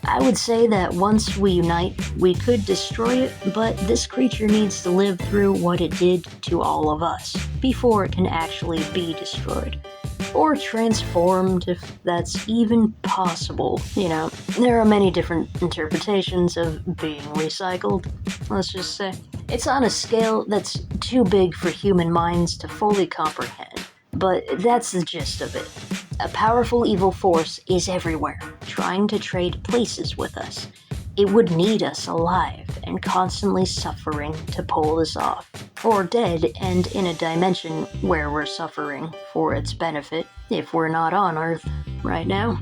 I would say that once we unite, we could destroy it, but this creature needs to live through what it did to all of us before it can actually be destroyed. Or transformed, if that's even possible. You know, there are many different interpretations of being recycled. let's just say. It's on a scale that's too big for human minds to fully comprehend, but that's the gist of it. A powerful evil force is everywhere, trying to trade places with us. It would need us alive and constantly suffering to pull this off, or dead and in a dimension where we're suffering for its benefit if we're not on Earth right now.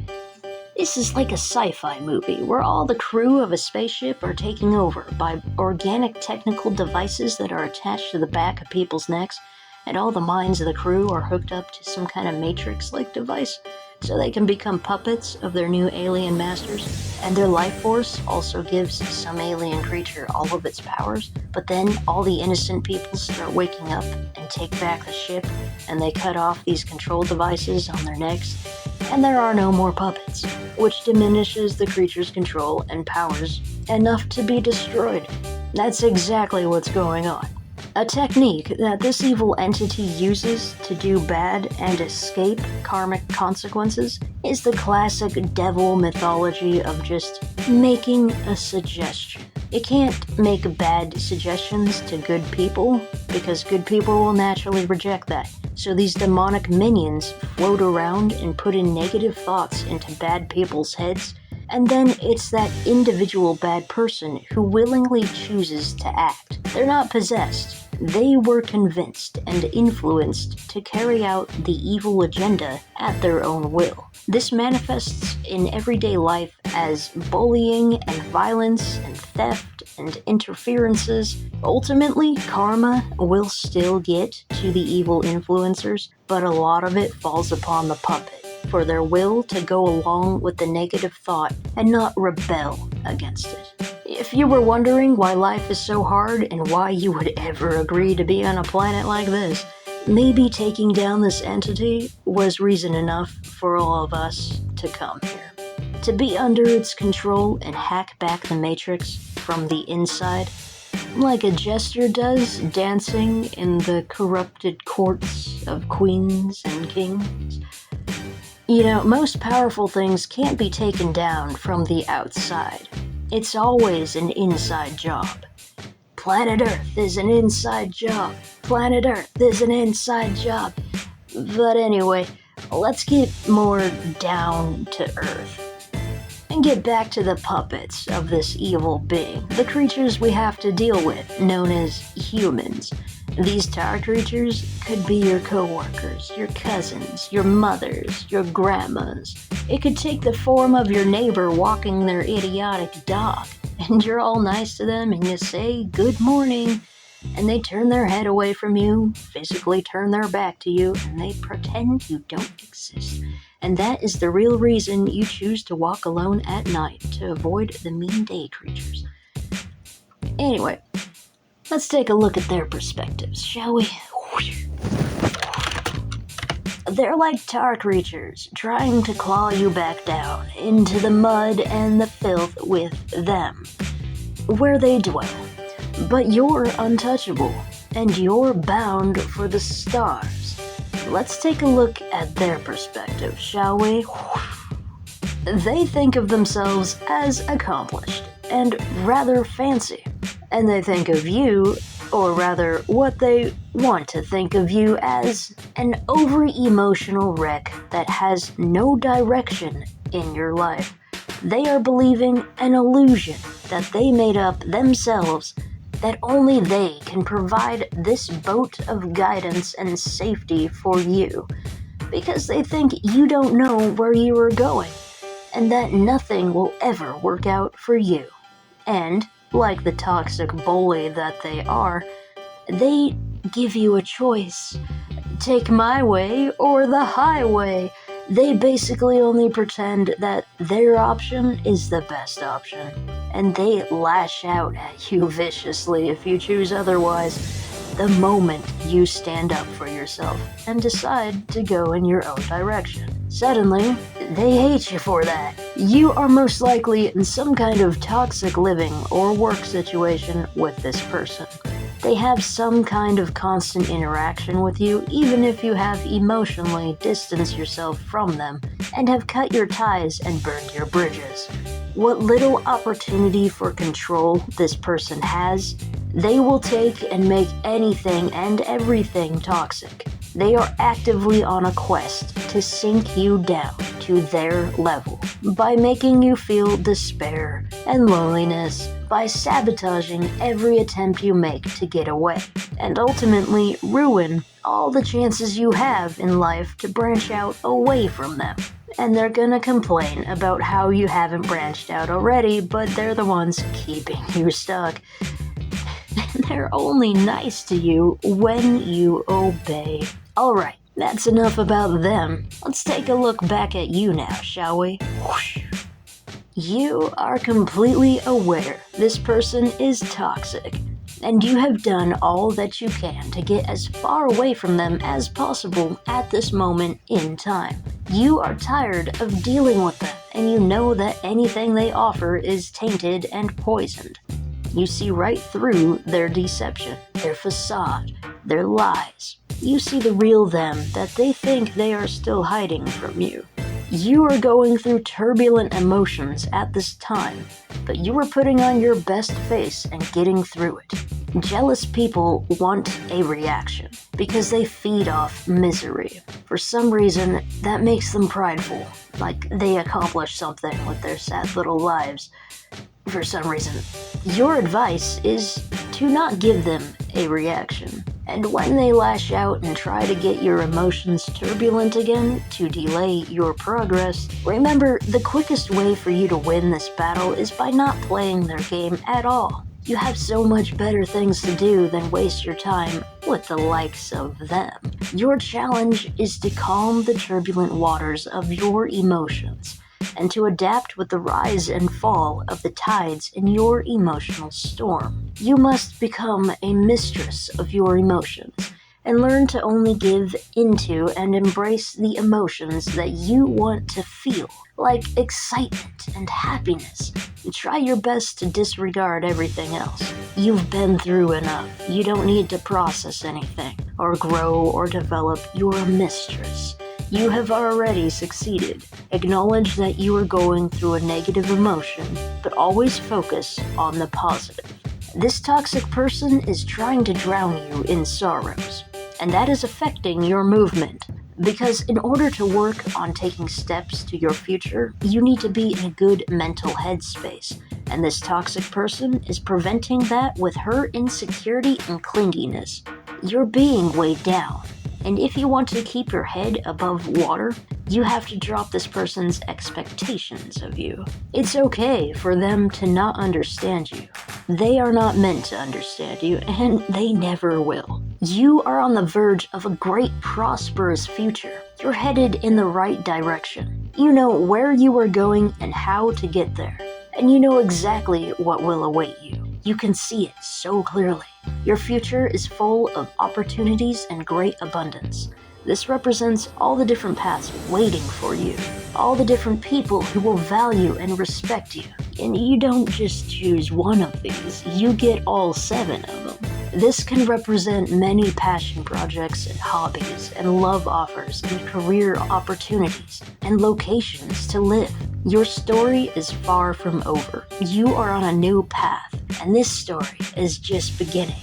This is like a sci-fi movie where all the crew of a spaceship are taken over by organic technical devices that are attached to the back of people's necks, and all the minds of the crew are hooked up to some kind of matrix-like device so they can become puppets of their new alien masters, and their life force also gives some alien creature all of its powers, but then all the innocent people start waking up and take back the ship, and they cut off these control devices on their necks, and there are no more puppets, which diminishes the creature's control and powers enough to be destroyed. That's exactly what's going on. A technique that this evil entity uses to do bad and escape karmic consequences is the classic devil mythology of just making a suggestion. It can't make bad suggestions to good people, because good people will naturally reject that. So these demonic minions float around and put in negative thoughts into bad people's heads, and then it's that individual bad person who willingly chooses to act. They're not possessed. They were convinced and influenced to carry out the evil agenda at their own will. This manifests in everyday life as bullying and violence and theft and interferences. Ultimately, karma will still get to the evil influencers, but a lot of it falls upon the puppet for their will to go along with the negative thought and not rebel against it. If you were wondering why life is so hard and why you would ever agree to be on a planet like this, maybe taking down this entity was reason enough for all of us to come here. To be under its control and hack back the Matrix from the inside, like a jester does dancing in the corrupted courts of queens and kings. You know, most powerful things can't be taken down from the outside. It's always an inside job. Planet Earth is an inside job. Planet Earth is an inside job. But anyway, let's get more down to Earth and get back to the puppets of this evil being, the creatures we have to deal with, known as humans. These tower creatures could be your co-workers, your cousins, your mothers, your grandmas. It could take the form of your neighbor walking their idiotic dog, and you're all nice to them and you say, "Good morning," and they turn their head away from you, physically turn their back to you, and they pretend you don't exist. And that is the real reason you choose to walk alone at night, to avoid the mean day creatures. Anyway, let's take a look at their perspectives, shall we? They're like tar creatures, trying to claw you back down into the mud and the filth with them, where they dwell. But you're untouchable, and you're bound for the stars. Let's take a look at their perspective, shall we? They think of themselves as accomplished and rather fancy, and they think of you, or rather what they want to think of you, as an over-emotional wreck that has no direction in your life. They are believing an illusion that they made up themselves, that only they can provide this boat of guidance and safety for you, because they think you don't know where you are going, and that nothing will ever work out for you. And, like the toxic bully that they are, they give you a choice. Take my way or the highway. They basically only pretend that their option is the best option, and they lash out at you viciously if you choose otherwise, the moment you stand up for yourself and decide to go in your own direction. Suddenly, they hate you for that. You are most likely in some kind of toxic living or work situation with this person. They have some kind of constant interaction with you, even if you have emotionally distanced yourself from them and have cut your ties and burned your bridges. What little opportunity for control this person has, they will take and make anything and everything toxic. They are actively on a quest to sink you down to their level by making you feel despair and loneliness, by sabotaging every attempt you make to get away, and ultimately ruin all the chances you have in life to branch out away from them. And they're gonna complain about how you haven't branched out already, but they're the ones keeping you stuck. And they're only nice to you when you obey. Alright, that's enough about them. Let's take a look back at you now, shall we? Whoosh. You are completely aware this person is toxic, and you have done all that you can to get as far away from them as possible at this moment in time. You are tired of dealing with them, and you know that anything they offer is tainted and poisoned. You see right through their deception, their facade, their lies. You see the real them that they think they are still hiding from you. You are going through turbulent emotions at this time, but you are putting on your best face and getting through it. Jealous people want a reaction because they feed off misery. For some reason, that makes them prideful, like they accomplished something with their sad little lives. For some reason, your advice is to not give them a reaction. And when they lash out and try to get your emotions turbulent again to delay your progress, remember the quickest way for you to win this battle is by not playing their game at all. You have so much better things to do than waste your time with the likes of them. Your challenge is to calm the turbulent waters of your emotions and to adapt with the rise and fall of the tides in your emotional storm. You must become a mistress of your emotions and learn to only give into and embrace the emotions that you want to feel, like excitement and happiness. And try your best to disregard everything else. You've been through enough. You don't need to process anything, or grow or develop. You're a mistress. You have already succeeded. Acknowledge that you are going through a negative emotion, but always focus on the positive. This toxic person is trying to drown you in sorrows, and that is affecting your movement. Because in order to work on taking steps to your future, you need to be in a good mental headspace, and this toxic person is preventing that with her insecurity and clinginess. You're being weighed down. And if you want to keep your head above water, you have to drop this person's expectations of you. It's okay for them to not understand you. They are not meant to understand you, and they never will. You are on the verge of a great, prosperous future. You're headed in the right direction. You know where you are going and how to get there. And you know exactly what will await you. You can see it so clearly. Your future is full of opportunities and great abundance. This represents all the different paths waiting for you, all the different people who will value and respect you. And you don't just choose one of these, you get all 7 of them. This can represent many passion projects and hobbies and love offers and career opportunities and locations to live. Your story is far from over. You are on a new path, and this story is just beginning.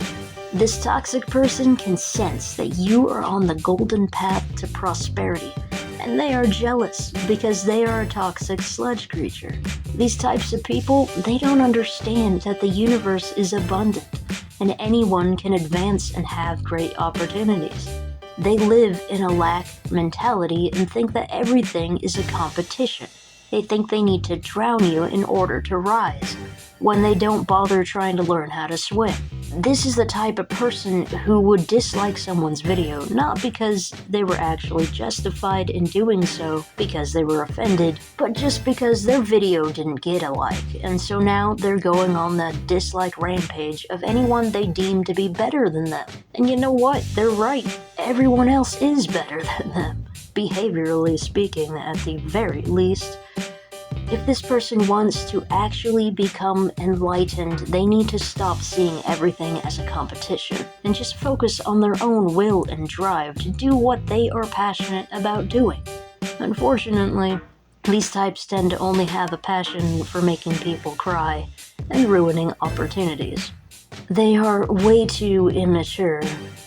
This toxic person can sense that you are on the golden path to prosperity, and they are jealous because they are a toxic sludge creature. These types of people, they don't understand that the universe is abundant, and anyone can advance and have great opportunities. They live in a lack mentality and think that everything is a competition. They think they need to drown you in order to rise, when they don't bother trying to learn how to swim. This is the type of person who would dislike someone's video not because they were actually justified in doing so because they were offended, but just because their video didn't get a like, and so now they're going on the dislike rampage of anyone they deem to be better than them. And you know what? They're right. Everyone else is better than them, behaviorally speaking at the very least. If this person wants to actually become enlightened, they need to stop seeing everything as a competition and just focus on their own will and drive to do what they are passionate about doing. Unfortunately, These types tend to only have a passion for making people cry and ruining opportunities. They are way too immature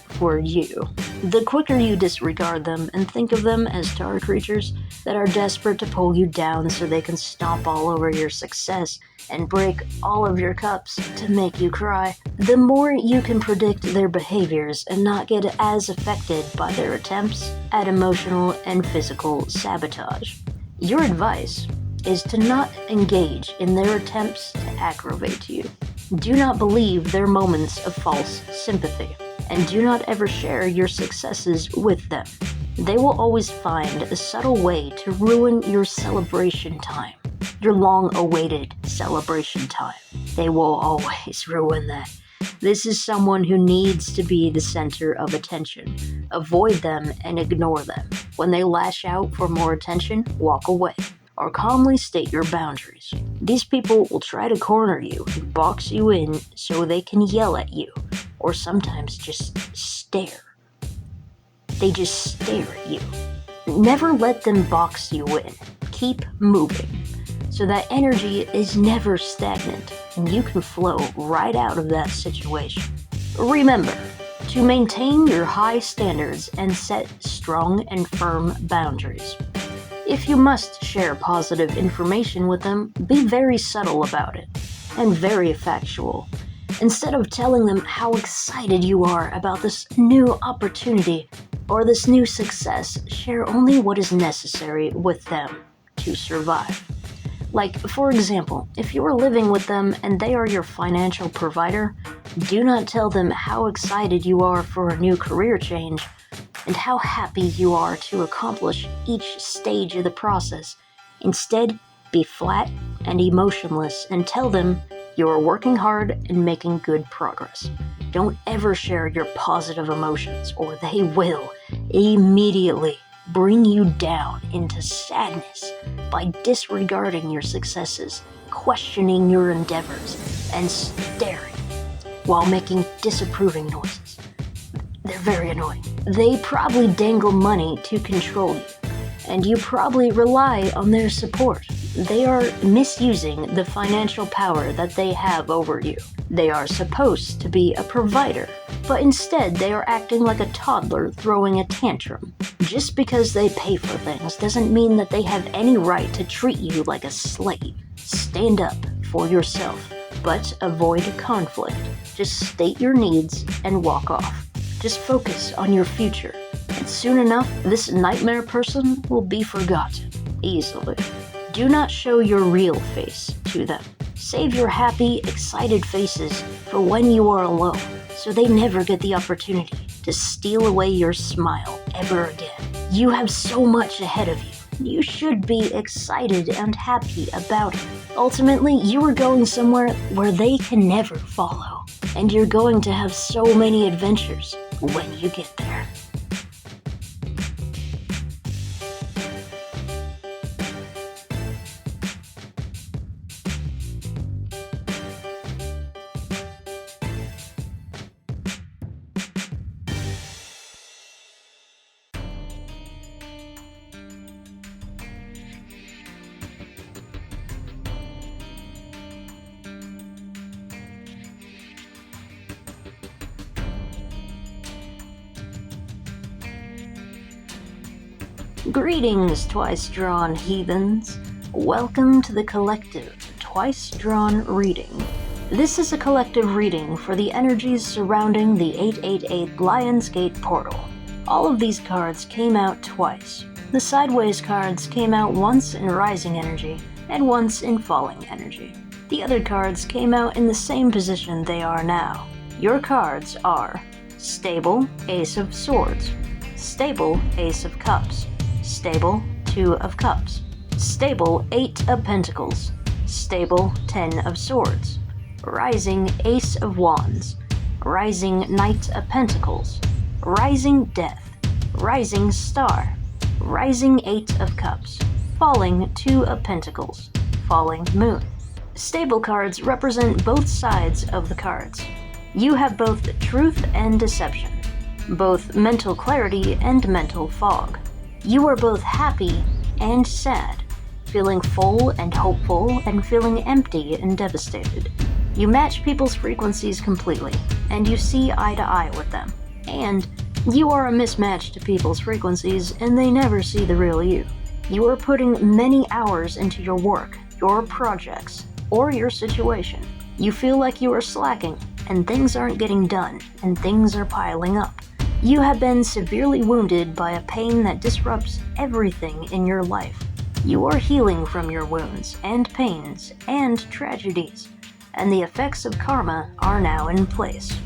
for you. The quicker you disregard them and think of them as star creatures that are desperate to pull you down so they can stomp all over your success and break all of your cups to make you cry, the more you can predict their behaviors and not get as affected by their attempts at emotional and physical sabotage. Your advice is to not engage in their attempts to aggravate you. Do not believe their moments of false sympathy, and do not ever share your successes with them. They will always find a subtle way to ruin your celebration time, your long-awaited celebration time. They will always ruin that. This is someone who needs to be the center of attention. Avoid them and ignore them. When they lash out for more attention, walk away, or calmly state your boundaries. These people will try to corner you and box you in so they can yell at you, or sometimes just stare. They just stare at you. Never let them box you in. Keep moving, so that energy is never stagnant, and you can flow right out of that situation. Remember to maintain your high standards and set strong and firm boundaries. If you must share positive information with them, be very subtle about it, and very factual. Instead of telling them how excited you are about this new opportunity or this new success, share only what is necessary with them to survive. Like, for example, if you are living with them and they are your financial provider, do not tell them how excited you are for a new career change and how happy you are to accomplish each stage of the process. Instead, be flat and emotionless and tell them you are working hard and making good progress. Don't ever share your positive emotions, or they will immediately bring you down into sadness by disregarding your successes, questioning your endeavors, and staring while making disapproving noises. They're very annoying. They probably dangle money to control you, and you probably rely on their support. They are misusing the financial power that they have over you. They are supposed to be a provider, but instead they are acting like a toddler throwing a tantrum. Just because they pay for things doesn't mean that they have any right to treat you like a slave. Stand up for yourself, but avoid conflict. Just state your needs and walk off. Just focus on your future, and soon enough, this nightmare person will be forgotten easily. Do not show your real face to them. Save your happy, excited faces for when you are alone, so they never get the opportunity to steal away your smile ever again. You have so much ahead of you. You should be excited and happy about it. Ultimately, you are going somewhere where they can never follow, and you're going to have so many adventures when you get there. Greetings, twice-drawn heathens. Welcome to the collective Twice-Drawn Reading. This is a collective reading for the energies surrounding the 888 Lionsgate portal. All of these cards came out twice. The sideways cards came out once in rising energy and once in falling energy. The other cards came out in the same position they are now. Your cards are Stable, Ace of Swords, Stable, Ace of Cups, Stable, 2 of Cups, Stable, 8 of Pentacles, Stable, 10 of Swords, Rising, Ace of Wands, Rising, Knight of Pentacles, Rising, Death, Rising, Star, Rising, 8 of Cups, Falling, 2 of Pentacles, Falling, Moon. Stable cards represent both sides of the cards. You have both truth and deception, both mental clarity and mental fog. You are both happy and sad. feeling full and hopeful and feeling empty and devastated. You match people's frequencies completely, and you see eye to eye with them. And you are a mismatch to people's frequencies, and they never see the real you. You are putting many hours into your work, your projects, or your situation. You feel like you are slacking, and things aren't getting done, and things are piling up. You have been severely wounded by a pain that disrupts everything in your life. You are healing from your wounds, and pains, and tragedies, and the effects of karma are now in place.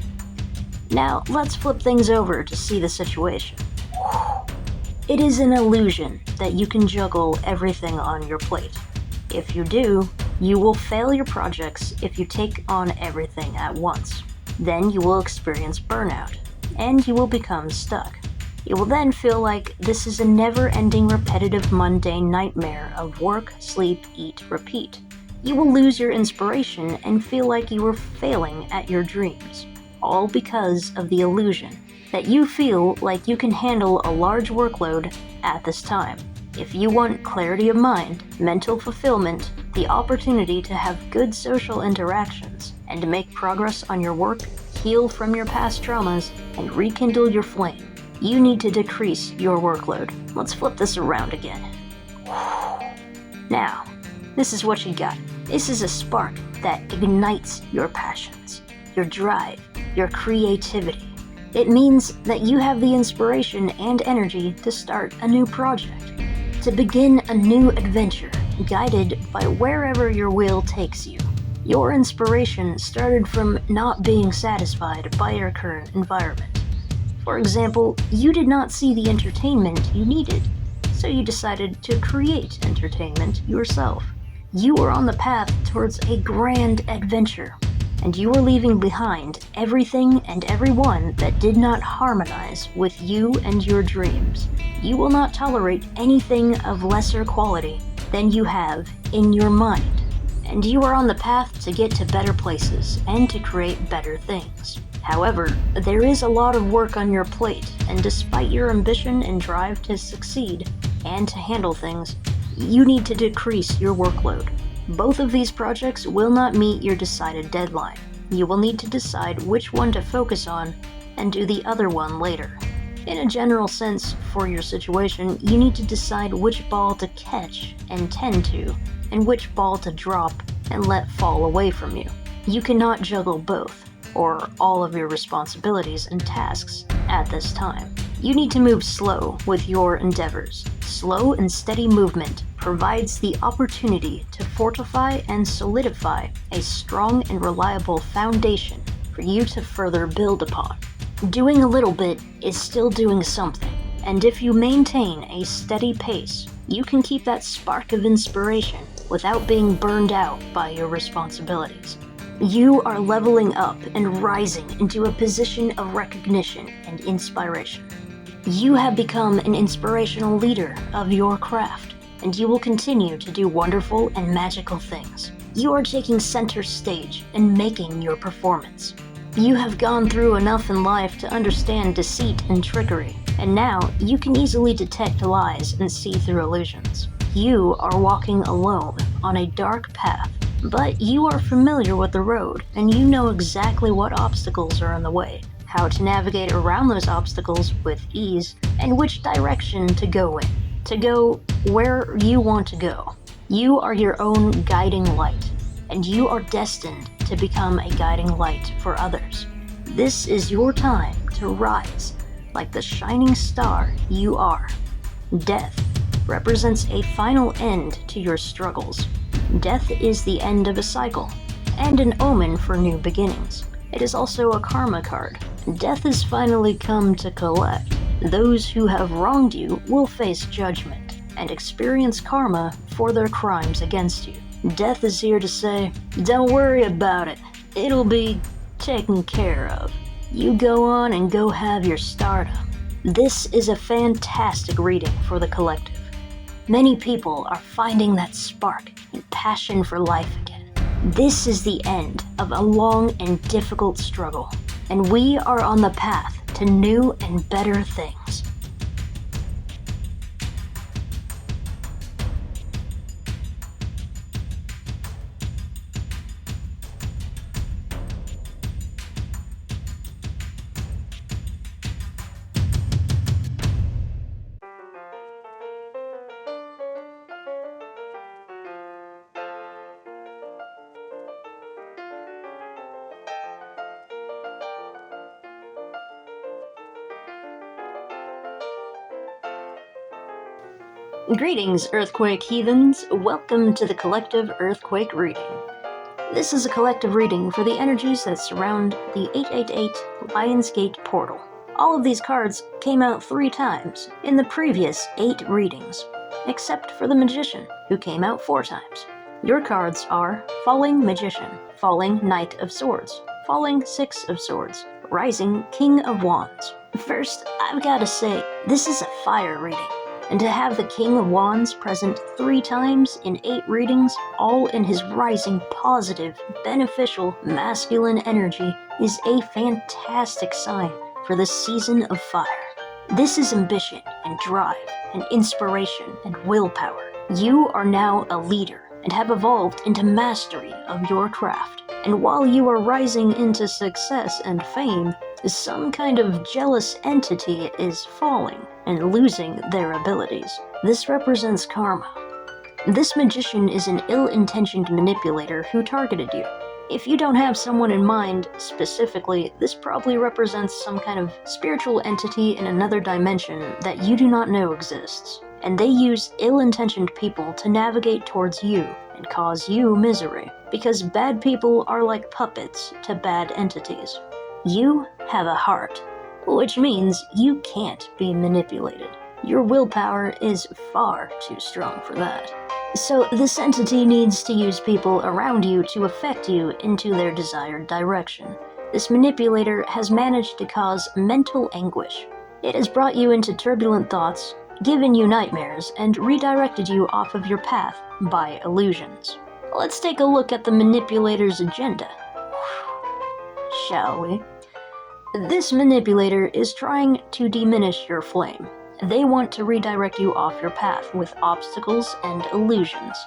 Now, let's flip things over to see the situation. It is an illusion that you can juggle everything on your plate. If you do, you will fail your projects if you take on everything at once. Then you will experience burnout, and you will become stuck. You will then feel like this is a never-ending repetitive mundane nightmare of work, sleep, eat, repeat. You will lose your inspiration and feel like you are failing at your dreams, all because of the illusion that you feel like you can handle a large workload at this time. If you want clarity of mind, mental fulfillment, the opportunity to have good social interactions, and to make progress on your work, heal from your past traumas, and rekindle your flame, you need to decrease your workload. Let's flip this around again. Now, this is what you got. This is a spark that ignites your passions, your drive, your creativity. It means that you have the inspiration and energy to start a new project, to begin a new adventure, guided by wherever your will takes you. Your inspiration started from not being satisfied by your current environment. For example, you did not see the entertainment you needed, so you decided to create entertainment yourself. You were on the path towards a grand adventure, and you were leaving behind everything and everyone that did not harmonize with you and your dreams. You will not tolerate anything of lesser quality than you have in your mind, and you are on the path to get to better places and to create better things. However, there is a lot of work on your plate, and despite your ambition and drive to succeed and to handle things, you need to decrease your workload. Both of these projects will not meet your decided deadline. You will need to decide which one to focus on and do the other one later. In a general sense, for your situation, you need to decide which ball to catch and tend to, and which ball to drop and let fall away from you. You cannot juggle both, or all of your responsibilities and tasks at this time. You need to move slow with your endeavors. Slow and steady movement provides the opportunity to fortify and solidify a strong and reliable foundation for you to further build upon. Doing a little bit is still doing something, and if you maintain a steady pace, you can keep that spark of inspiration without being burned out by your responsibilities. You are leveling up and rising into a position of recognition and inspiration. You have become an inspirational leader of your craft, and you will continue to do wonderful and magical things. You are taking center stage and making your performance. You have gone through enough in life to understand deceit and trickery, and now you can easily detect lies and see through illusions. You are walking alone on a dark path, but you are familiar with the road, and you know exactly what obstacles are in the way, how to navigate around those obstacles with ease, and which direction to go in, to go where you want to go. You are your own guiding light, and you are destined to become a guiding light for others. This is your time to rise like the shining star you are. Death represents a final end to your struggles. Death is the end of a cycle, and an omen for new beginnings. It is also a karma card. Death has finally come to collect. Those who have wronged you will face judgment and experience karma for their crimes against you. Death is here to say, don't worry about it. It'll be taken care of. You go on and go have your stardom. This is a fantastic reading for the collective. Many people are finding that spark and passion for life again. This is the end of a long and difficult struggle, and we are on the path to new and better things. Greetings, Earthquake Heathens. Welcome to the Collective Earthquake Reading. This is a collective reading for the energies that surround the 888 Lionsgate portal. All of these cards came out 3 times in the previous 8 readings, except for the Magician, who came out 4 times. Your cards are Falling Magician, Falling Knight of Swords, Falling Six of Swords, Rising King of Wands. First, I've got to say, this is a fire reading. And to have the King of Wands present 3 times in 8 readings, all in his rising, positive, beneficial, masculine energy, is a fantastic sign for the season of fire. This is ambition and drive and inspiration and willpower. You are now a leader and have evolved into mastery of your craft. And while you are rising into success and fame, some kind of jealous entity is falling and losing their abilities. This represents karma. This magician is an ill-intentioned manipulator who targeted you. If you don't have someone in mind specifically, this probably represents some kind of spiritual entity in another dimension that you do not know exists. And they use ill-intentioned people to navigate towards you and cause you misery, because bad people are like puppets to bad entities. You have a heart, which means you can't be manipulated. Your willpower is far too strong for that. So this entity needs to use people around you to affect you into their desired direction. This manipulator has managed to cause mental anguish. It has brought you into turbulent thoughts, given you nightmares, and redirected you off of your path by illusions. Let's take a look at the manipulator's agenda, shall we? This manipulator is trying to diminish your flame. They want to redirect you off your path with obstacles and illusions.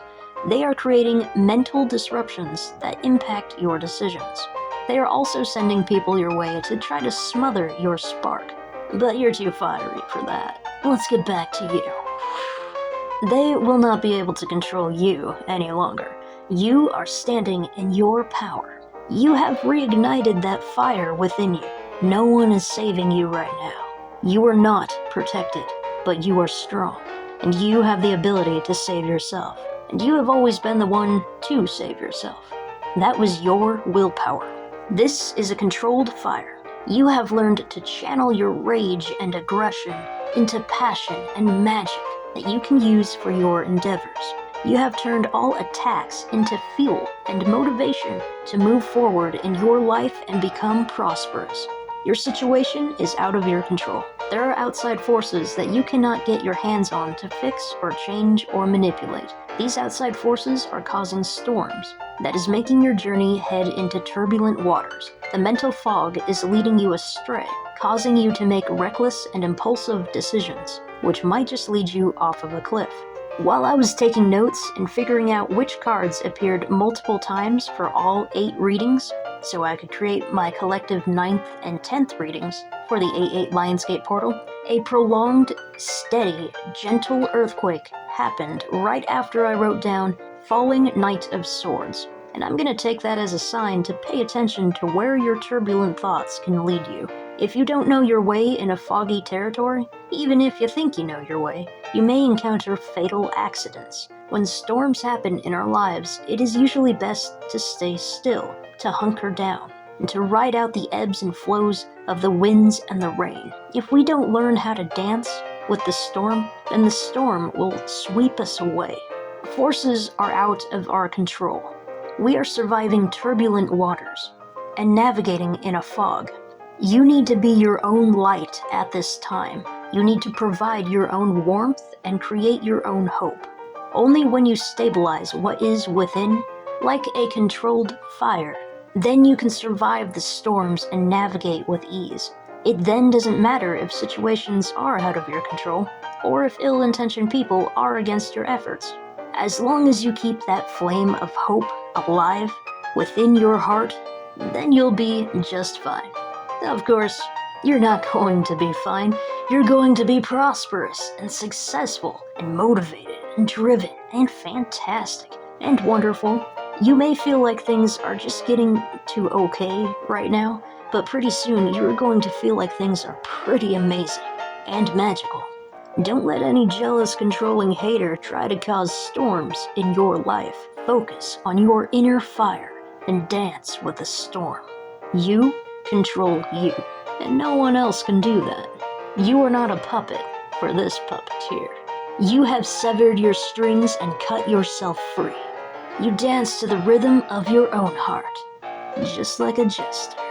They are creating mental disruptions that impact your decisions. They are also sending people your way to try to smother your spark. But you're too fiery for that. Let's get back to you. They will not be able to control you any longer. You are standing in your power. You have reignited that fire within you. No one is saving you right now. You are not protected, but you are strong, and you have the ability to save yourself. And you have always been the one to save yourself. That was your willpower. This is a controlled fire. You have learned to channel your rage and aggression into passion and magic that you can use for your endeavors. You have turned all attacks into fuel and motivation to move forward in your life and become prosperous. Your situation is out of your control. There are outside forces that you cannot get your hands on to fix or change or manipulate. These outside forces are causing storms that is making your journey head into turbulent waters. The mental fog is leading you astray, causing you to make reckless and impulsive decisions, which might just lead you off of a cliff. While I was taking notes and figuring out which cards appeared multiple times for all 8 readings, so I could create my collective 9th and 10th readings for the 88 Lionsgate portal, a prolonged, steady, gentle earthquake happened right after I wrote down Falling Knight of Swords, and I'm going to take that as a sign to pay attention to where your turbulent thoughts can lead you. If you don't know your way in a foggy territory, even if you think you know your way, you may encounter fatal accidents. When storms happen in our lives, it is usually best to stay still, to hunker down, and to ride out the ebbs and flows of the winds and the rain. If we don't learn how to dance with the storm, then the storm will sweep us away. Forces are out of our control. We are surviving turbulent waters and navigating in a fog. You need to be your own light at this time. You need to provide your own warmth and create your own hope. Only when you stabilize what is within, like a controlled fire, then you can survive the storms and navigate with ease. It then doesn't matter if situations are out of your control, or if ill-intentioned people are against your efforts. As long as you keep that flame of hope alive within your heart, then you'll be just fine. Of course, you're not going to be fine. You're going to be prosperous and successful and motivated and driven and fantastic and wonderful. You may feel like things are just getting to okay right now, but pretty soon you're going to feel like things are pretty amazing and magical. Don't let any jealous, controlling hater try to cause storms in your life. Focus on your inner fire and dance with the storm. You control you, and no one else can do that. You are not a puppet for this puppeteer. You have severed your strings and cut yourself free. You dance to the rhythm of your own heart, just like a jester.